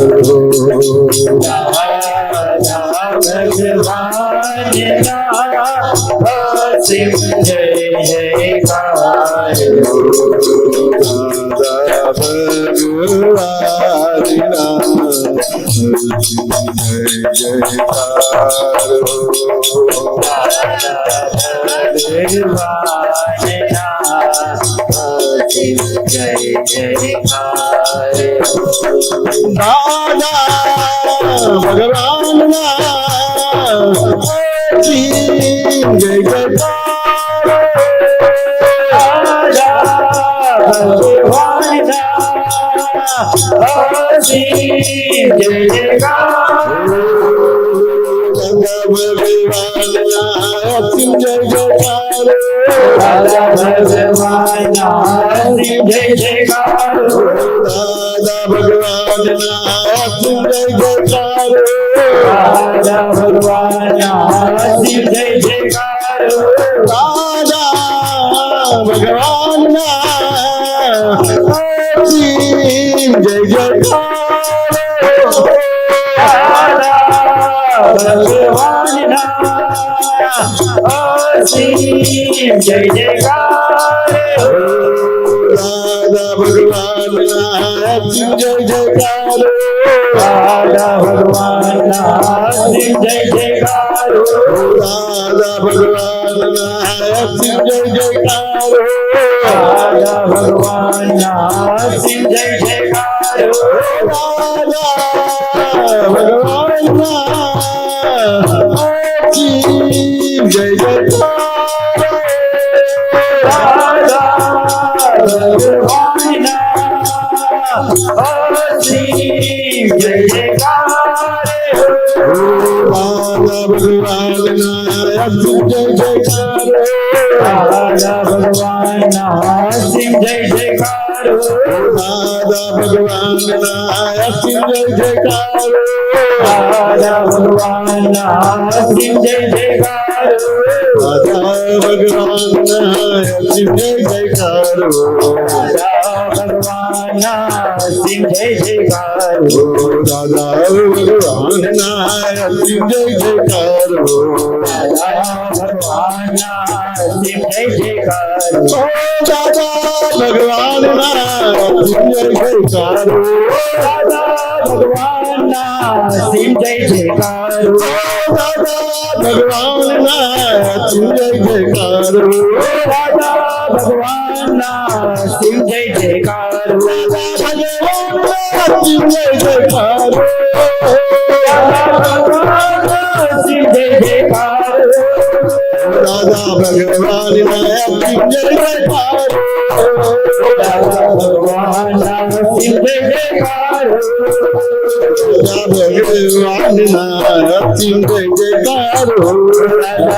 દાદા ભગવાનના અસીમ જય જયકાર દાદા ભગવાનના અસીમ જય જયકાર દાદા ભગવાનના અસીમ જય જય જયકાર દાદા ભગવાનના અસીમ જય જયકાર દાદા ભગવાનના અસીમ જય જયકાર દાદા ભગવાનના અસીમ જય જયકાર દાદા ભગવાનના અસીમ જય જયકાર દાદા ભગવાનના અસીમ જય જયકાર અસીમ જય જયકાર દાદા ભગવાનના અસીમ જય જયકાર દાદા ભગવાનના અસીમ જય જયકાર દાદા ભગવાનના અસીમ જય જયકાર દાદા ભગવાનના અસીમ જય જયકાર દાદા ભગવાનના અસીમ જય જયકાર દાદા ભગવાનના અસીમ જય જયકાર દાદા ભગવાનના અસીમ જય જયકાર દાદા ભગવાનના અસીમ જય જયકાર દાદા ભગવાનના અસીમ જય જયકાર દાદા ભગવાનના અસીમ જય જયકાર દાદા ભગવાનના અસીમ જય જયકાર દાદા ભગવાનના અસીમ જય જયકાર અસીમ જય જયકાર અસીમ જય જયકાર દાદા ભગવાનના અસીમ જય જયકાર દાદા ભગવાનના અસીમ જય જયકાર દાદા ભગવાનના અસીમ જય જયકાર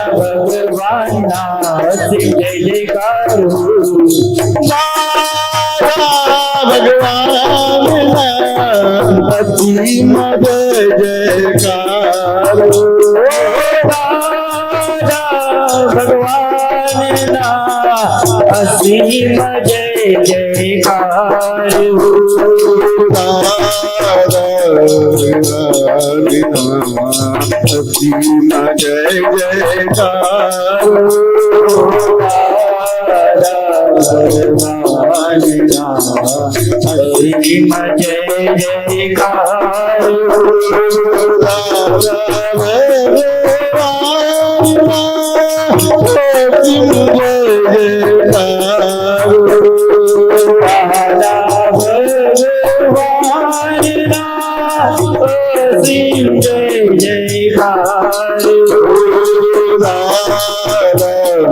દાદા ભગવાનના અસીમ જય જયકાર દાદા ભગવાનના અસીમ જય જયકાર દાદા ભગવાનના અસીમ જય જયકાર અસીમ જય જયકાર અસીમ જય જયકાર દાદા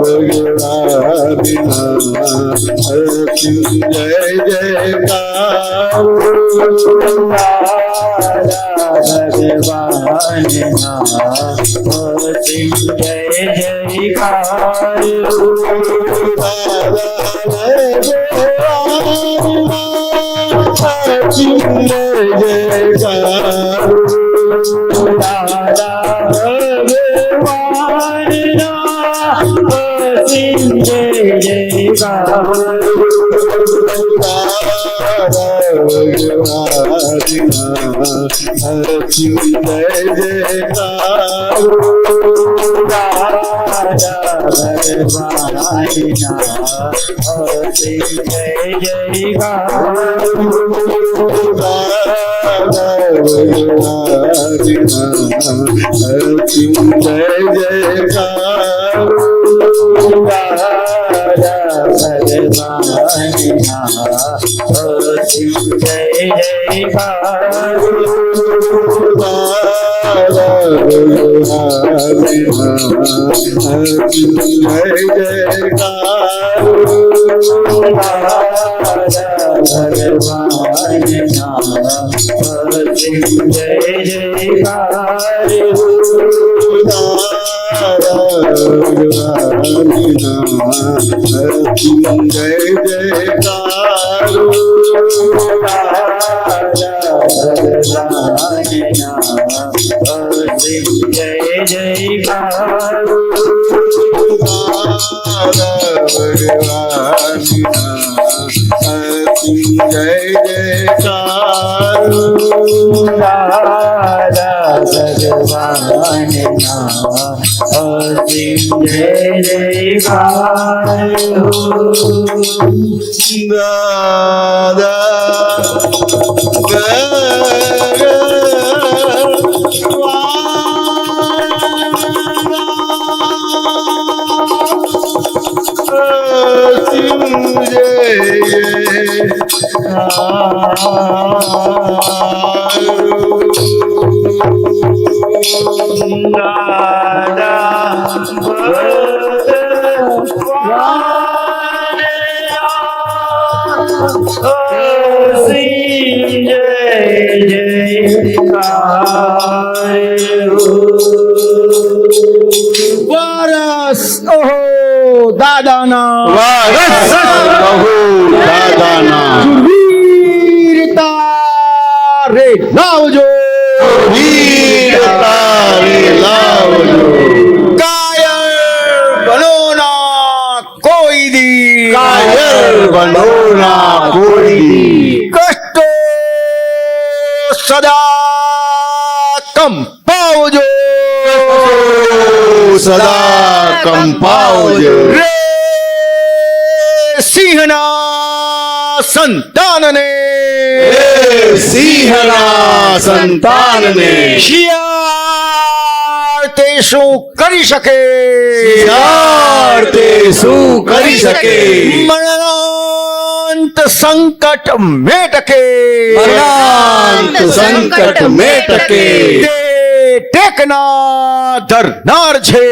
સદા કંપાવજો સિંહના સંતાનને સિંહના સંતાનને શિયાળ તે શું કરી શકે શિયાળ તે શું કરી શકે મરણાંત સંકટ મેટકે મરણાંત સંકટ મેટકે ટેકના ધરનાર છે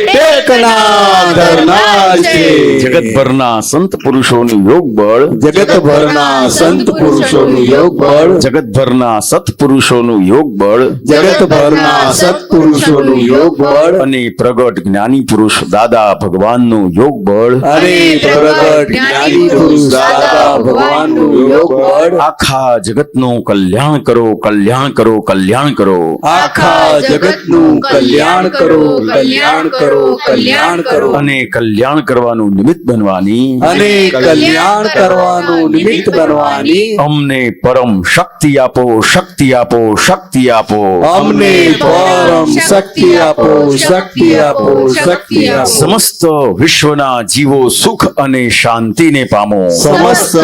ટેકના ધરનાર છે જગતભરના સંત પુરુષોનું યોગ બળ જગતભરના સંત પુરુષોનું યોગ બળ જગતભરના સત્પુરુષોનું યોગ બળ જગતભરના સત્પુરુષોનું યોગ બળ અને પ્રગટ જ્ઞાની પુરુષ દાદા ભગવાનનું યોગ બળ અને પ્રગટ જ્ઞાની પુરુષ દાદા ભગવાનનું યોગ બળ આખા જગતનું કલ્યાણ કરો કલ્યાણ કરો કલ્યાણ કરો આખા જગતનું કલ્યાણ કરો કલ્યાણ કરો કલ્યાણ કરો અને કલ્યાણ કરવાનું નિમિત્ત બનવાની અને કલ્યાણ કરવાનું નિમિત્ત બનવાની અમને પરમ શક્તિ આપો શક્તિ આપો શક્તિ આપો અમને પરમ શક્તિ આપો શક્તિ આપો શક્તિ આપો સમસ્ત વિશ્વના જીવો સુખ અને શાંતિને પામો સમસ્ત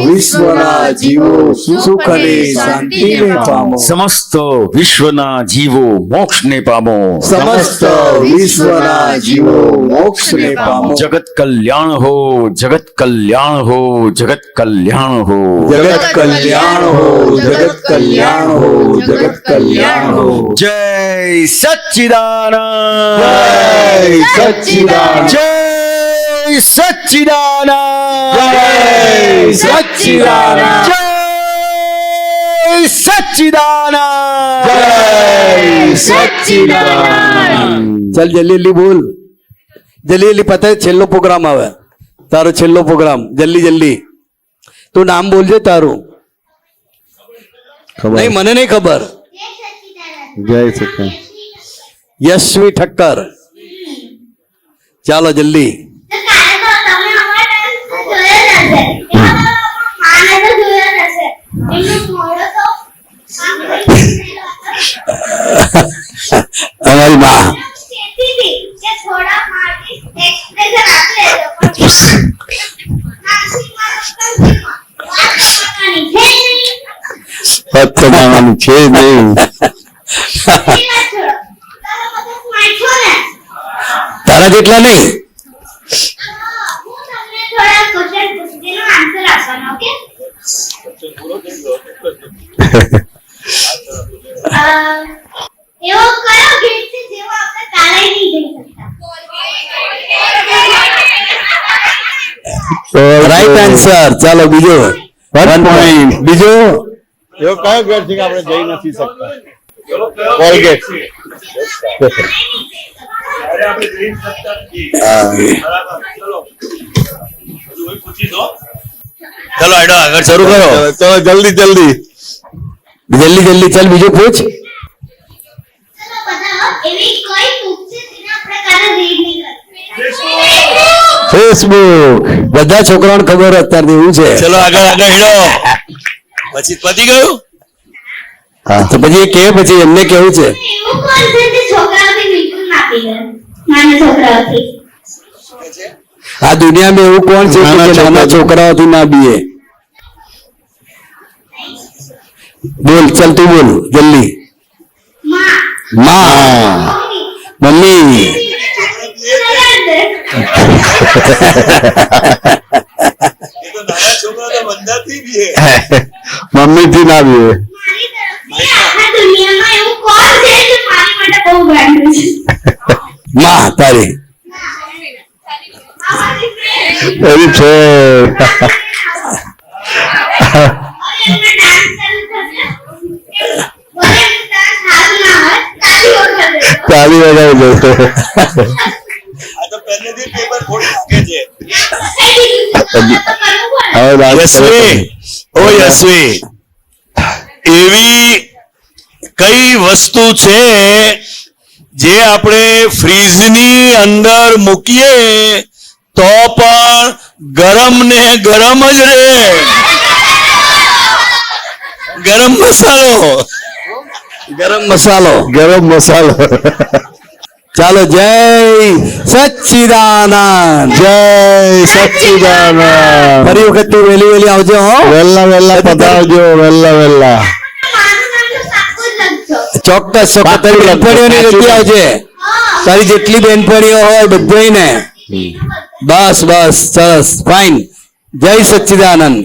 વિશ્વના જીવો સુખ અને શાંતિને પામો સમસ્ત વિશ્વના જીવો મોક્ષને પામો, સમસ્ત વિશ્વના જીવો મોક્ષને પામો. જગત કલ્યાણ હો, જગત કલ્યાણ હો, જગત કલ્યાણ હો. જગત કલ્યાણ હો, જગત કલ્યાણ હો, જગત કલ્યાણ હો. જય સચ્ચિદાનંદ, જય સચ્ચિદાનંદ, જય સચ્ચિદાનંદ, જય સચ્ચિદાનંદ, જય સચ્ચિદાનંદ, જય સચ્ચિદાનંદ. ચાલ જલ્દી જલ્દી બોલ, જલ્દી જલ્દી પતે. છેલ્લો પ્રોગ્રામ આવે તારો, છેલ્લો પ્રોગ્રામ. જલ્દી જલ્દી તું નામ બોલજે તારું. નહીં મને નહીં ખબર. જય સચ્ચિદાનંદ. યશવી ઠક્કર. ચાલો જલ્દી. અમારી માં પત્તમાવાનું છે નહીં. તારા જેટલા નહીં. એવો કયો ગીત છે જેવો આપણે કાલે નહીં જઈ શકતા? Right answer. ચાલો બીજો 1 પોઈન્ટ. બીજો એવો કયો ગેટ છે કે આપણે જઈ નથી શકતા? કોલગેટ. ચલો હેડો આગળ શરૂ કરો. ચલો જલ્દી જલ્દી જલ્દી જલ્દી. ચાલ બીજો પૂછ. ચલો બતાવો એવી કઈ બુક છે જેને આપણે કાલે રીડ નહીં કરતા? ફેસબુક. બધા છોકરાઓને ખબર અત્યારથી એવું છે. ચલો આગળ આગળ હેડો. પછી પતી ગયું. હા તો પછી એ કે પછી એમને કેવું છે. એવું કોણ છે જે છોકરાઓથી બિલકુલ ના પીવે? નાના છોકરાઓથી. આ દુનિયામાં એવું કોણ છે કે નાના છોકરાઓથી ના બીએ? બોલ. ચાલ તું બોલ જલ્દી. માં, મમ્મી. મમ્મી થી ના બીએ. આખા દુનિયામાં એવું કોણ છે જે મારી માટે બહુ ગાંડું છે? માં તારી. એવી છે. તાળી વગાડી દો. યશવી, ઓ યશવી, એવી કઈ વસ્તુ છે જે આપણે ફ્રીજની અંદર મૂકીએ તો પણ ગરમ ને ગરમ જ રહે? ગરમ મસાલો. ગરમ મસાલો. ગરમ મસાલો. ચાલો જય સચ્ચિદાનંદ, જય સચ્ચિદાનંદ. ફરી વખત તું વહેલી વહેલી આવજો હો. વહેલા વહેલા પધારજો, વહેલા વહેલા. ચોક્કસ ચોક્કસ. તારી બેનપણીઓની જલ્દી આવજે. તારી જેટલી બેનપણીઓ હોય બધાને. બસ બસ સરસ ફાઇન. જય સચ્ચિદાનંદ.